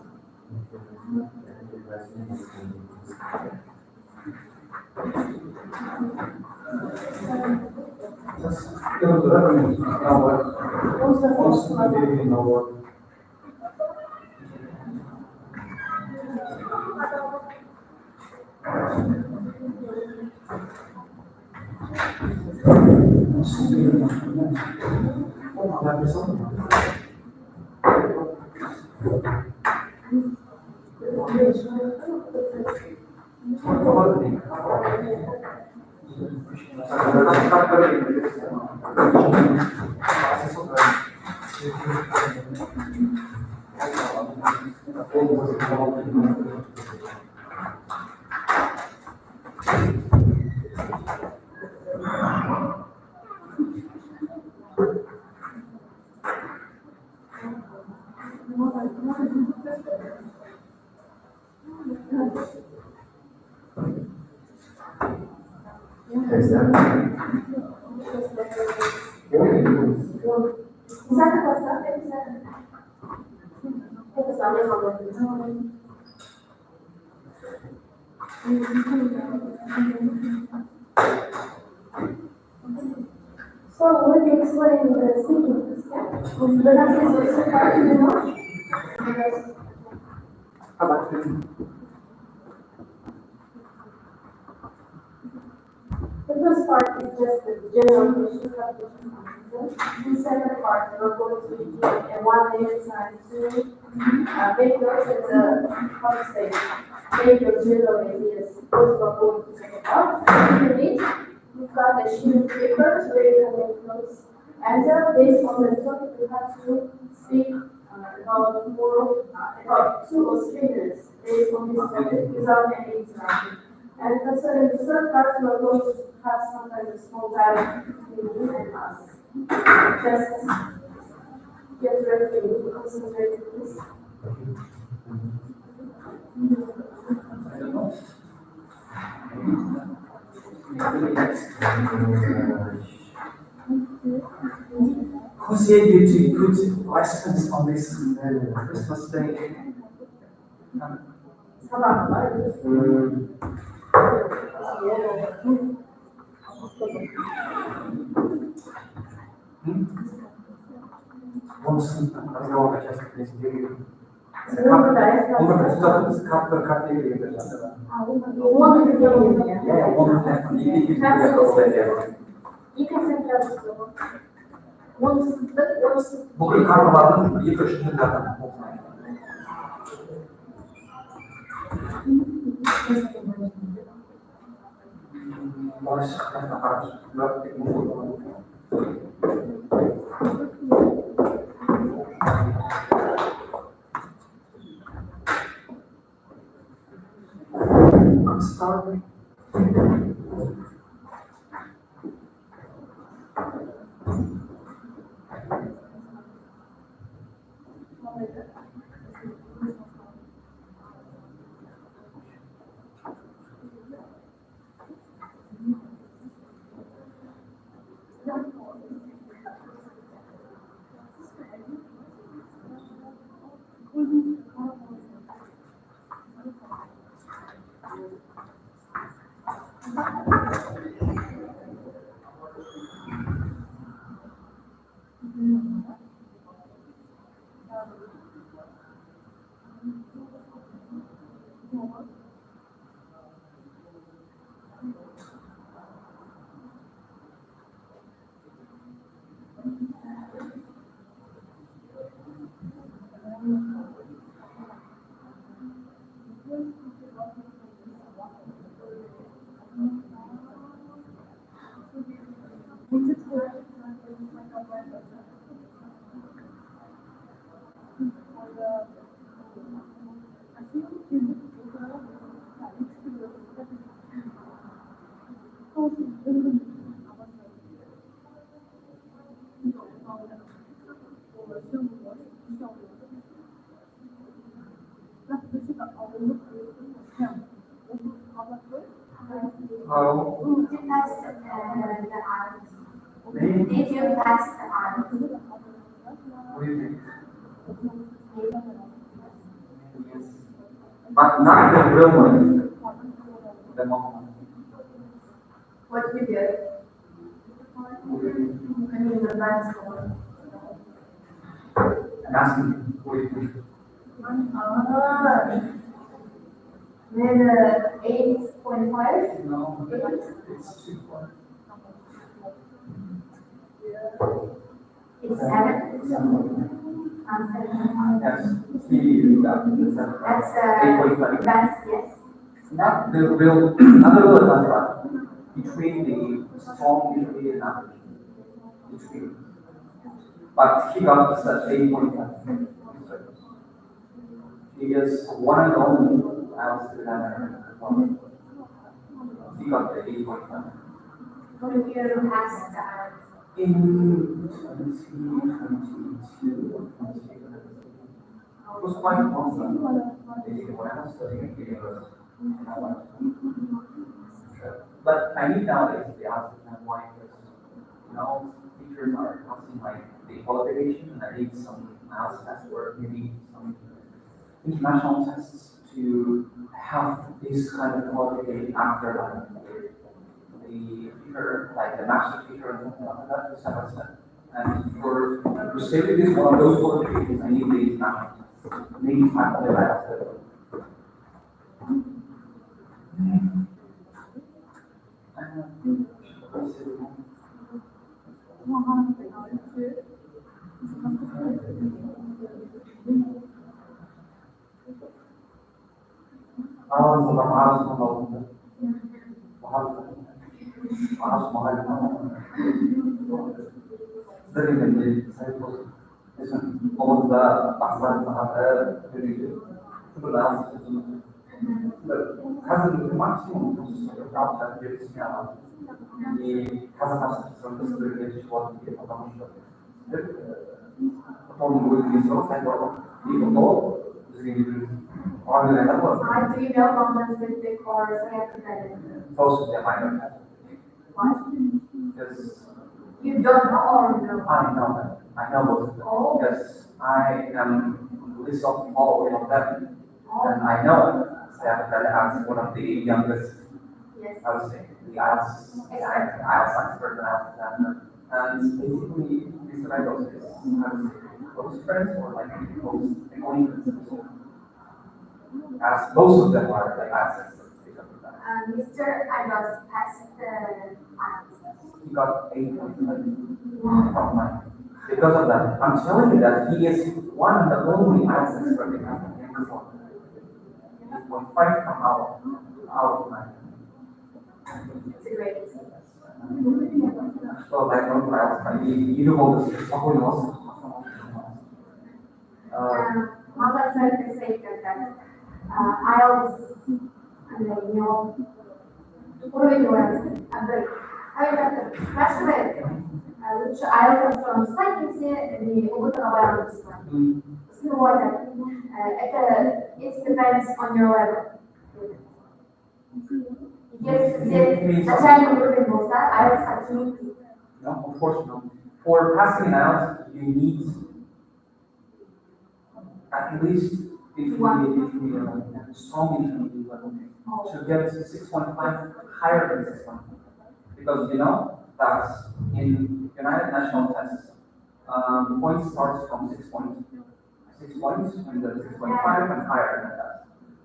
So, would you explain the speaking step? Because it's hard to know. How about you? The first part is just the general question. The second part, we're going to do a 1 minute time to make notes at the how to say, make your general ideas. Those we're going to talk about. You read, you've got the sheet of paper where you can make notes. And based on the topic, you have to speak about about 2 or 3 minutes based on this topic without any interruption. And concerning the third part, we are going to have some kind of small dialogue between you and us. Just get ready to concentrate, please. Jose, you to put lessons on this Christmas day. он сыныптың разговорға часто кезінде Он да, оны біз картаға келгенде жасаған. Он да, Иә, оны бүкіл карталардың екі-үш тілі жатыр. Былай шыққанда қарап I'm starving. Did you pass the art? Did you pass the art? What do you think? Yes. But not the real one. The one. What you did? I mean, the last one. I'm asking you, what do you think? Then 8.5? No, it's too far. It's 7? Yes, maybe That's 8.5. that's yes. Not the real, not the real contrast between the strong usually and average. Between. But he got such 8.5. He is one and only else to have he got the 8.5. What if you pass the art? In 2022, it was quite awesome. When I was studying at university. But I need nowadays the arts and why teachers are passing like the qualification and I need some math test work, maybe some international tests to have this kind of qualification after the teacher, like the master teacher and something like that, to some extent. And for saving this one of those qualifications, I need the international tests. Maybe time for the last. Қазіргі максимум и қазақстан бізге потому что потом будет срок и потом бізге Do you know London's with big cars? I have to kind of. Most of them I don't have. What? Because You don't know or no? I know them. I know most of them. Oh. Because I am list of following of them. Oh. And I know that as one of the youngest, Yes. I would say, the IELTS expert and basically, this is what I would say, close friends or like close acquaintances? As most of them are like assets. Mr. I was passed the He got 8.5 from mine. Because of that, I'm telling you that he is one of the only assets for the company. 8.5 from out of mine. It's a great. So like no else, like you do all this, who knows? Mother said to say that IELTS, уровень Андрей. Спрашивает, лучше IELTS в втором статусе или опытного баланса. Сегодня это it depends on your level. Если начальный уровень был, IELTS отменить. No, of course not. For passing an IELTS, you need at least strong intermediate level to get 6.5 higher than 6.5. Because you know that in United National tests, points starts from 6 points. 6 points and then 6.5 and higher than that.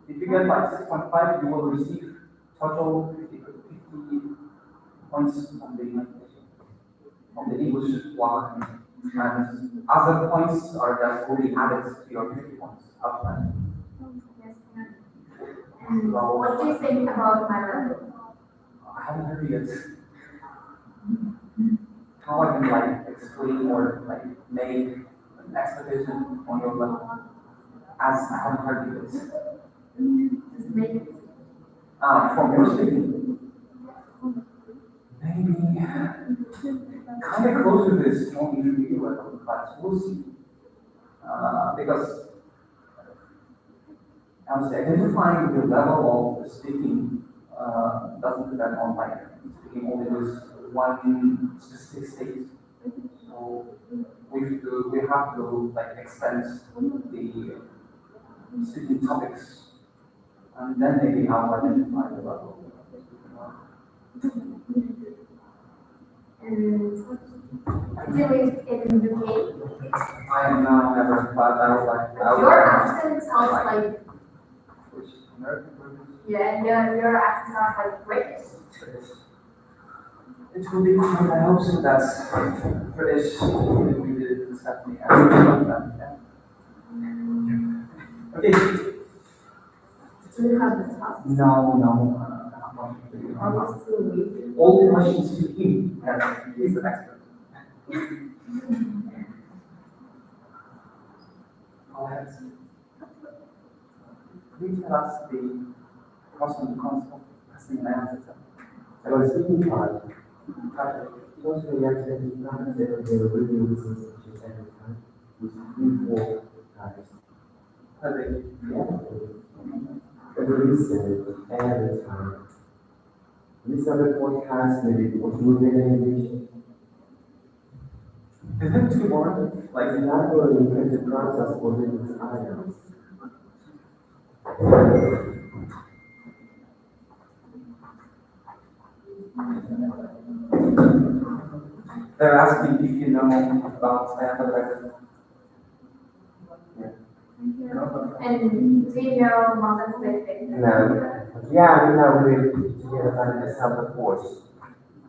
If you get like 6.5, you will receive total 50 points on the English block. And other points are just only added to your 50 points outside. And what do you think about my level? I haven't heard yet. How I can like explain or like make an expectation on your level as I haven't heard yet. Just make it. From your speaking, maybe kind of close to this strong intermediate level, but we'll see. Because I would say identifying the level of speaking doesn't depend on like speaking only with one specific state. So we have to like extend the speaking topics, and then maybe I'll identify the level. And do you live in the UK? I am now never, but I would like. Your accent sounds like, Which American British? yeah, your accent sounds like British. It will be cool. I hope so. That's British. We did accept me. I love that. Yeah. Okay. Do you have the task? No. Almost 2 weeks. All the questions to him, and he is the expert. Go ahead. Could you tell us the pros and cons of passing an answer? I was speaking part. Most of the accent is not that they were really listening to each other time. It's 3-4 times. Every listen every time. These other podcasts, maybe fluent in English. Is it too boring? Like not only you can process what it is items. They're asking if you know about standard. And do you know Mother's Day? No. Yeah, we know we together about the South course.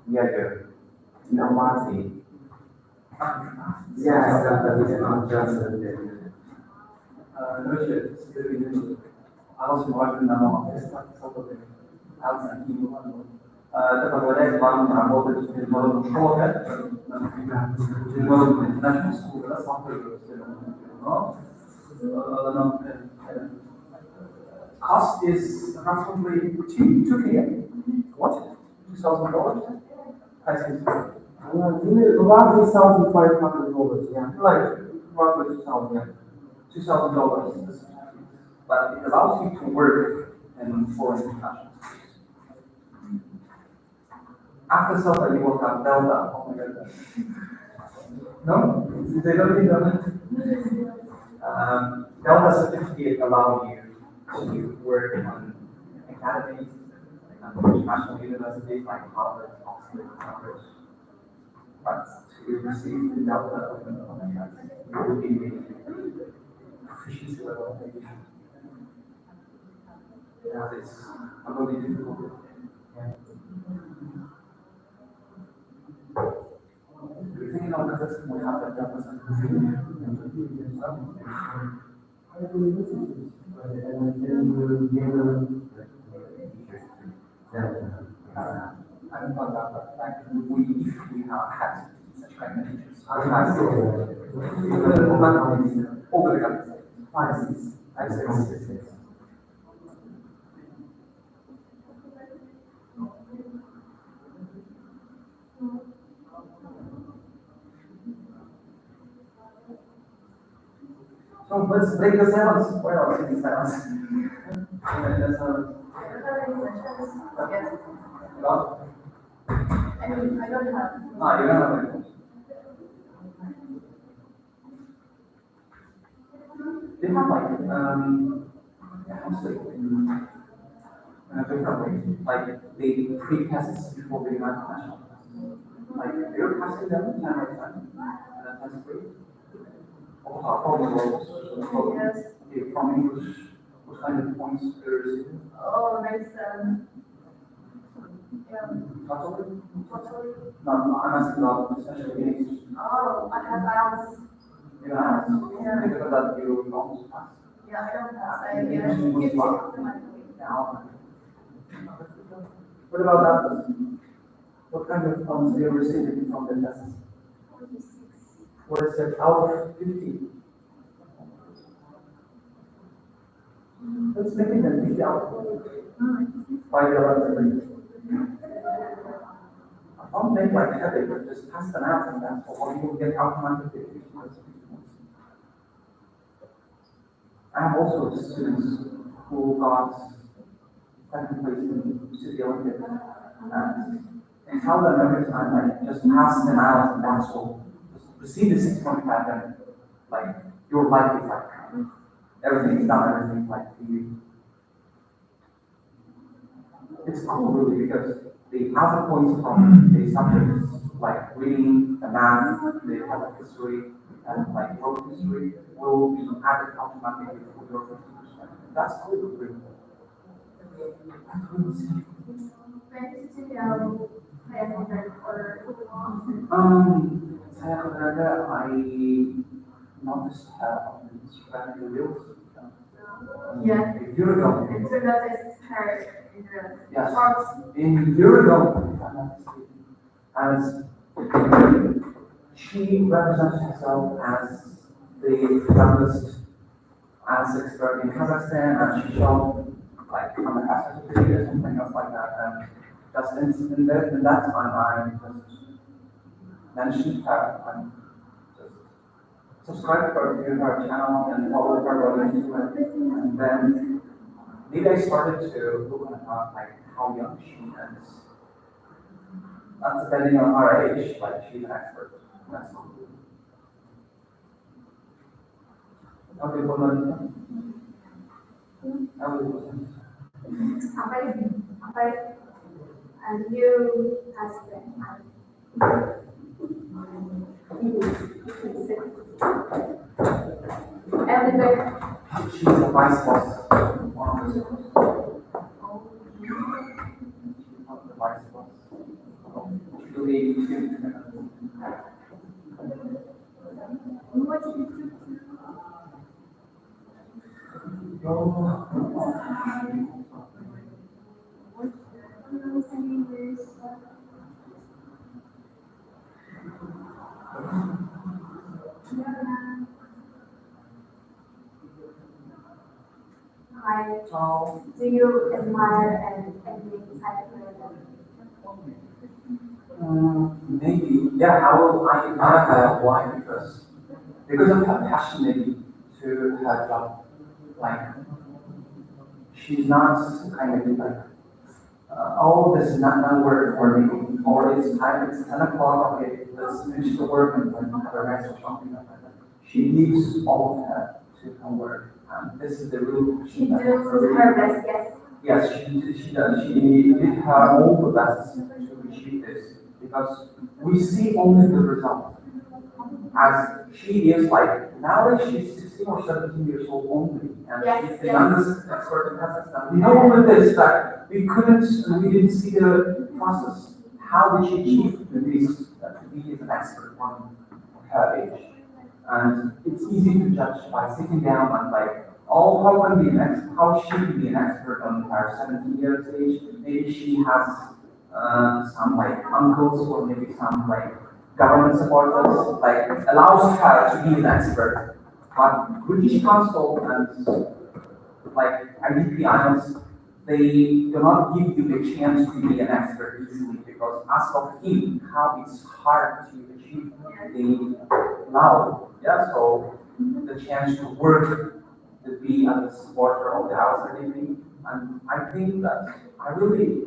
Yeah, good. No, Marty. Yeah, something is not just a bit. No shit. Ағылшын важен намного это позволяет вам работать в международном школе, в международном нашем школе, рассматривать cost is approximately $2K. What? $2,000? I think so. Roughly $1,500, yeah. Like, roughly 2,000, yeah. $2,000. But it allows you to work in foreign countries. After Delta, you will have Delta. Oh my God. No? They don't need that. Delta certificate allows you to work on academies and international universities like Harvard, Oxford, Cambridge. but to receive the delta of the contract, it would be the proficiency level that you have. Yeah, it's a really difficult. Do you think in our system we have that delta I don't know about that, like, if we have had such kind of teachers. Over the I say. So let's break the silence. Where else is the silence? No, I mean, I don't have. you don't have any. They have like, like the pre-tests before the national tests. Like you're testing them 10 at a time, and then test free. Problem roles, Yes. okay, from English, what kind of points are you receiving? Oh, nice, Totally? totally. No, I'm asking about especially English. Oh, I have hours. You know, I Yeah. think that you don't pass. Yeah, I don't have, I give it automatically. What about that? What kind of points are you receiving from the tests? 46. What is it out of 50? Let's make it an 50 out of 5 hours. Don't make like headache, but just pass them out and that's all you will get automatically. I have also students who got second place in City Olympic and tell them every time, like, just pass them out and that's all. Just receive the 6.5 and like, your life is like, everything's done, everything's like for you. It's cool really because the other points from the subjects like reading, the math, the public history, and like world history will be added automatically for your 50%. That's cool really. I noticed her on Instagram reels. Yeah. A year ago. And so that is her in the Yes. shorts. In a year ago, as she represents herself as the youngest as expert in Kazakhstan, and she showed like on the passenger video or something else like that. And just in that time, I just mentioned her and just subscribed to her channel and followed her on Instagram. And then maybe I started to look at like how young she is. Not depending on her age, like she's an expert. That's cool. Okay, And you husband. And the she's a vice boss. The vice boss. what you Hi, do you admire and emulate type Maybe, yeah, I admire her. Why? Because of her passion maybe to her job. Like, she's not kind of like, oh, this is not my work for me, or it's time, it's 10 o'clock, okay, let's finish the work and then have a rest or something like that. She leaves all of her to her work. And this is the real She does her best, yes. Yes, she does. She did her all the best to achieve this. because we see only the result. As she is like, nowadays she's 16 or 17 years old only, and Yes, she's the yes. youngest expert in Kazakhstan. We know with this that we didn't see the process. How did she achieve this, to be an expert on her age? And it's easy to judge by sitting down and like, oh, how she can be an expert on her 17 years age? Maybe she has some like uncles or maybe some like government supporters, like allows her to be an expert. But British Council and like IDP Islands, they do not give you the chance to be an expert easily because as of him, how it's hard to achieve the law. Yeah, so the chance to work to be as a supporter of the outside living. And I think that I really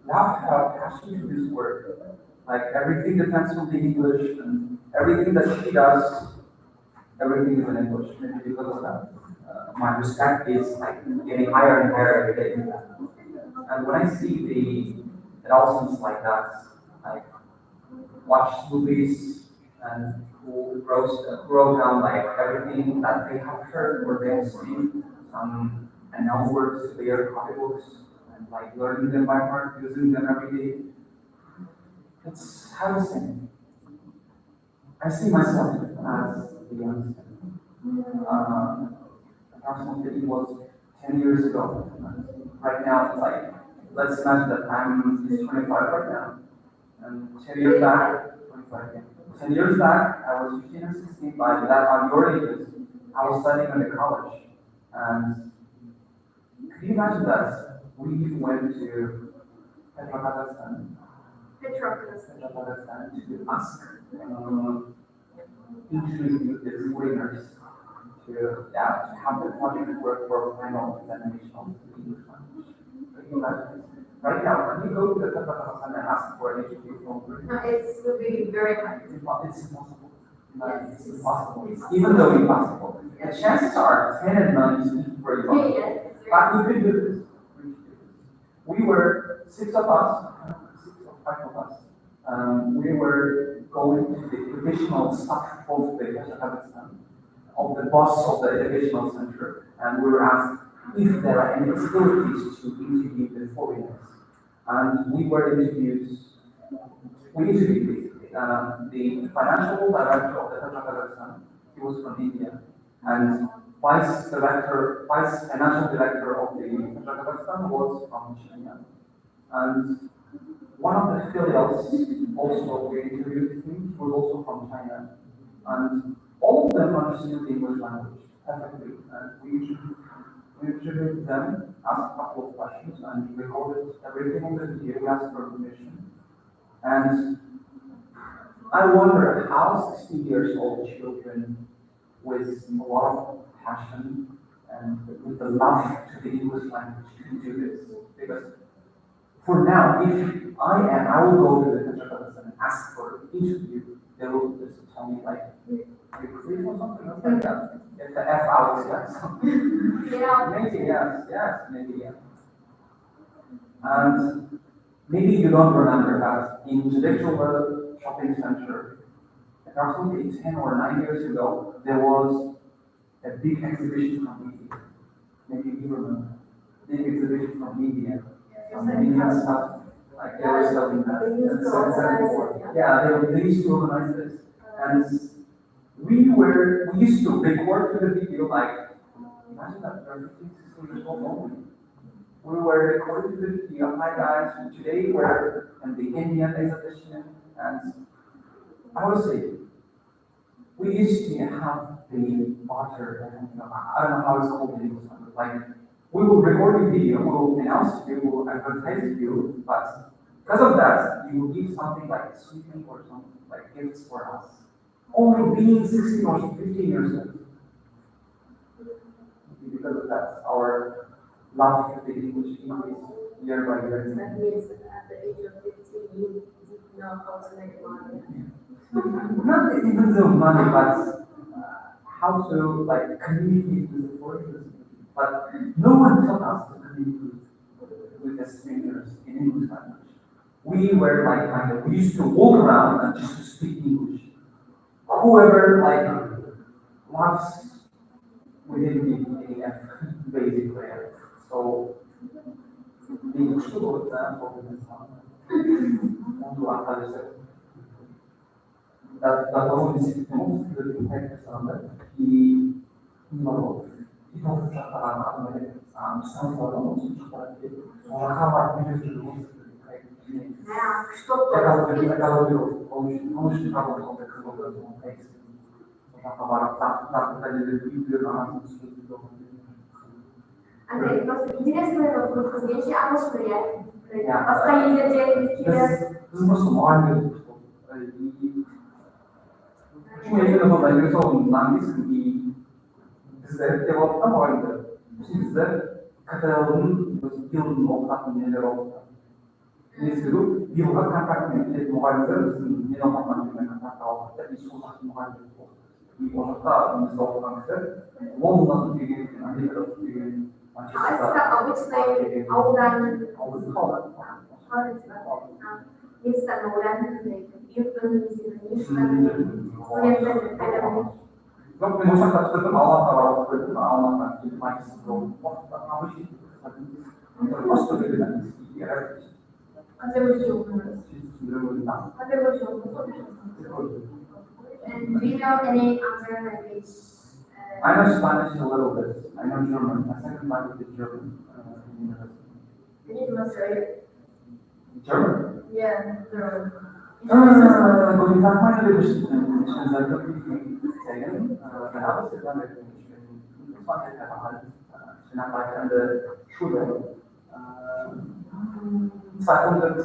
love her passion to this work. Like everything depends on the English and everything that she does, everything is in English. Maybe because of that. My respect is like getting higher and higher every day. And when I see the Ағылшins like that, like watch movies and who wrote down like everything that they have heard or they have seen, and now words their copybooks and like learning them by heart, using them every day. It's housing. I see myself as the youngster. Approximately it was 10 years ago. Right now, it's like, let's imagine that I'm 25 right now. And 10 years back, 25, yeah. 10 years back, I was 15 or 16, by that on your ages, I was studying in the college. And could you imagine that we went to Kazakhstan to ask each the foreigners to have the project work for final examination of the English language. Can you imagine? Right now, when you go to the Kazakhstan and ask for an interview from It will be very hard. it's impossible. It's impossible. Even though impossible. The chances are 10 and 9 is very possible. Yes. But we could do this. We were 6 of us, 6 or 5 of us. We were going to the educational staff of the Kazakhstan, of the boss of the educational center, and we were asked if there are any possibilities to interview the foreigners. And we interviewed basically the financial director of the Kazakhstan, he was from India, and vice financial director of the Kazakhstan was from China. And one of the filials also we interviewed him, he was also from China. And all of them understood the English language perfectly. And we interviewed them, asked a couple of questions, and recorded everything on the video, we asked for permission. And I wonder how 16 years old children with a lot of passion and with the love to the English language can do this. Because for now, if I will go to the Kazakhstan and ask for an interview, they will just tell me like, are you free or something like that? Get the F out, yes. Yeah. Maybe yes, maybe yes. And maybe you don't remember that in intellectual shopping center, approximately 10 or 9 years ago, there was a big exhibition from India. Maybe you remember. Big exhibition from India. Some Indian stuff. Like they were selling that. Yeah, they used to organize this. And we used to record to the video like, imagine that there are 15, 16 years old only. We were recording the video, hi guys, today we're in the Indian exhibition, and I would say, we used to have the water, and I don't know how it's called in English, like, we will record the video, we will announce to you, we will advertise to you, but because of that, you will give something like a sweetening or something, like gifts for us. Only being 16 or 15 years old. Because of that, our love for the English increased year by year. That means at the age of 15, you know how to make money. Not even the money, but how to like communicate with the foreigners. But no one taught us to communicate with the strangers in English language. we were like kind of, we used to walk around and just to speak English. Whoever like wants, we didn't give any basic prayer. So the usual example is that alone is the most good impact on that he know he knows that some problems or how I manage to do Ja, stop check out dat. the only problem of the problem takes. Andrzej, po prostu interesuje nas zrozumienie atmosfery. Ja. Ostatnie ludzie, To jest po prostu normalny czuję jednego zainteresowanego na angielskim i zdecydował na moim Sizde katılımın yılın ortasında neler oldu? Mesela yılda kampanya muhaliflerimizin yine kampanya kampanya bir sonuç muhalifler oldu. Bir orada mesela olmakta Londra'da bir Amerika'da bir это обычный аудан, место на уровне Yok ben uçak kaçırdım Allah'a var dedim Allah'tan bir maçsız oldu. Ama şey başka bir yer. And do you know any other language? I know Spanish a little bit. I know German. My second language is German. You need to Australia. German? Yeah, German. Bo i tak meine Geschichten zeigen, wenn alles ist dann das war halt einfach ich bin halt an der Schule 200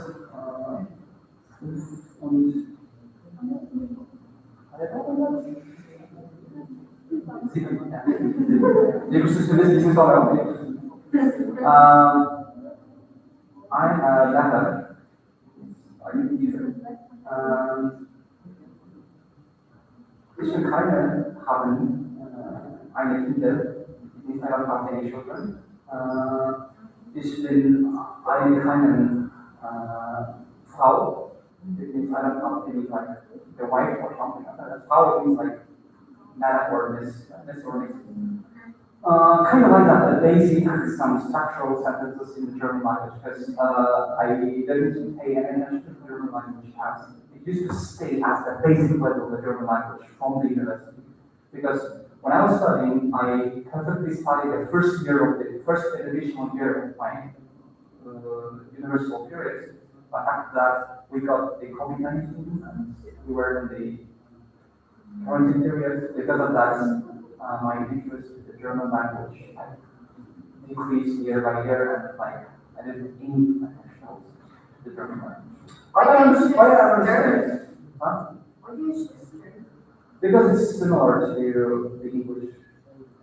und ihr müsst wissen, ich muss auch I'm a letter. Ich will keine haben, eine Kinder, nicht mehr haben keine Children. Ich bin eine keine Frau, ich bin eine Frau, die like the wife or something. Eine Frau is like Madam or Miss or Miss. Kind of like that, basic some structural sentences in the German language because I didn't pay any attention to the German language as it used to stay as the basic level of the German language from the university. Because when I was studying, I perfectly studied the first additional year of my university period. But after that, we got the COVID-19 and we were in the quarantine period. Because of that, my interest in the German language decreased year by year, and like I didn't need attention to the German language. Why do you understand? Huh? Why do you choose German? Because it's similar to the English.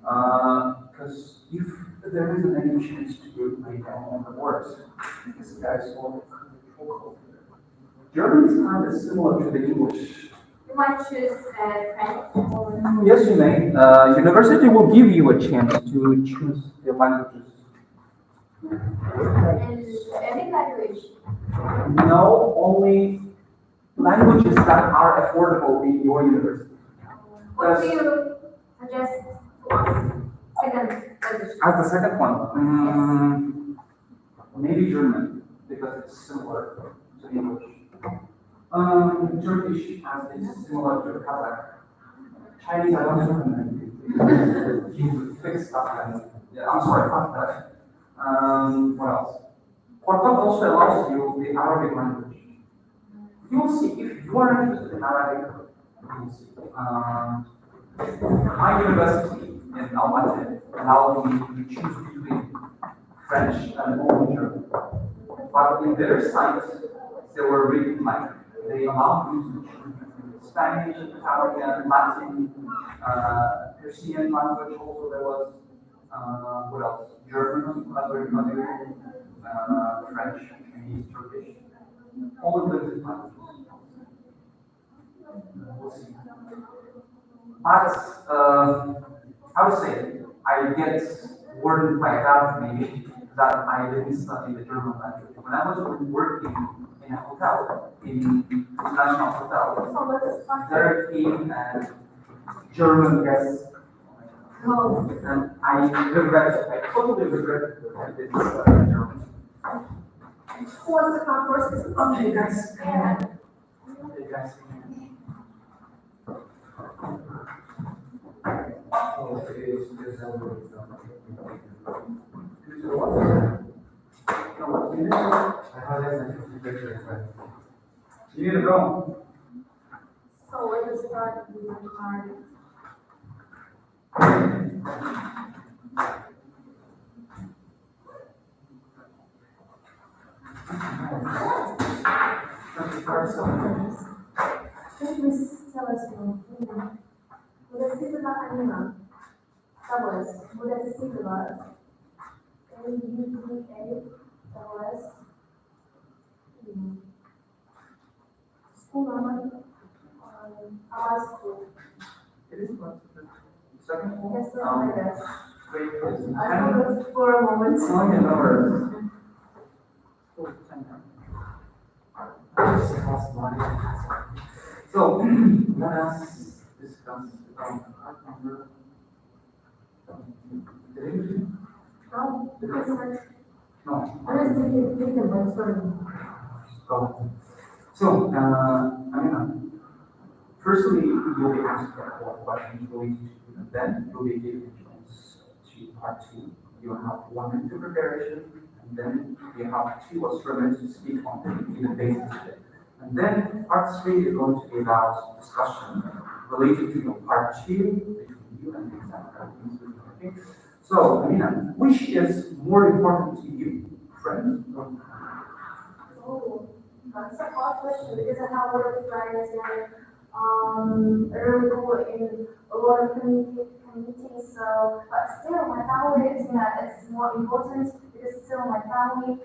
Because if there isn't any chance to write down all the words, because guys all German is kind of similar to the English. You might choose French or Yes, you may. University will give you a chance to choose the languages. and any language. No, only languages that are affordable in your university. What do you suggest to us? Second language. As the second one, maybe German, because it's similar to English. Turkish has is similar to Kazakh. Chinese, I don't recommend. You fix stuff and yeah, I'm sorry about that. What else? Portugal also allows you the Arabic language. You'll see if you are interested in Arabic. You'll see. My university in Almaty allowed me to choose between French and only German. But in their site, they were reading like they allowed you to choose between Spanish, Italian, Latin, Persian language. Also, there was what else? German, that's very familiar. French, Chinese, Turkish. All of those languages. We'll see. But I would say I get worried by that maybe that I didn't study the German language. When I was working in in a hotel, in international hotel. So let's start. There came German guests. No. And I totally regret that I did German. Who wants to come first? Okay, guys. Yeah. Okay, guys. You need to go. So let us start with the card. Please tell us your opinion. Bude sigurna Anima. Doubles. Bude sigurna. A-U-D-A. Doubles. School number. Our school. It is what? Second? Yes, sir, I guess. Wait, please. I forgot for a moment. Oh, yeah, no worries. So, let us discuss part number. No, because No. I was thinking about sorry. Go ahead. So, Amina, firstly, you'll be asked a couple of questions related to the event. You'll be given a chance to part two. You have 1 minute of preparation, and then you have 2 or 3 minutes to speak on the basis of it. And then part 3 is going to be about discussion related to your part 2 between you and the examiner. Okay? So, Amina, which is more important to you, friends or family? Oh, that's a hard question because I have a lot of friends and really cool in a lot of communities. So, but still, my family is more important because still my family.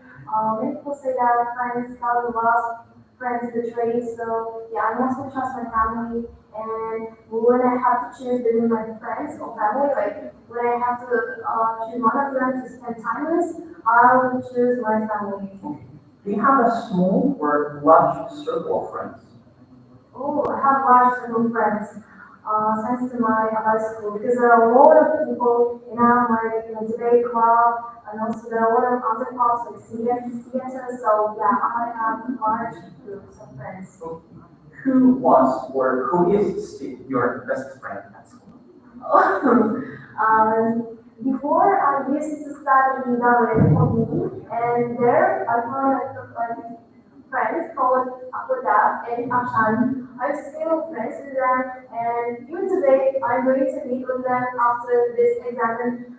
Many people say that friends have lost, friends betray. So yeah, I mostly trust my family. And when I have to choose between my friends or family, like when I have to choose one of them to spend time with, I will choose my family. Do you have a small or large circle of friends? Oh, I have large circle of friends, thanks to my high school, because there are a lot of people in our debate club, and also there are a lot of other clubs like theater, so yeah, I have large groups of friends. Who was or who is still your best friend at school? Before I used to study in Dublin, and there I found like friends called Apoda and Ashan. I'm still friends with them, and even today I'm going to meet with them after this exam.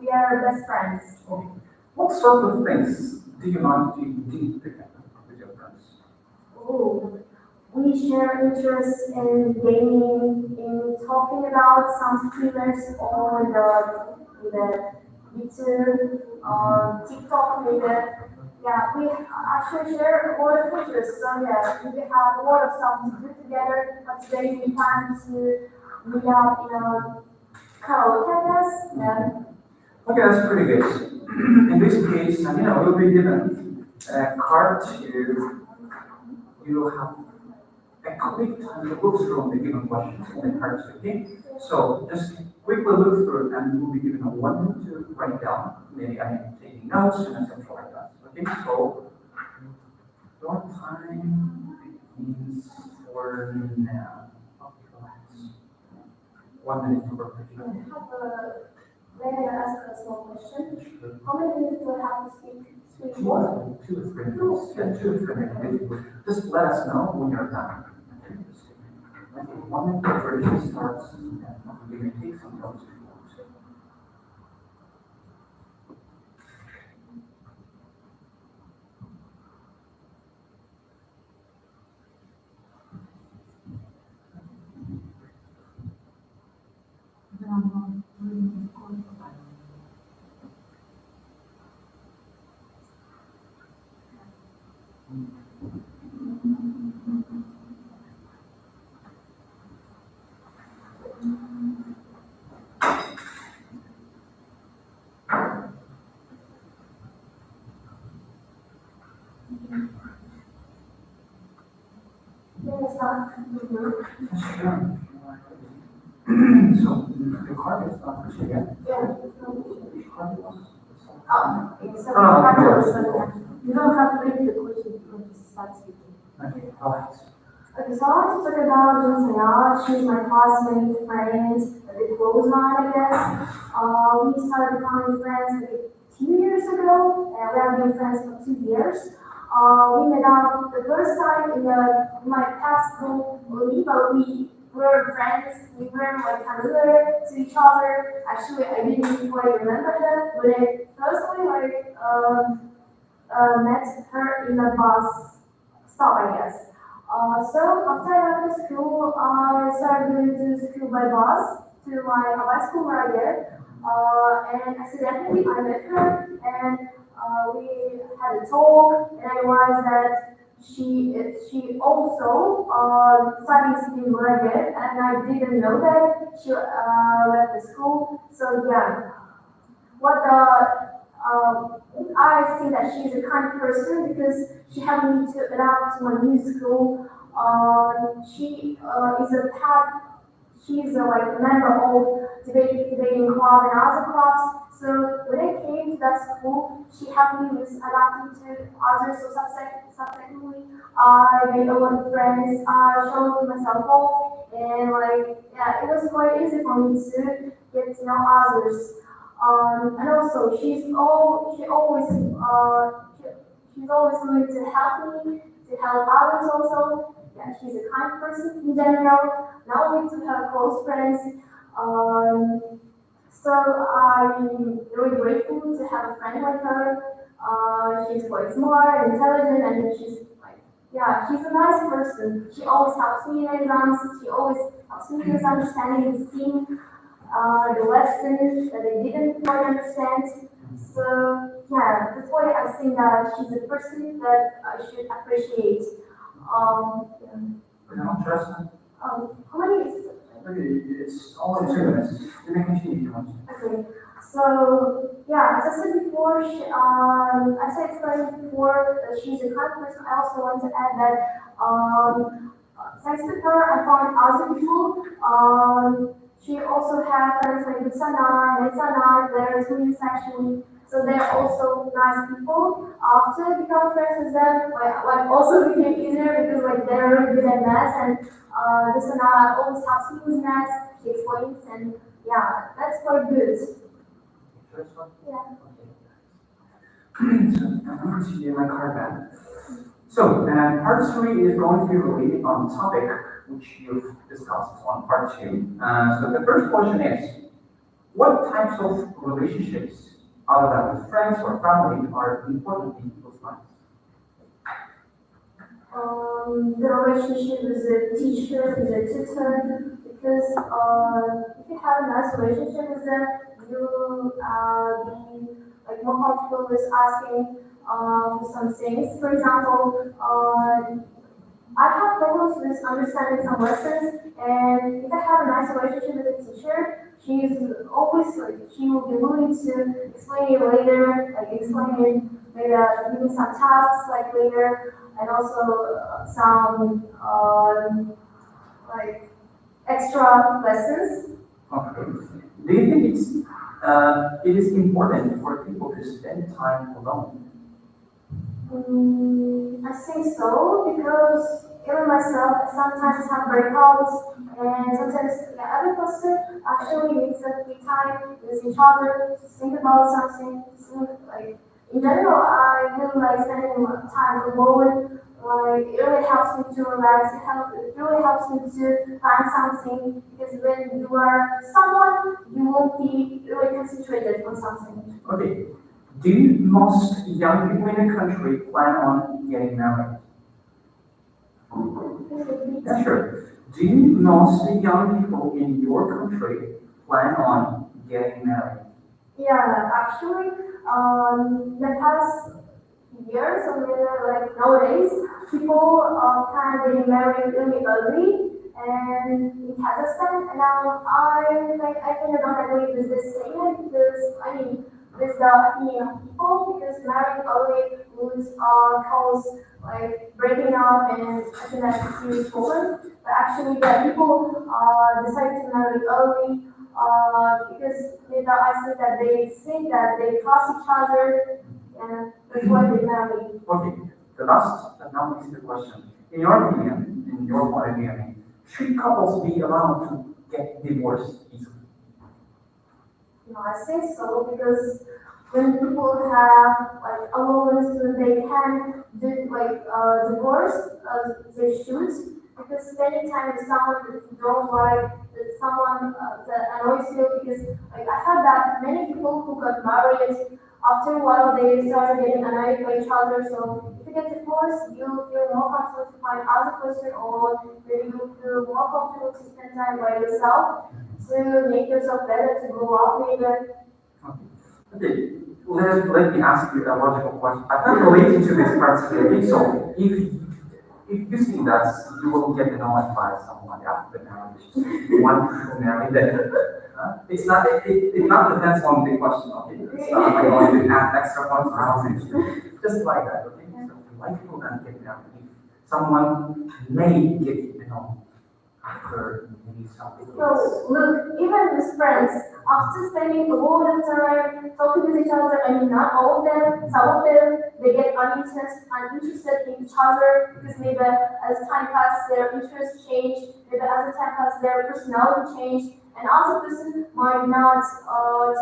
We are best friends. What sort of things do you not do together with your friends? Oh, we share interests in gaming, in talking about some streamers on the YouTube, TikTok, yeah, we actually share a lot of interests. So yeah, we have a lot of stuff to do together. But today we plan to meet up in a karaoke, I guess. Yeah. Okay, that's pretty good. In this case, we'll be given a card to, you have a quick time to look through the given questions in the cards, okay? So just quickly look through it and you'll be given a 1 minute to write down, maybe taking notes and etc. like that. Okay, so your time begins for now. Okay, relax. 1 minute to preparation. May I ask a small question? How many minutes do I have to speak more? 2 or 3 minutes. Yeah, 2 or 3 minutes. Just let us know when you're done. Okay, 1 minute preparation starts, and we may take some notes if you want to. stuff. That's true. So the card is not pushing yet. Yeah. Which card it was? It's Oh, no. you don't have to read the question, you can just start speaking. Okay, go ahead. Okay, so I want to talk about Jung Saya. She's my classmate, friend, a bit close one, I guess. We started becoming friends like 2 years ago, and we have been friends for 2 years. We met up the first time in my past school, but we were friends. We were like familiar to each other. Actually, I didn't quite remember her when I firstly met her in a bus stop, I guess. So after I left the school, I started going to school by bus to my high school right there. And accidentally I met her, and we had a talk, and I realized that she also studies in right there, and I didn't know that she left the school. So yeah, what the I think that she's a kind person because she helped me to adapt to my new school. She is a part. She's a like member of debating club and other clubs. So when I came to that school, she helped me with adapting to others. So subsequently, I made a lot of friends. I showed myself off, and like yeah, it was quite easy for me to get to know others. And also, she's always willing to help me, to help others also. Yeah, she's a kind person in general, not only to her close friends. Um, so I'm really grateful to have a friend like her. She's quite smart and intelligent, and she's like, yeah, she's a nice person. She always helps me in exams. She always helps me with understanding the theme, the lessons that I didn't quite understand. So yeah, that's why I think that she's a person that I should appreciate. Yeah. No, trust me. How many is it? Okay, it's only 2 minutes. You may continue if you want. Okay. So yeah, as I said before, as I explained before, that she's a kind person. I also want to add that thanks to her, I found other people. She also had friends like Sana and Sana. They're twins actually. So they're also nice people. After becoming friends with them, like also became easier because like they're really good at math, and the Sana always helps me with math. She explains, and yeah, that's quite good. First one? Yeah. Okay. So I'm going to give my card back. So, part 3 is going to be related on the topic which you've discussed on part 2. So the first question is, what types of relationships, other than with friends or family, are important in people's lives? The relationship with the teacher, with the tutor, because if you have a nice relationship with them, you be like more comfortable with asking for some things. For example, I have problems with understanding some lessons, and if I have a nice relationship with the teacher, she's always like she will be willing to explain it later, like explain maybe give me some tasks like later, and also some like extra lessons. Okay. Do you think it is important for people to spend time alone? I think so, because even myself, I sometimes have breakouts, and sometimes the other person actually needs a free time with each other to think about something. To think, like in general, I really like spending time alone. Like it really helps me to relax. It really helps me to find something, because when you are someone, you won't be really concentrated on something. Okay. Do most young people in the country plan on getting married? Yeah, sure. Do most young people in your country plan on getting married? Yeah, actually, the past years, or maybe like nowadays, people kind of getting married really early, and in Kazakhstan, and now I kind of don't agree with this statement because I mean, with the opinion of people, because marrying early would cause like breaking up and I think that's a serious problem. But actually, that people decide to marry early because I see that they think that they trust each other and that's why they marry. Okay, the last but not least question. In your opinion, in your point of view, I mean, should couples be allowed to get divorced easily? I say so because when people have like allowance when they can do like divorce, they should. Because many times someone that you don't like, that someone that annoys you, because like I heard that many people who got married after a while they started getting annoyed by each other. So if you get divorced, you feel more comfortable to find other person, or maybe you feel more comfortable to spend time by yourself to make yourself better, to grow up maybe. Okay, let me ask you a logical question. I can't relate to this particularly. So if you see that you will get annoyed by someone after the marriage, you want to marry them. It not depends on the question, okay? It's not like going to add extra points or housing. Just like that, okay? So why people don't get married? Someone may get annoyed after maybe something else. So look, even with friends, after spending a lot of time talking with each other, I mean not all of them, some of them they get uninterested in each other because maybe as time passes their interests change, maybe as the time passes their personality change, and other person might not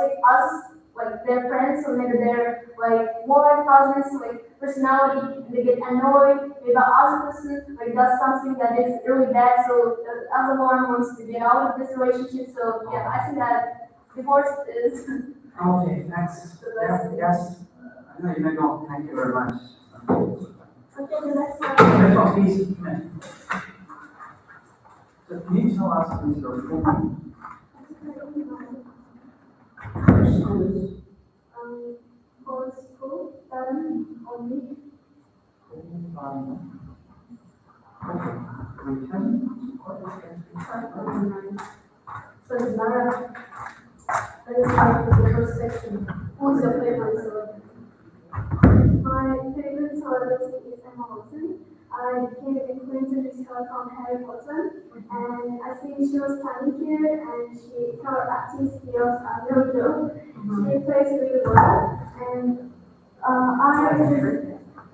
take us like their friends or maybe their like more like cousins like personality and they get annoyed maybe the other person like does something that is really bad so the other one wants to get out of this relationship so yeah I think that divorce is Okay, thanks. Yes. I know you may go. Thank you very much. okay the next one. Next one, please. So can you tell us please your full name? For school only Okay. Return. So it's Lara, let's start with the first section. Who's your favorite celebrity? my favorite celebrity is Emma Watson. I became acquainted with her from Harry Potter, and I think she was funny here, and her acting skills are really good. She plays really well, and I just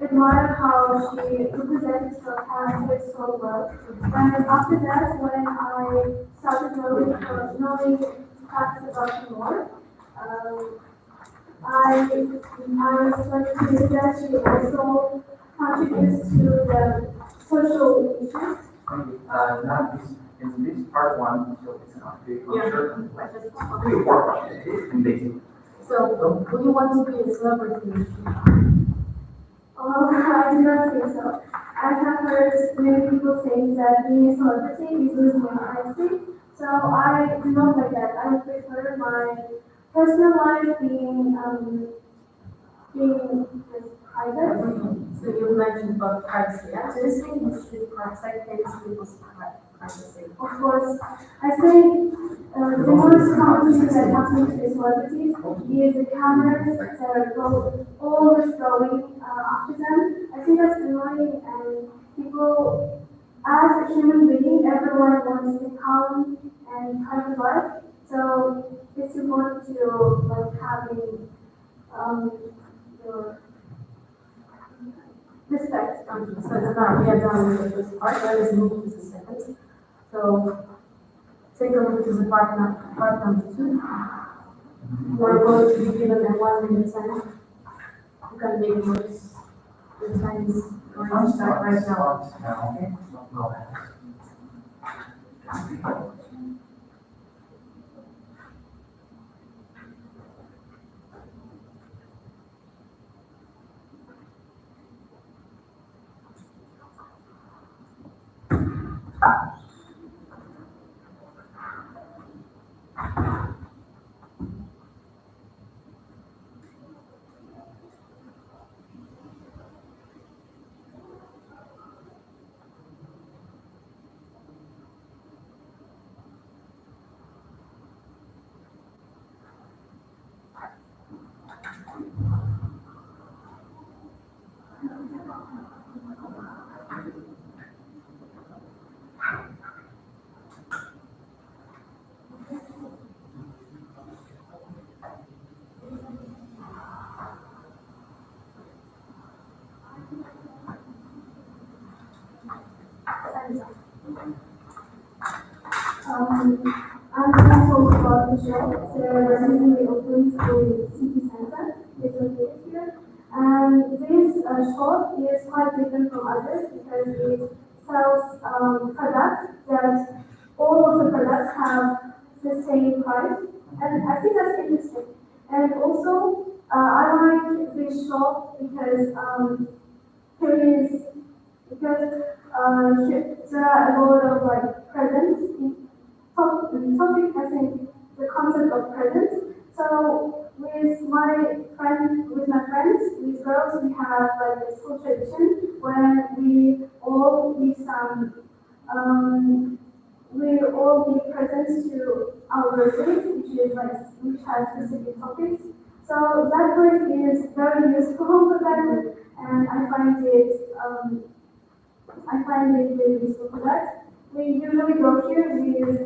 admire how she represents her character so well. And after that, when I started knowing facts about her more, I started to see that she also contributes to the social issues. Now in this part one, so it's not very Yeah. certain, like 3 or 4 questions in basic. So, would you want to be a celebrity? Oh, I do not think so. I have heard many people saying that being a celebrity is losing your identity. So I do not like that. I prefer my personal life being just private. So you mentioned about privacy. Yeah, so this thing you should protect people's privacy. Of course, I think the most common thing that happens to celebrities is the cameras that go always going after them. I think that's annoying and people, as a human being, everyone wants to calm and private life. So it's important to like having your respect. So it's not, we are done with the first part, let us move to the second. So, take a look at the part number 2. We're going to be given a 1 minute time. You can make notes. The time is going to start right now. Okay. Go ahead. I'm going to talk about the shop. So recently opened in city center. It's located here. And this shop is quite different from others because it sells products that all of the products have the same price. And I think that's interesting. And also, I like this shop because there is there are a lot of like presents in topic, I think the concept of presents. So with my friends, with girls, we have like a school tradition where we all give presents to our birthdays, which has specific topics. So that way is very useful for them, and I find it really useful for that. We usually go here with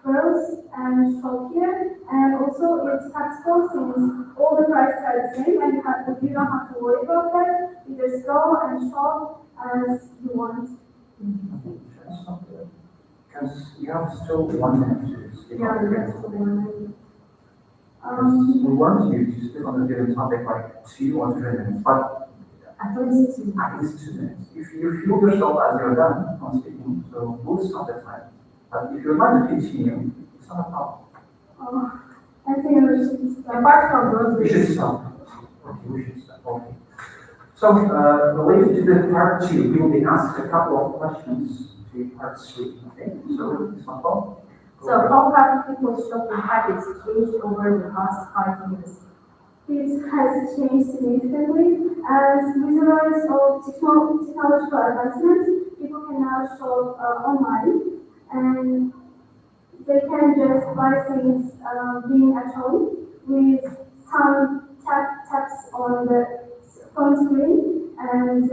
girls and shop here, and also it's practical since all the prices are the same and you don't have to worry about that. You just go and shop as you want. That's not good. Because you have still one minute to speak on the different. We want you to speak on a different topic like 2 or 3 minutes, but At least two. at least 2 minutes. If you feel yourself as you're done on speaking, so we'll stop the time. But if you'd like to continue, it's not a problem. I think we should start. Apart from those, We should stop. Okay, we should stop. Okay. So, related to the part 2, we will be asked a couple of questions to part 3. Okay, so it's not all. so how have people's shopping habits changed over the past 5 years? It has changed significantly as with the rise of technological advancements. People can now shop online, and they can just buy things being at home with some taps on the phone screen, and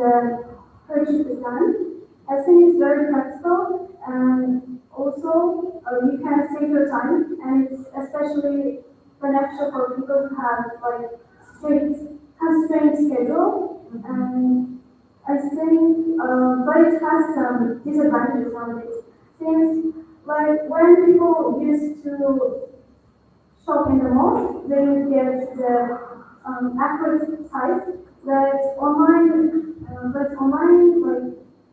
purchase is done. I think it's very practical, and also you can save your time, and it's especially beneficial for people who have like constrained schedule. And I think, but it has some disadvantages nowadays. Since like when people used to shop in the mall, they would get the accurate size but online like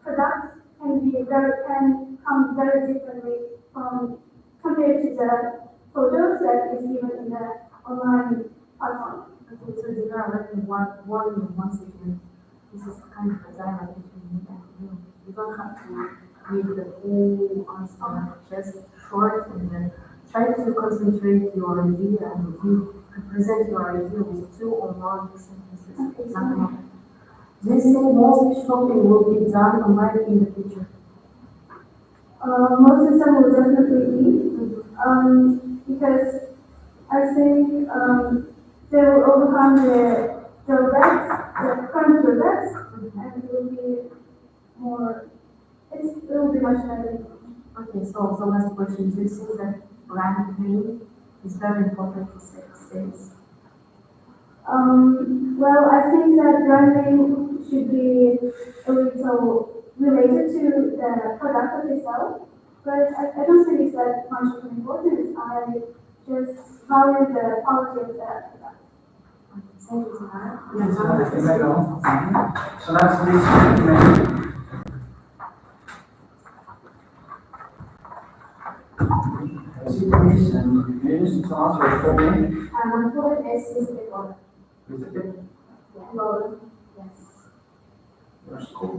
products can come very differently from compared to the photos that is given in the online platform. Okay, so there are like one second. This is kind of a dialogue between me and you. You don't have to read the whole answer, just short, and then try to concentrate your idea and you present your idea with 2 or more sentences. Example. Do you think most shopping will be done online in the future? Most of them will definitely be, because I think they will overcome the current drawbacks, and it will be it will be much better. Okay, so the last question, do you think that brand name is very important for sales? Well, I think that branding should be a little related to the product that they sell, but I don't think it's that much of an importance. I just value the quality of the product. Thank you, Tamara. Yes, you may go. So that's the please, and maybe to answer a full name. My full name is Laura. Is it? Laura. Yes. Your school?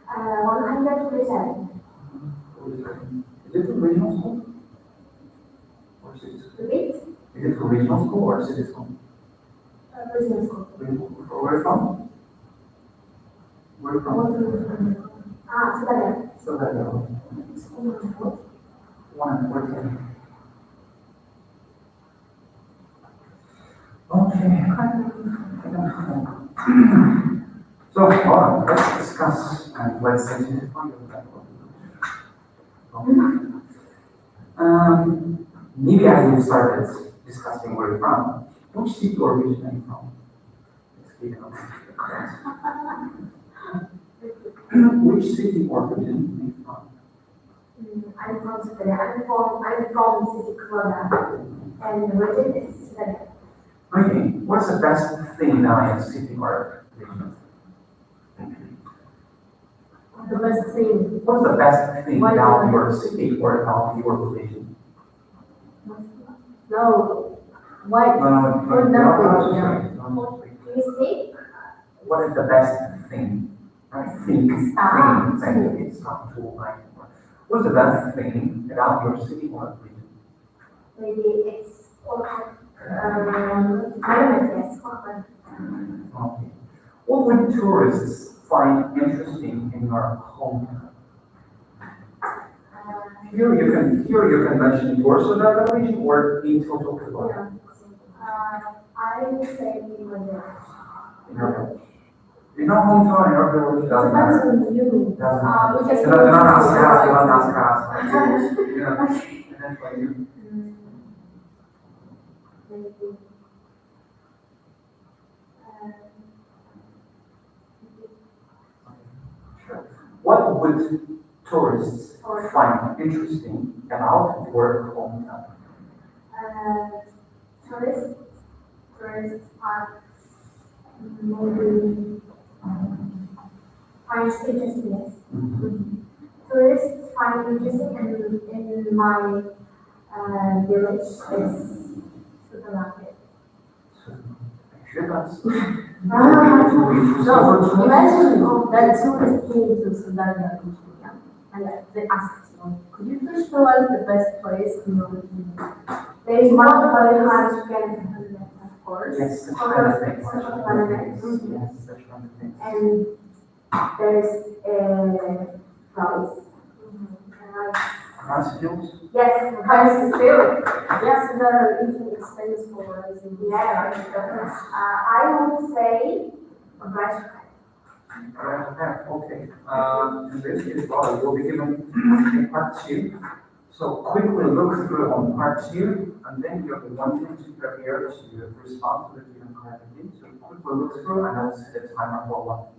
100%. Is it a regional school? Or city school? Repeat. Is it a regional school or city school? Business school. Where from? Where from? Sebastian. So that, 114. Okay. So, let's discuss and let's identify maybe as we started discussing where you're from, which city or region are you from? Let's keep it on. Which city or region are you from? I'm from Sudan. I'm from City Colada, and the region is Sudan. Okay, what's the best thing now in city or region? The best thing. What's the best thing Why about do you your like city or about your region? No. Why? For example, yeah. You see? What is the best thing? I think it's not too like. What's the best thing about your city or region? Maybe it's environment, yes. Okay. What would tourists find interesting in your hometown? Here you can mention your Sudan region or in total Kilburn. I would say in my village. In your village. In your hometown, in your village, doesn't matter. Depends on you. Doesn't matter. We just No, and then for you. Maybe. Sure. What would tourists find interesting about your hometown? Tourists are maybe find interesting. Tourists find interesting in my village is supermarket. Actually, that's No, imagine that tourists came to Sudan and they asked you, could you please show us the best place in your region? There is one very hard to get, of course. yes, such kind of thing. Mhm. Yes, such kind of thing. And there's rice. Rice fields? Yes, rice field. Yes, Sudan region is famous for rising. Yeah, I would say rice. Okay. In this case, well, you will be given part two. So quickly look through on part two, and then you'll be wanting to prepare to respond to the given correctly. So quickly look through, and I'll set a timer for 1 minute.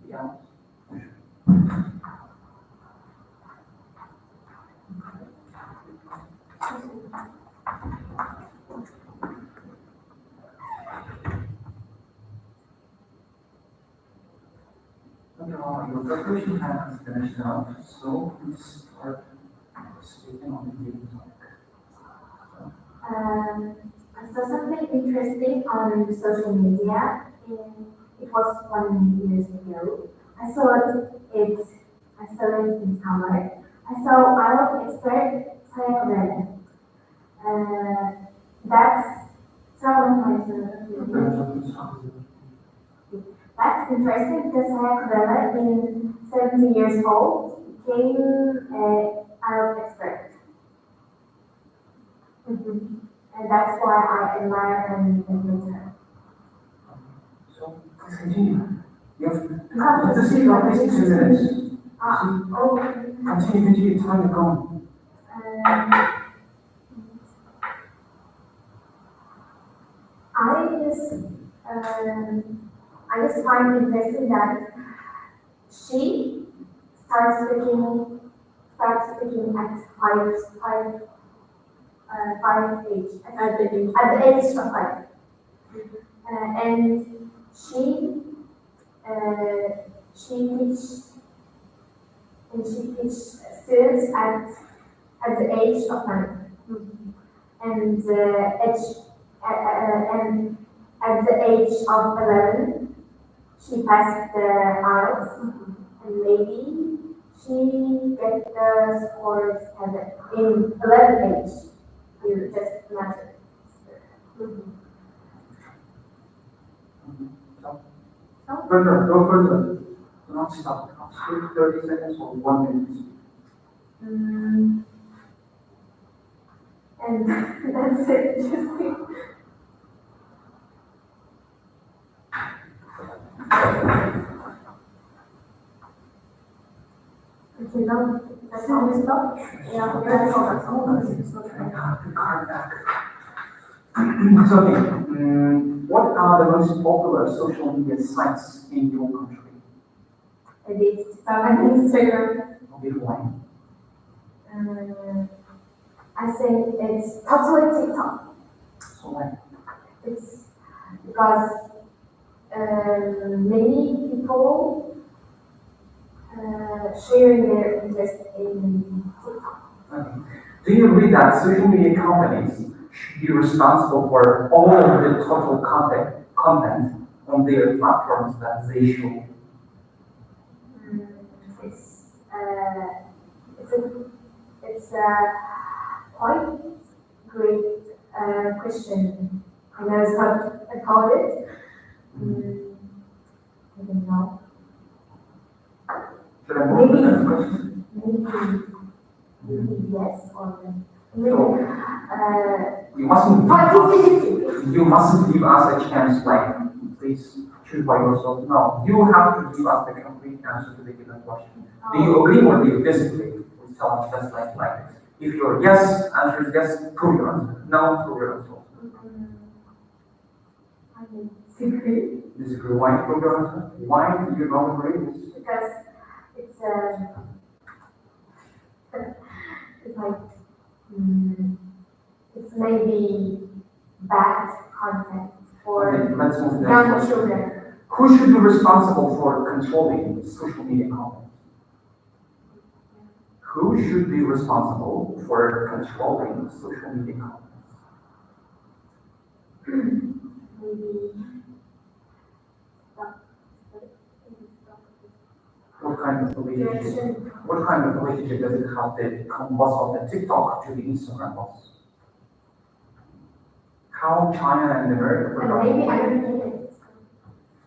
Yeah. Your preparation time is finished now, so please start speaking on the given topic. I saw something interesting on social media. It was 1 year ago. I saw it in summer. I was expert cycling. That's That's interesting because I in 70 years old became an Arab expert. And that's why I admire and admire her. So please continue. You have to speak at least 2 minutes. Continue, time is gone. I just find it interesting that she starts speaking at five age at the age of 5, and she she teach students at the age of 9. And at the age of 11, she passed the IELTS, and maybe she get the scores in 11 age. You just imagine. Further, go further. Do not stop. Speak 30 seconds or 1 minute. And that's it. Interesting. Okay, now that's all we stop. Yeah, that's all. So, okay. What are the most popular social media sites in your country? It's Instagram. Okay, why? I think it's totally TikTok. So why? It's because many people sharing their interest in TikTok. Okay. Do you agree that social media companies should be responsible for all of the total content on their platforms that they show? It's a quite great question. I know it's hard to call it. I don't know. Should I move to the next question? Maybe yes or no. You mustn't give us a chance, like, please choose by yourself. No, you have to give us the complete answer to the given question. Do you agree or do you disagree with someone just like this? If your yes answer is yes, prove your answer. No, prove your answer. I disagree. Disagree. Why prove your answer? Why do you not agree with this? Because it's like it's maybe bad content for Okay, let's move to the next young question. children. Who should be responsible for controlling social media content? Who should be responsible for controlling social media content? Maybe What kind of relationship does it have the bus of the TikTok to the Instagram bus? How China and America maybe I don't get it.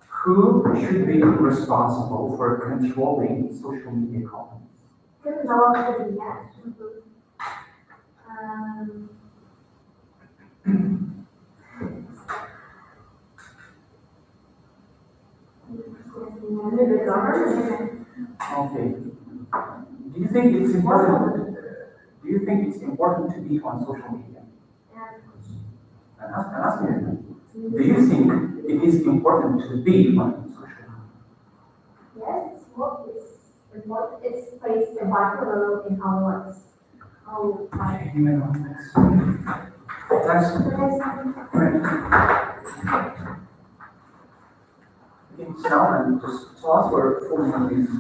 Who should be responsible for controlling social media content? No, yeah. The government. Okay. Do you think it's important? Do you think it's important to be on social media? I'm asking you. Do you think it is important to be on social media? Yes, what is important? It plays a vital role in our lives. Okay, Thanks. Okay, so and just tell us where four these.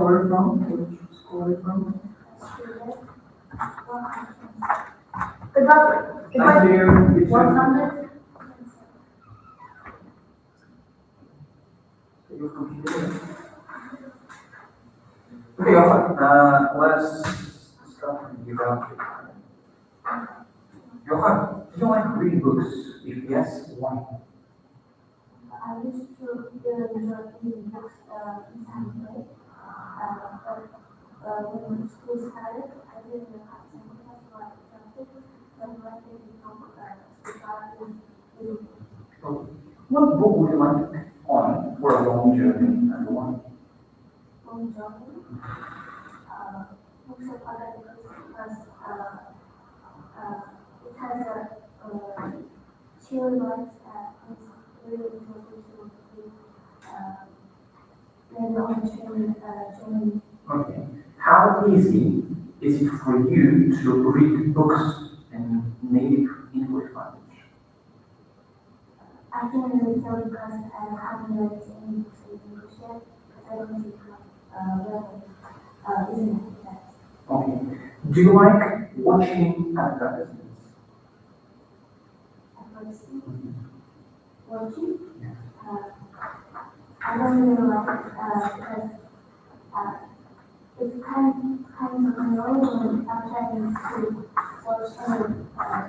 Where from? Which school are you from? Good luck. Thank you. You too. 100. Okay, let's start with you. Johan, do you like reading books? If yes, why? I used to read books in Sunday, but when school started, I didn't have time to write something, but writing What book would you like on for a long journey and why? long journey. Books of other books because it has a chill life that is really important to be maybe on the journey. Okay. How easy is it for you to read books in native English language? I I can really tell because I haven't read any books in English yet, because I don't think isn't it that? Okay. Do you like watching advertisements? Watching? Yeah. I don't really like it because it's kind of annoying when I'm trying to watch any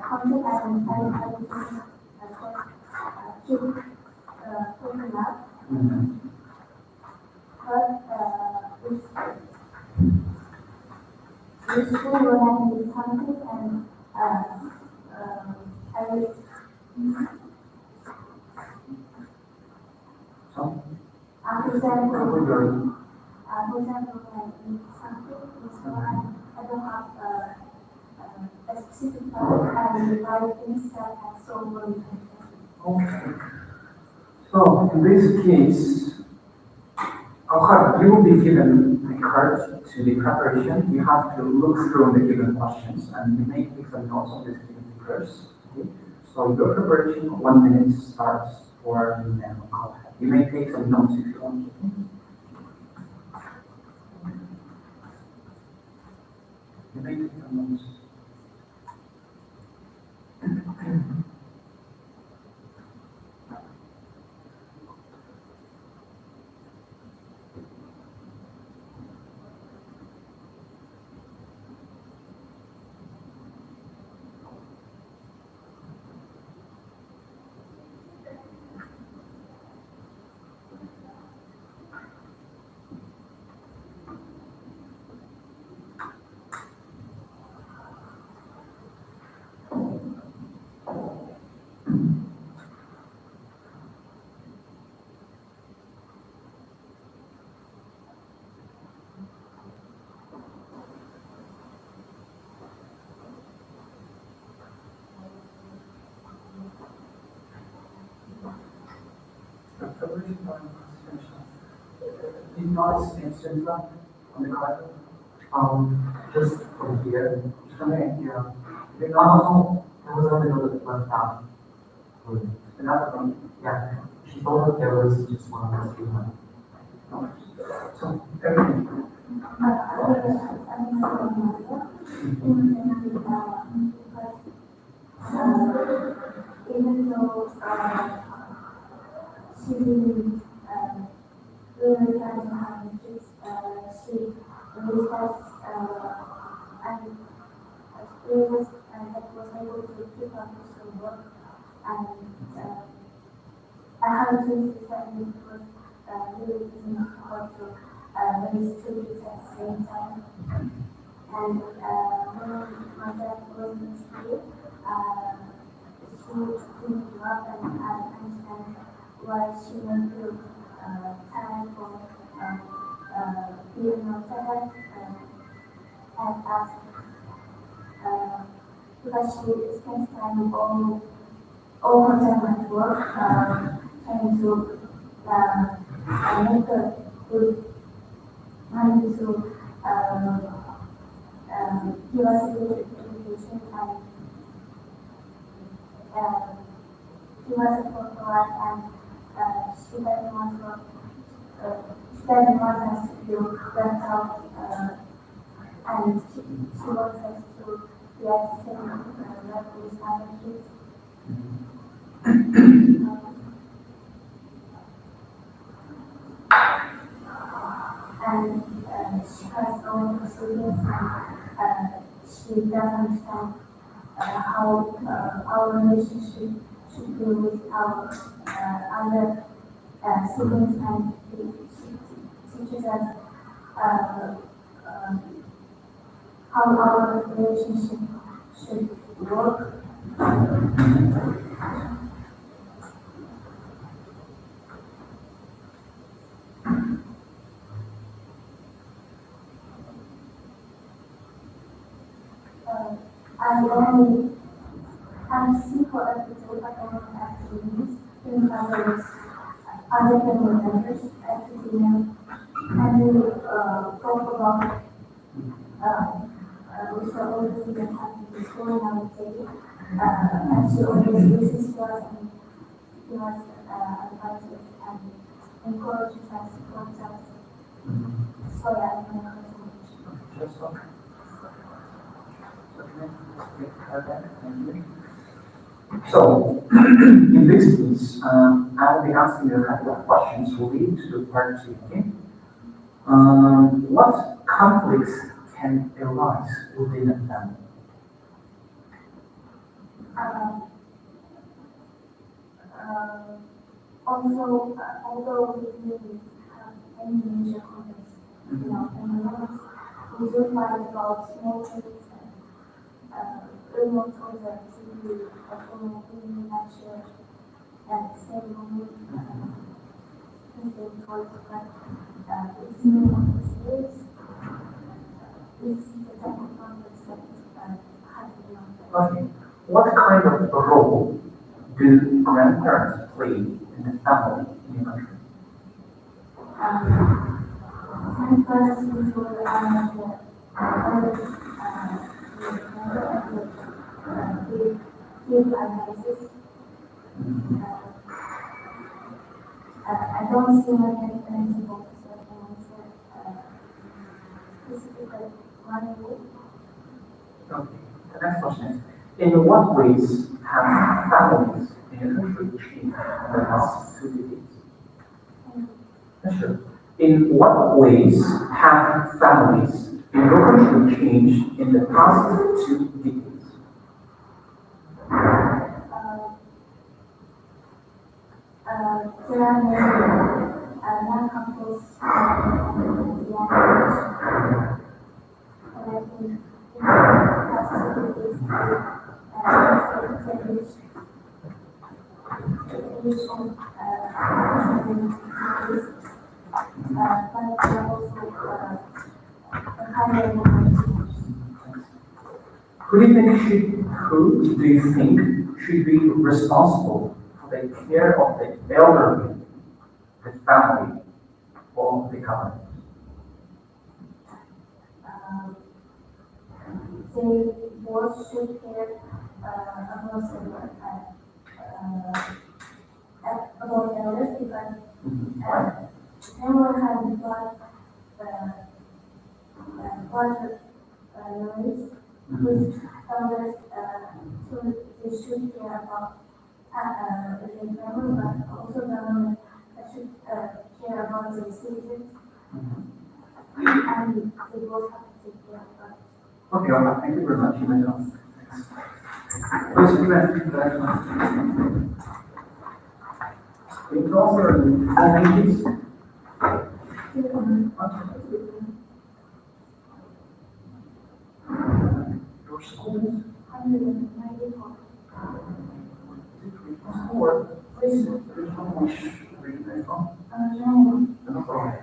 content and I keep picking up. Mhm. But it's useful when I need something and I will. So, For example, what you're when I need something, so I don't have a specific topic, I will write things that I so well. okay. So, in this case, you will be given a card to the preparation. You have to look through the given questions and you may take some notes on these given figures. Okay? So your preparation, 1 minute starts for now. You may take some notes if you want to. You may take some notes. The preparation part is finished. Did you notice any syndrome on the card? Just from here. From there, Yeah. did you notice There was another one down. another one? Yeah. She told us there was just one last one. So, everything. Even though she didn't really try to have kids, she really has and really was able to keep up with her work and I haven't seen this that it was really easy for her to raise two kids at the same time. And when my dad was in school, she didn't give up and I understand why she went through time for being outside and asked because she spends time all her time at work trying to make a good money to give us a good education and give us a good life and she doesn't want to she doesn't want us to feel left out and she wants us to be at the same level with other kids. And she has own experience and she does understand how our relationship should be with our other siblings and she teaches us how our relationship should work. I'm simple episode, but I don't actually use in others, other family members, academia, and we talk about we saw all the things that happened before and I would say, and she always listens to us and give us advices and encourages us, supports us. So yeah, I'm gonna Just okay. Thank you. So, in this case, I will be asking you a couple of questions related to the part two, okay? What conflicts can arise within a family? Although we didn't have any major conflicts in our family, we do fight about small things and remote over TV, or being lecture at the same moment, thinking towards it's new conflicts. It's the type of conflicts that happen in our family. Okay. What kind of role do grandparents play in the family in your country? My first is where give advices. I don't see many principles that specifically running with. Okay. The next question is, in what ways have families in your country changed in the past 2 decades? Sure. In what ways have families in your country changed in the past 2 decades? There are many non-couples and I think in the past 2 decades, Who do you think should be responsible for the care of the elderly, the family, or the government? they both should care about elders because everyone has got knowledge with elders, so they should care about the family, but also government should care about the citizens, and they both have to take care of us. Okay, all right. Thank you very much. You may go. Please, you may the next one. You can also languages. Your school is 194. or regional which region are you from? Germany. No problem.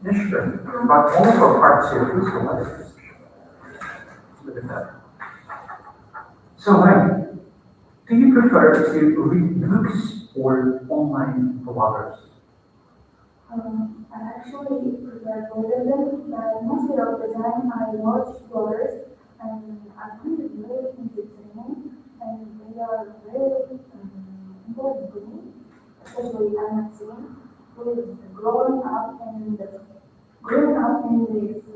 Yes, sure. But only for part 2, please go ahead. Look at that. So, do you prefer to read books or online bloggers? I actually prefer both of them, but mostly of the time I watch bloggers and I find it very entertaining and they are very important to me, especially I'm not seeing who is growing up in the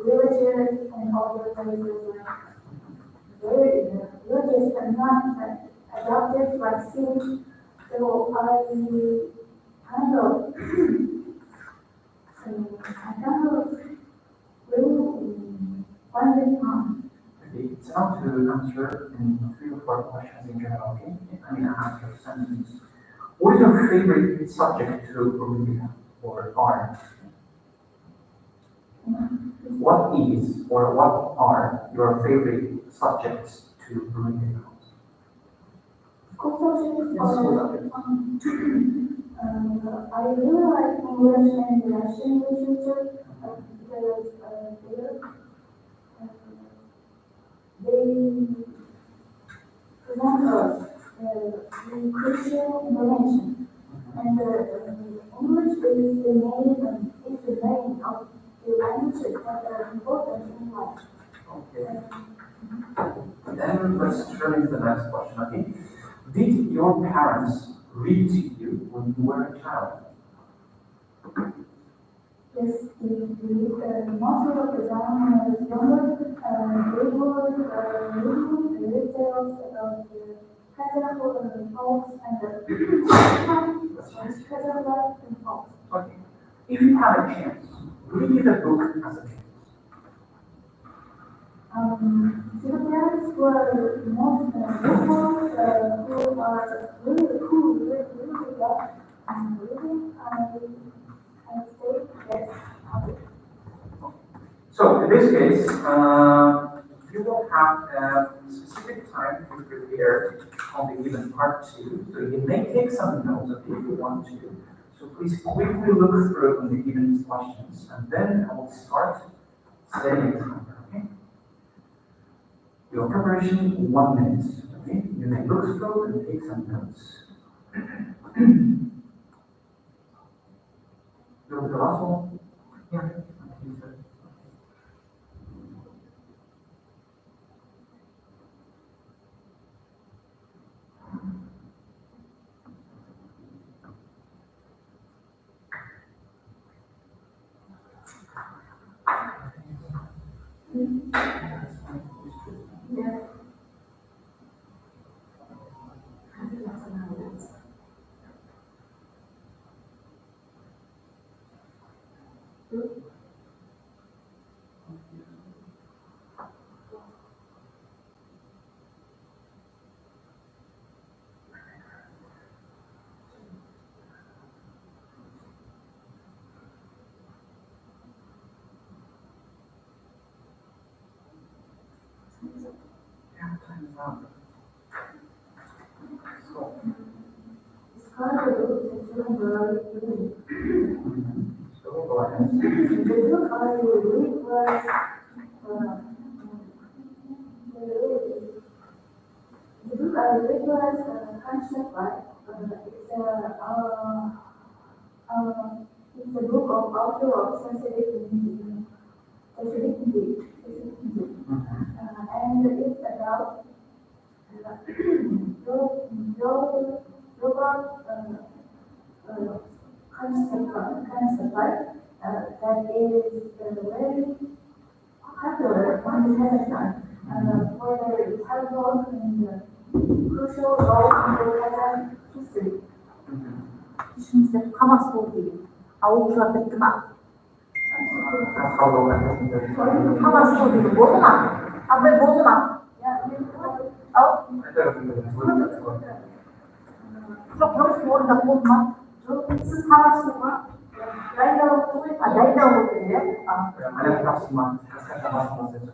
villages and other places like very villages are not adopted vaccines, so I kind of I kind of really find it fun. Okay, it's up to answer in 3 or 4 questions in general, okay? I mean, answer sentences. What is your favorite subject to read or art? What is or what are your favorite subjects to read? School subjects Yes, school subjects. I really like English and Russian literature because they present the crucial information. And English is the main of the language is important in life. Okay. Then let's turn into the next question, okay? Did your parents read to you when you were a child? Yes, most of the time when I was younger, they would read the details of the Kazakh folks and the Kazakh life and folks. Okay. If you had a chance, read a book as a kid. The parents were most people who are really cool, really good, and reading. I say yes. So in this case, you will have a specific time to prepare on the given part 2. So you may take some notes if you want to. So please quickly look through on the given questions, and then I will start setting a timer, okay? Your preparation, 1 minute, okay? You may look through and take some notes. Go to the last one. Yeah. Okay, sir. Yeah. Yeah, time is up. So, It's hard to remember. so go ahead. The book I read was the book I read was Concept Life. It's a book of author of sensitivity. And it's about robot concept life that is very popular on the Kazakhstan, where it has role in the crucial role in the Kazakh history. Şimdi Hamas oldu. Avuklar bitti mi? Hamas oldu. Oldu mu? Abi oldu mu? Oh, çok hoş orada oldu mu? Siz Hamas oldu mu? Adayda oldu ya. Ada praksiman, hasilnya sama saja.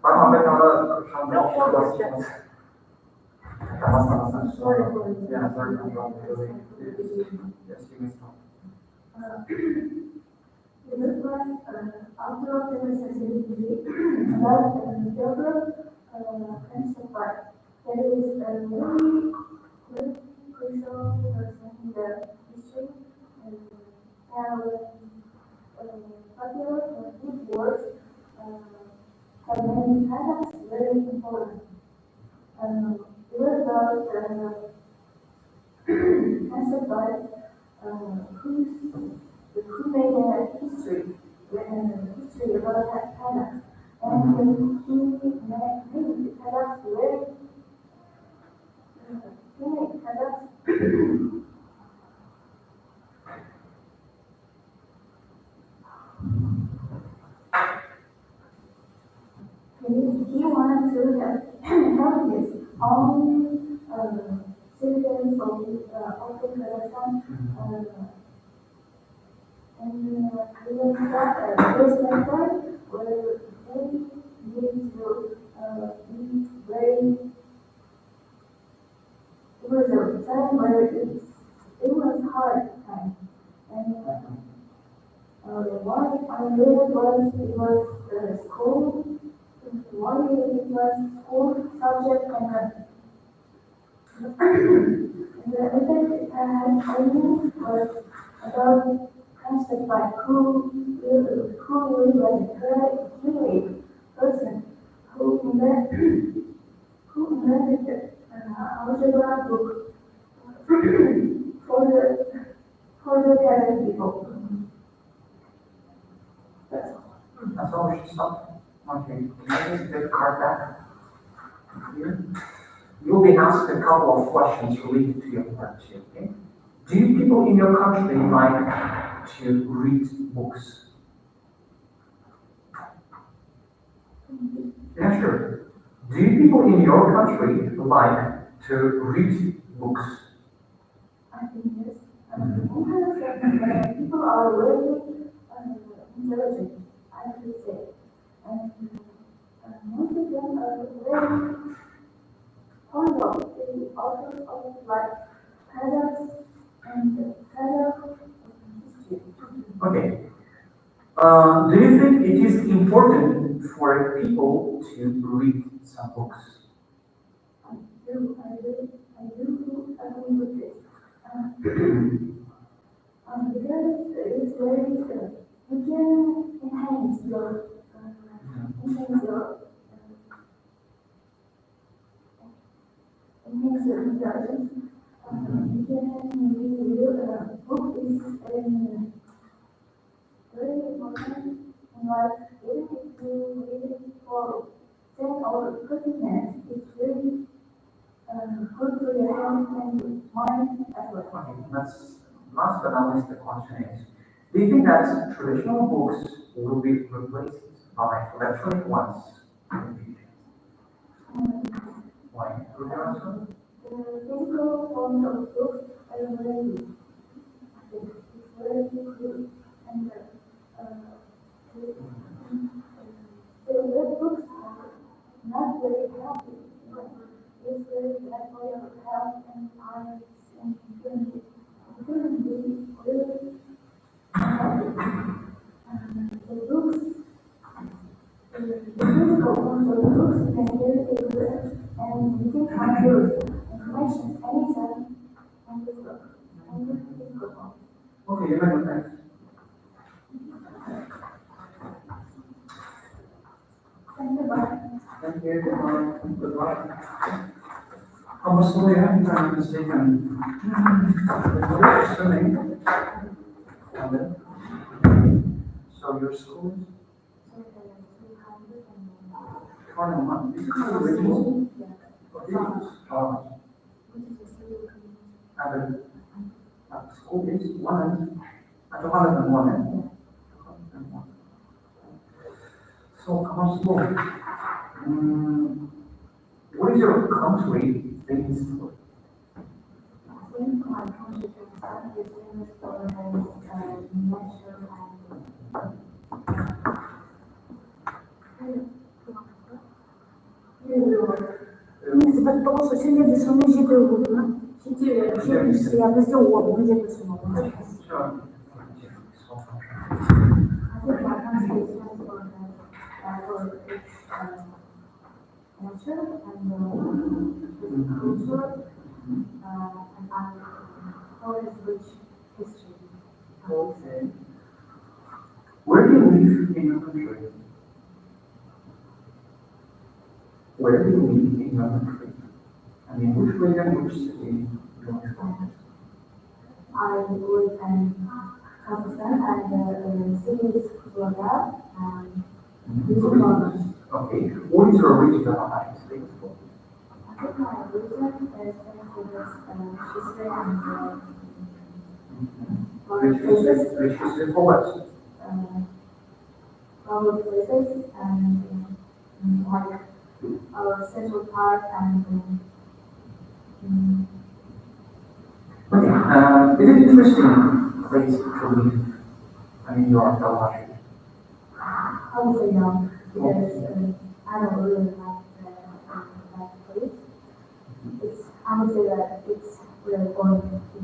Pak sampai kalau sama-sama. Ya, sorry, yes, you may stop. The book was author of the sensitivity about robot concept life. That is a really crucial person in the history and popular good words have many tasks very important. It was about concept life who made a history about that product. And he made the products very he made products he wanted to help his own citizens of the Kazakhstan and create that this method where they need to be very it was a time where it was hard time and why I knew it was school why it was school subject and the other I knew was about concept like who who was a Catholic person who invented algebra book for the Catholic people. That's all. That's all we should stop. Okay, can I just get the card back? Here. You'll be asked a couple of questions related to your part two, okay? Do you people in your country like to read books? Yeah, sure. Do you people in your country like to read books? I think yes. People are very intelligent, I have to say. And most of them are very humble. They also like paradox and paradox history. Okay. Do you think it is important for people to read some books? I do agree with this. Because it's very good. You can enhance your intelligence. You can read a book is very important in life. Even if you read it for 10 or 20 minutes, it's really good for your health and mind as well. Okay, that's last but not least the question is, do you think that traditional books will be replaced by electronic ones in the future? Why? Would you answer? The physical form of books are very good. It's very good. And the red books are not very healthy. It's very bad for your health and eyes and hearing. It couldn't be really healthy. The books, the physical forms of the books can hear it good and you can find your information anytime on this book. On the physical form. Okay, you're right, thanks. Thank you, bye. Thank you, good luck. How much do we have, if I'm not mistaken? What is your name? Alan. So your school is? Carnal, this is the original? Oh. And the school is 101. So, come what is your country famous for? I think my country is famous for nature نسبة التواصل شنو اللي بيسموه جيتو هنا؟ جيتو يا بس هو من جيتو اسمه. I think my country is famous for its nature and culture and for its rich history. Okay. Where do you live in your country? Where do you live in your country? I mean, which region, which city do you live from? I live in Pakistan and the city is Florida and Okay. What is your regional highest famous for? I think my region is famous for this history and Which is for what? public places and like our Central Park and Okay, it is interesting place to live. I mean, you are Kawhi. I would say no, because I don't really like that place. I would say that it's really boring to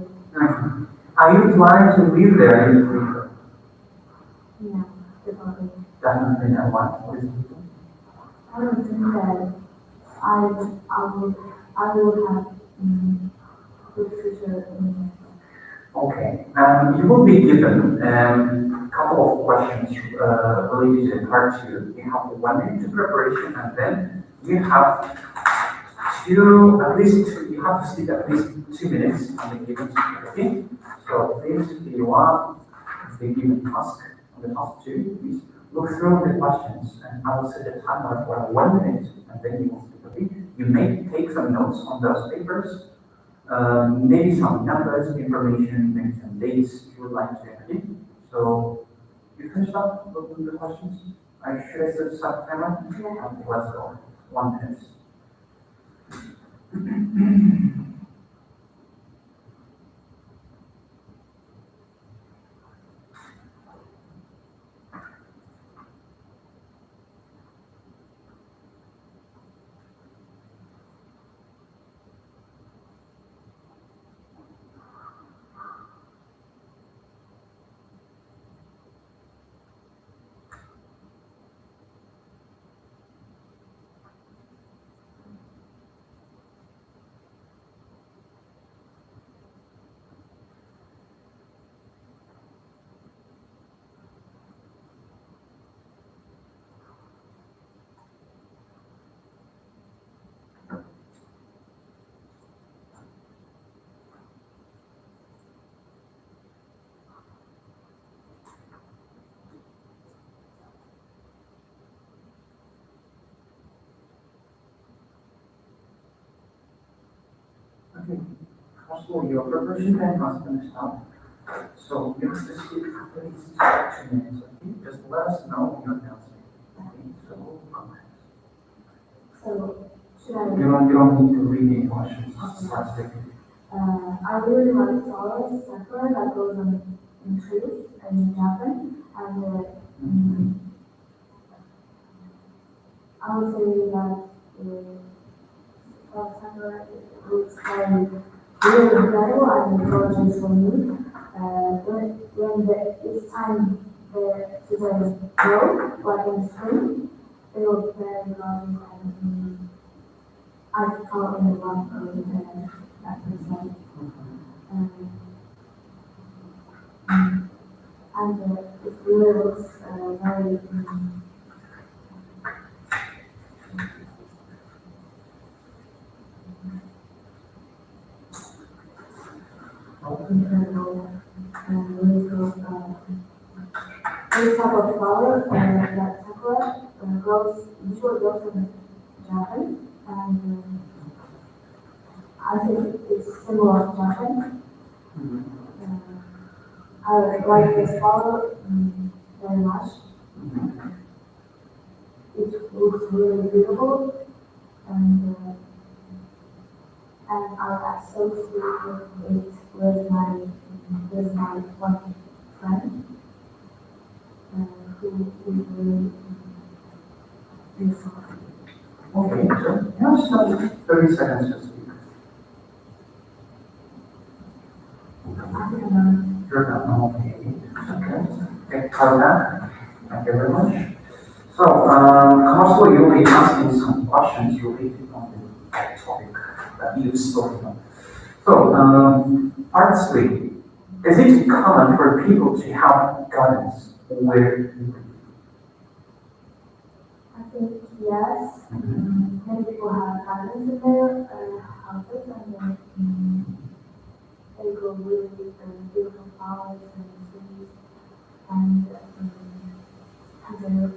Are you planning to live there in the future? yeah, definitely. Definitely not. What is it? I don't think that I will have good future in Okay, you will be given a couple of questions related to part 2. You have 1 minute to preparation, and then you have you have to speak at least 2 minutes on the given topic. Okay? So please, if you want the given task on the task 2, please look through the questions, and I will set a timer for 1 minute, and then you will speak. Okay? You may take some notes on those papers. Maybe some numbers, information, maybe some dates you would like to add. So, you finished up with the questions? Should I set some timer? Yeah. Okay, let's go. 1 minute. Okay, first of all, your preparation time has finished up. So you have to speak at least 2 minutes, okay? Just let us know your answer. Okay, so go ahead. So, should I? You don't need to read the questions. Start speaking. I really like Taurus sakura that goes on in trees in Japan, and I would say that sakura looks very beautiful and gorgeous for me. When it's time to grow, like in spring, it looks very gorgeous and I fall in love with that person. And it really looks very incredible really cool. This type of flower that sakura usually grows in Japan, and I think it's similar to Japan. I like this flower very much. It looks really beautiful, and I associate it with my one friend who is really beautiful. Okay, so you have some 30 seconds to speak. You're done. Okay, Carla, thank you very much. So, Carlos, you'll be asking some questions related on the topic that you spoke about. So, part 3. Is it common for people to have gardens where you live? I think yes. Many people have gardens in their houses, and they grow really beautiful flowers and trees, and have their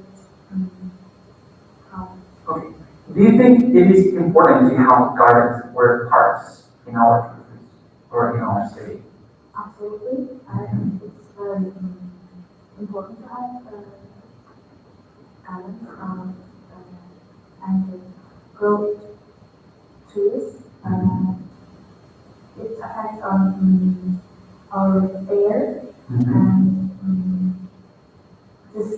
house. Okay. Do you think it is important to have gardens or parks in our countries or in our city? Absolutely. I think it's very important to have gardens and grow trees. It affects on our air and just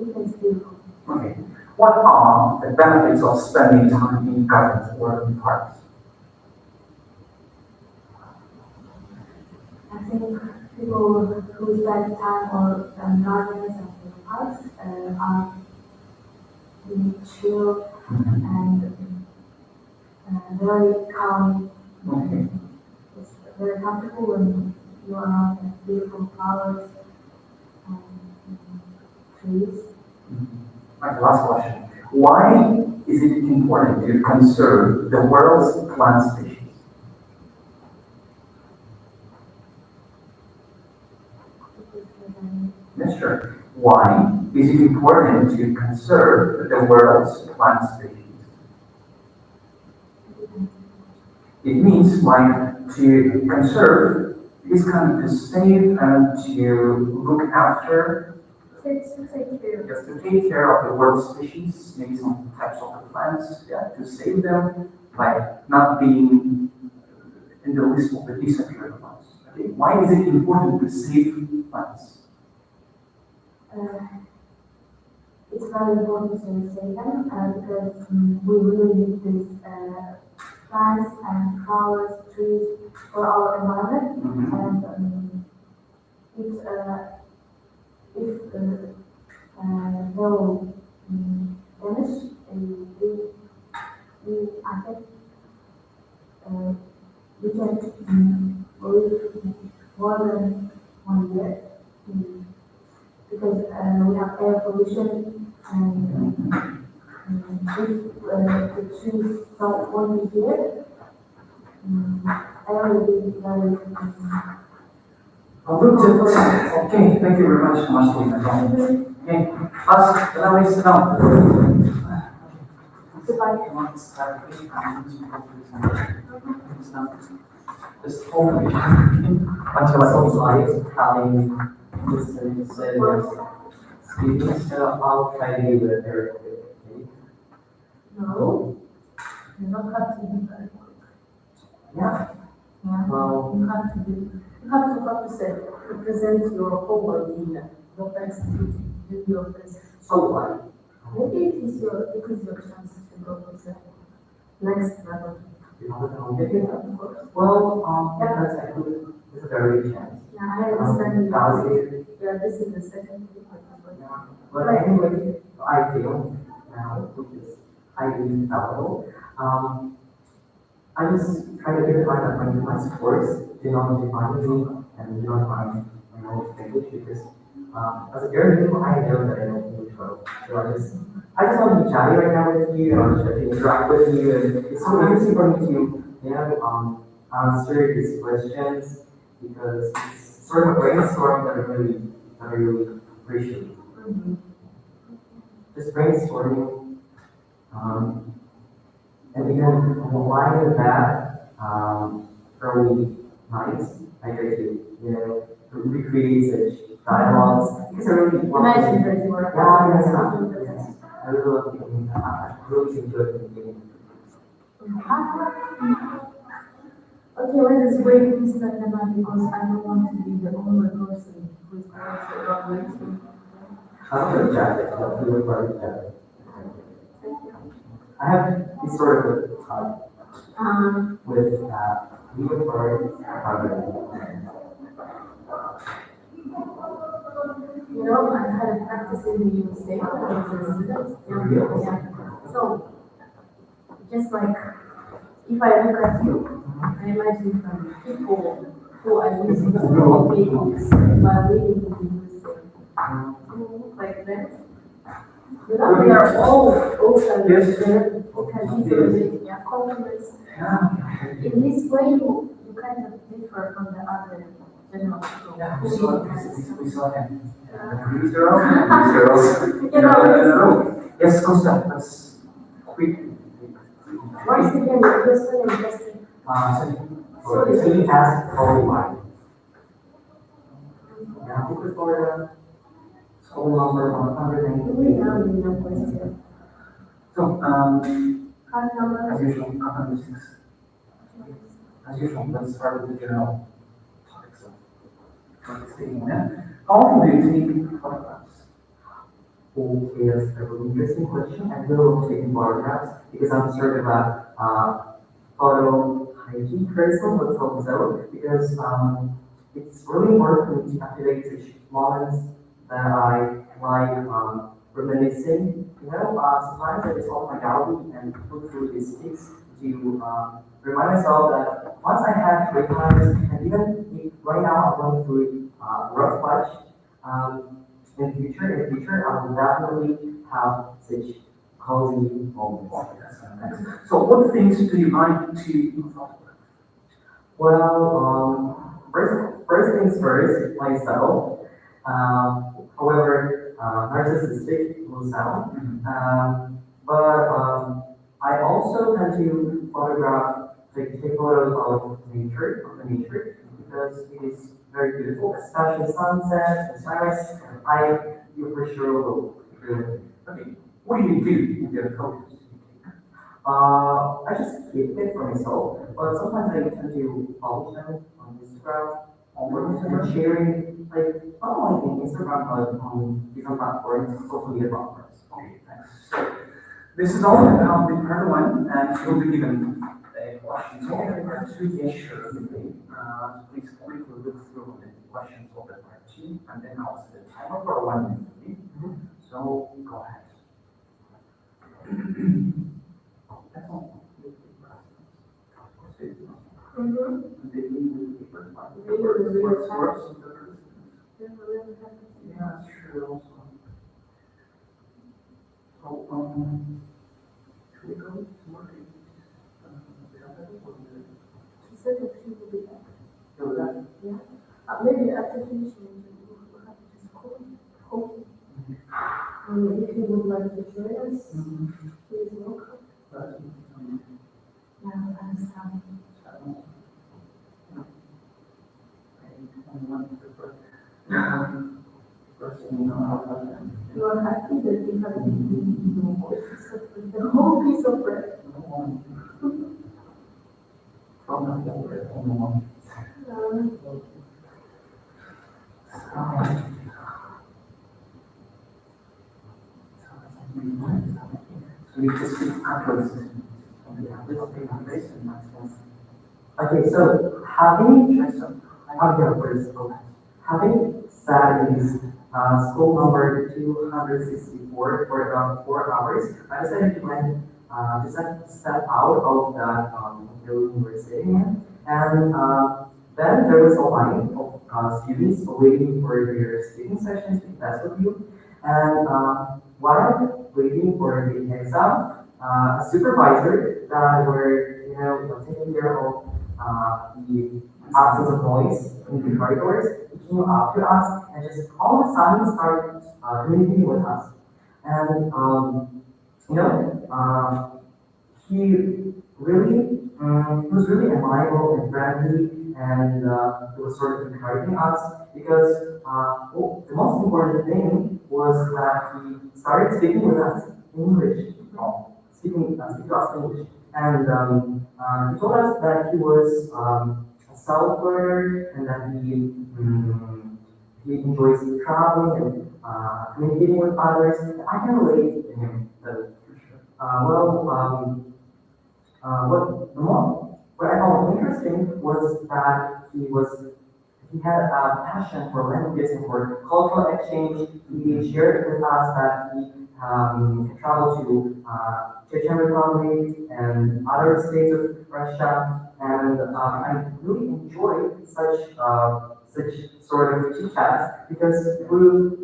it's beautiful. Okay. What are the benefits of spending time in gardens or in parks? I think people who spend time on gardens and parks are really chill and very calm Okay. It's very comfortable when you are around beautiful flowers and trees. My last question. Why is it important to conserve the world's plant species? Yes, sure. Why is it important to conserve the world's plant species? It means like to conserve is kind of to save and to look after, Take care. just to take care of the world species, maybe some types of the plants, yeah, to save them, like not being in the list of the disappeared plants. Okay, why is it important to save plants? It's very important to say them because we really need these plants and flowers, trees for our environment. Mhm. And it, if they'll vanish, I think we can live more than 1 year. Because we have air pollution and if the trees don't want to here, air will be very, Okay, thank you very much, Masli. Okay, us, allow me to sit down. goodbye. Come on, start. Just hold me. Until I Sounds like having listened students, I'll try to do the therapy. No, you don't have to do that. Yeah. Yeah, Well, you have to do, you have to, how to say, represent your whole idea, not execute your best. so what? Maybe it is your chance to go to the next level. You have a well, that's actually, it's a very good chance. Yeah, I understand. Valid. Yeah, this is the second thing. But anyway, I feel now, which is highly valuable. I just try to keep in mind that when my sports do not define me and do not define my knowledge of English because as a very new, I know that I know English well. So I just want to be chatty right now with you and to interact with you, and it's so easy for me to, answer these questions because it's sort of a brainstorm that I really appreciate. Just brainstorming, and again, why with that, early nights, I try to, recreate such dialogues, because I really want to. Imagine that you were. Yes. I really love thinking, I really enjoy thinking. Okay, let us break this dilemma because I don't want to be the only person who is going to evaluate. I'm going to chat it, I'll do it right chat. I have this sort of a thought with Leopard You know, I had a practice in the USA when I was a student. Yeah. So, just like, if I look at you, I imagine people who I listen to all people's while living in the USA. Like that. You know, they are all open, Yes. who can easily make compliments. In this way, you kind of differ from the other general people. Yeah, who we saw can- it. We saw it. These girls. You know, Yes, Costa, let's quick. once again, you're just so interesting. So he has only one. Yeah, because for school number 190. We have no question. So, Card number. as usual, 106. As usual, let's start with the general topics of taking that. How often do you take photographs? Okay, that's a really interesting question. I will take photographs because I'm sort of a photo hygiene person, let's hope so, because it's really important for me to activate such moments that I like reminiscing. Sometimes I just open my gallery and look through these pics to remind myself that once I had great times, and even if right now I'm going through a rough patch, in the future, I will definitely have such cozy moments. So what things do you like to consult with? Well, first things first, myself. However, narcissistic will sound. But I also tend to photograph, take photos of the nature, because it is very beautiful, especially sunsets and sunrise. You for sure will agree with me. Okay, what do you do with your photos? I just keep it for myself, but sometimes I tend to publish them on Instagram, and sharing, like, not only in Instagram, but on different platforms, social media platforms. Okay, thanks. So, this is all about the part one, and you'll be given questions over the part two. Yes, sure. Please quickly look through the questions over the part two, and then I'll set the timer for 1 minute. So, go ahead. That's all. Yeah, that's true also. So, should we go to more She said that she will be back. So that, Maybe after finishing, we'll have to just call. If you would like to join us, please welcome. Yeah, I understand. You are happy that you have the whole piece of bread. So you just keep upwards. Okay, so having sat in this school number 264 for about 4 hours, I decided to step out of that building we were sitting in. And then there was a line of students waiting for their speaking sessions to test with you. And while waiting for the exam, a supervisor that were, taking care of the absence of noise in the corridors, he came up to us and just all of a sudden started communicating with us. And, he really, he was really amiable and friendly, and he was sort of encouraging us because the most important thing was that he started speaking with us in English, speaking to us in English. And he told us that he was a self-learner and that he enjoys traveling and communicating with others. I can relate to him. What I found interesting was that he had a passion for languages and for cultural exchange. He shared with us that he traveled to Chechen Republic and other states of Russia, and I really enjoyed such sort of chit chats because through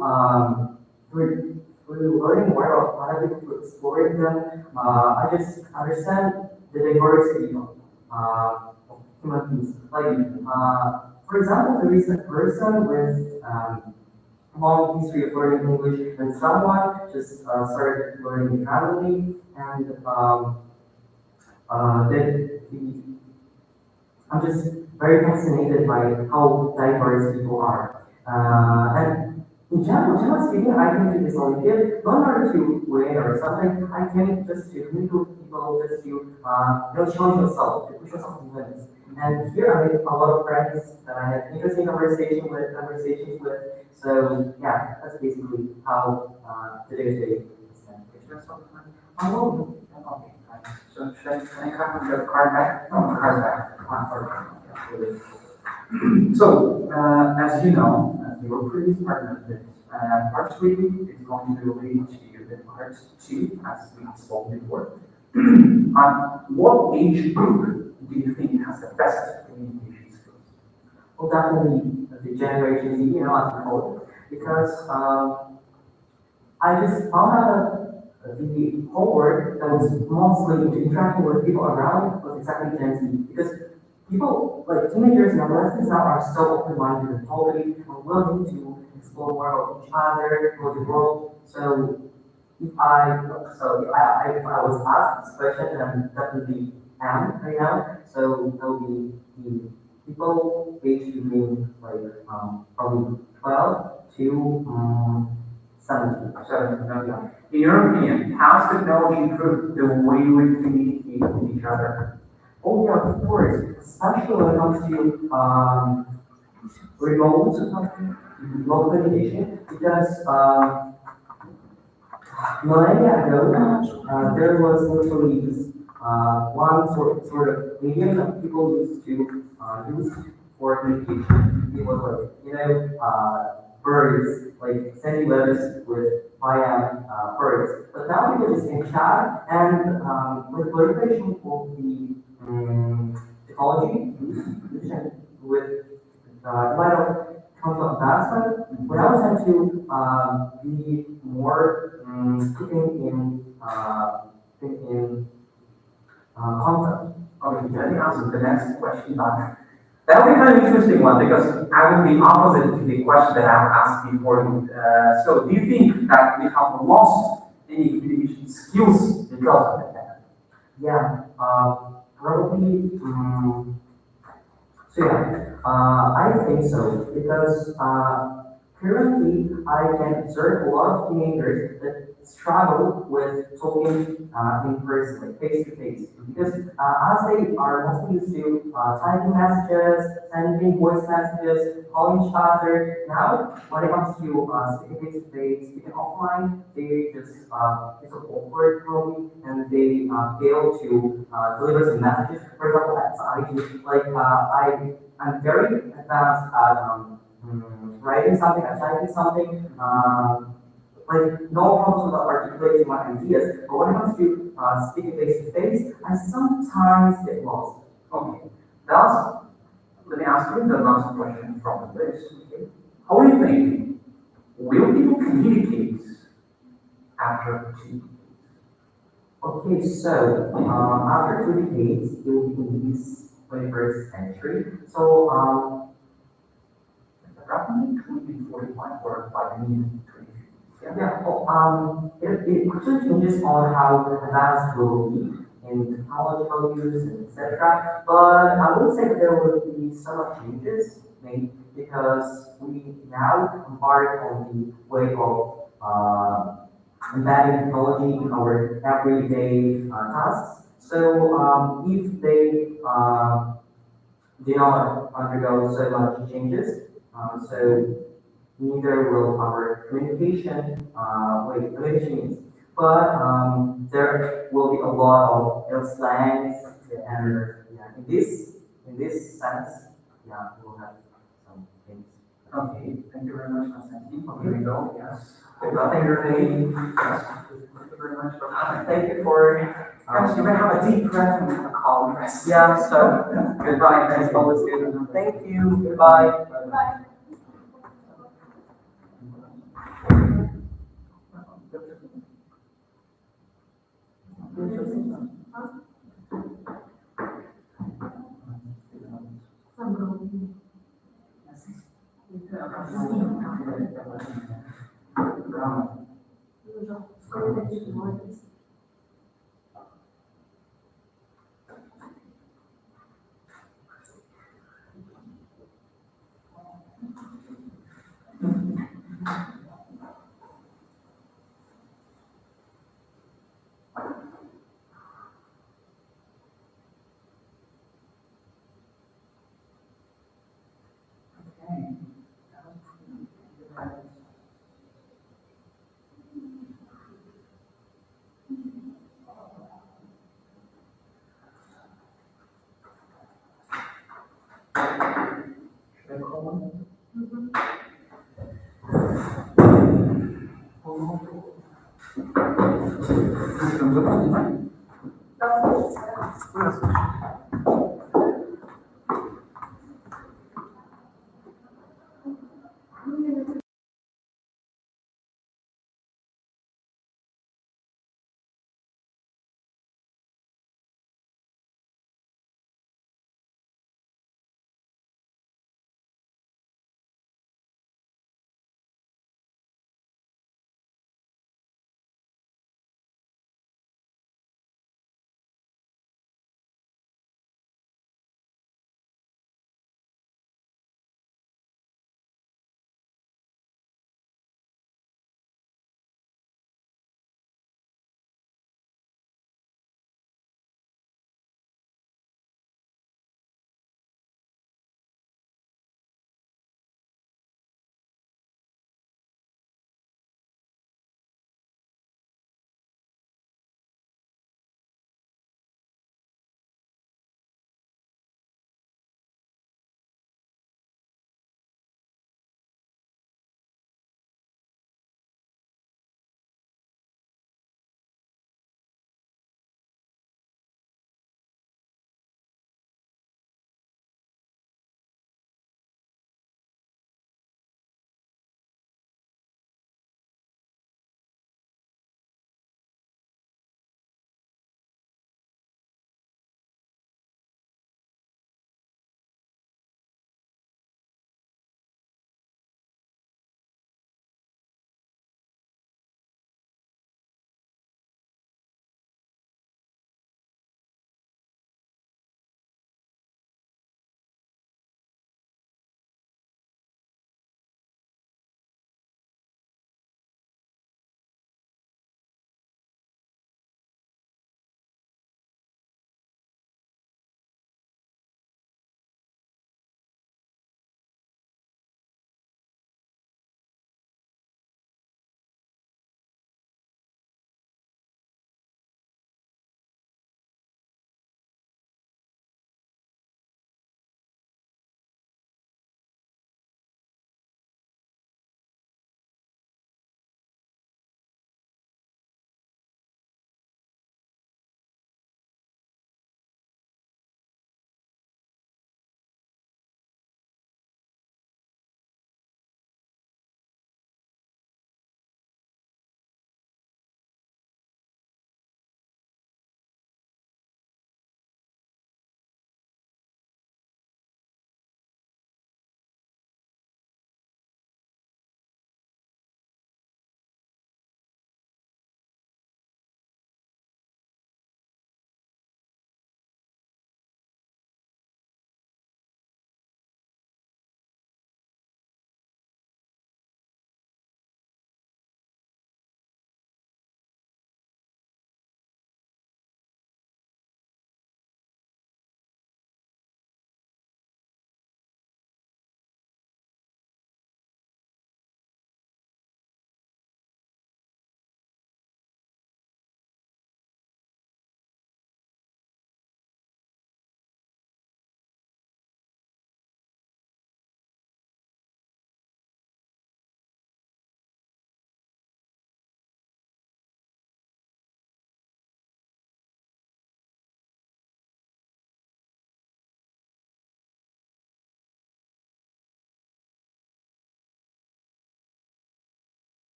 learning more about other people, through exploring them, I just understand the diversity of human beings. Like, for example, there is a person with long history of learning English, and someone just started learning randomly, and I'm just very fascinated by how diverse people are. And in general speaking, I think it is only good, not in order to win or something. I think just to meet with people, just to challenge yourself, to push yourself to limits. And here I made a lot of friends that I had interesting conversations with. So yeah, that's basically how the day-to-day is spent. Oh, okay. So should I come with the card back? No, the card back. So, as you know, your previous partner did, part 3 is going to lead to the part 2, as we spoke before. What age group do you think has the best communication skills? Well, definitely the Generation Z, as we call it, because I just found out that the homework that was mostly interacting with people around was exactly Gen Z, because people, like teenagers and adolescents now are so open-minded and totally willing to explore more about each other, about the world. So if I was asked this question, then definitely am right now. So that would be the people aged between probably 12 to 17. Okay. In your opinion, how's technology improved the way we communicate with each other? Oh yeah, of course, especially when it comes to remote communication, because millennia ago, there was literally this one sort of medium that people used to use for communication. It was birds, like sending letters via birds. But now people just can chat, and with proliferation of the technology with a lot of cultural advancement, we now tend to be more keeping in contact. Okay, let me ask the next question back. That would be kind of interesting one because I would be opposite to the question that I asked before. So, do you think that we have lost any communication skills because of that? Yeah, probably. I think so because currently I can observe a lot of teenagers that struggle with talking in person, like face to face, because as they are mostly used to typing messages, sending voice messages, calling each other. Now, when it comes to speaking face to face, speaking offline, they just it's an awkward probably, and they fail to deliver some messages. For example, as I do, I'm very advanced at writing something, I'm typing something, no problems with articulating my ideas, but when it comes to speaking face to face, I sometimes get lost. Okay. Thus, let me ask you the last question from this. Okay. How do you think will people communicate after 2 decades? Okay, so after 2 decades, it will be in this 21st century. So Roughly 2045 or by the mid 2050s. it actually changes on how advanced we'll be in technological use and etc. But I would say that there will be some changes made because we now embark on the way of embedding technology in our everyday tasks. So if they do not undergo so much changes, so neither will our communication needs. But there will be a lot of slangs, and in this sense, we'll have some things. Okay, thank you very much, Konstantin. Here we go, yes. Nothing remaining. Yes. Thank you very much for coming. Thank you for. Yes, you may have a deep breath and a calm rest. Yeah, so goodbye. That's always good. Thank you. Goodbye. Bye. Okay.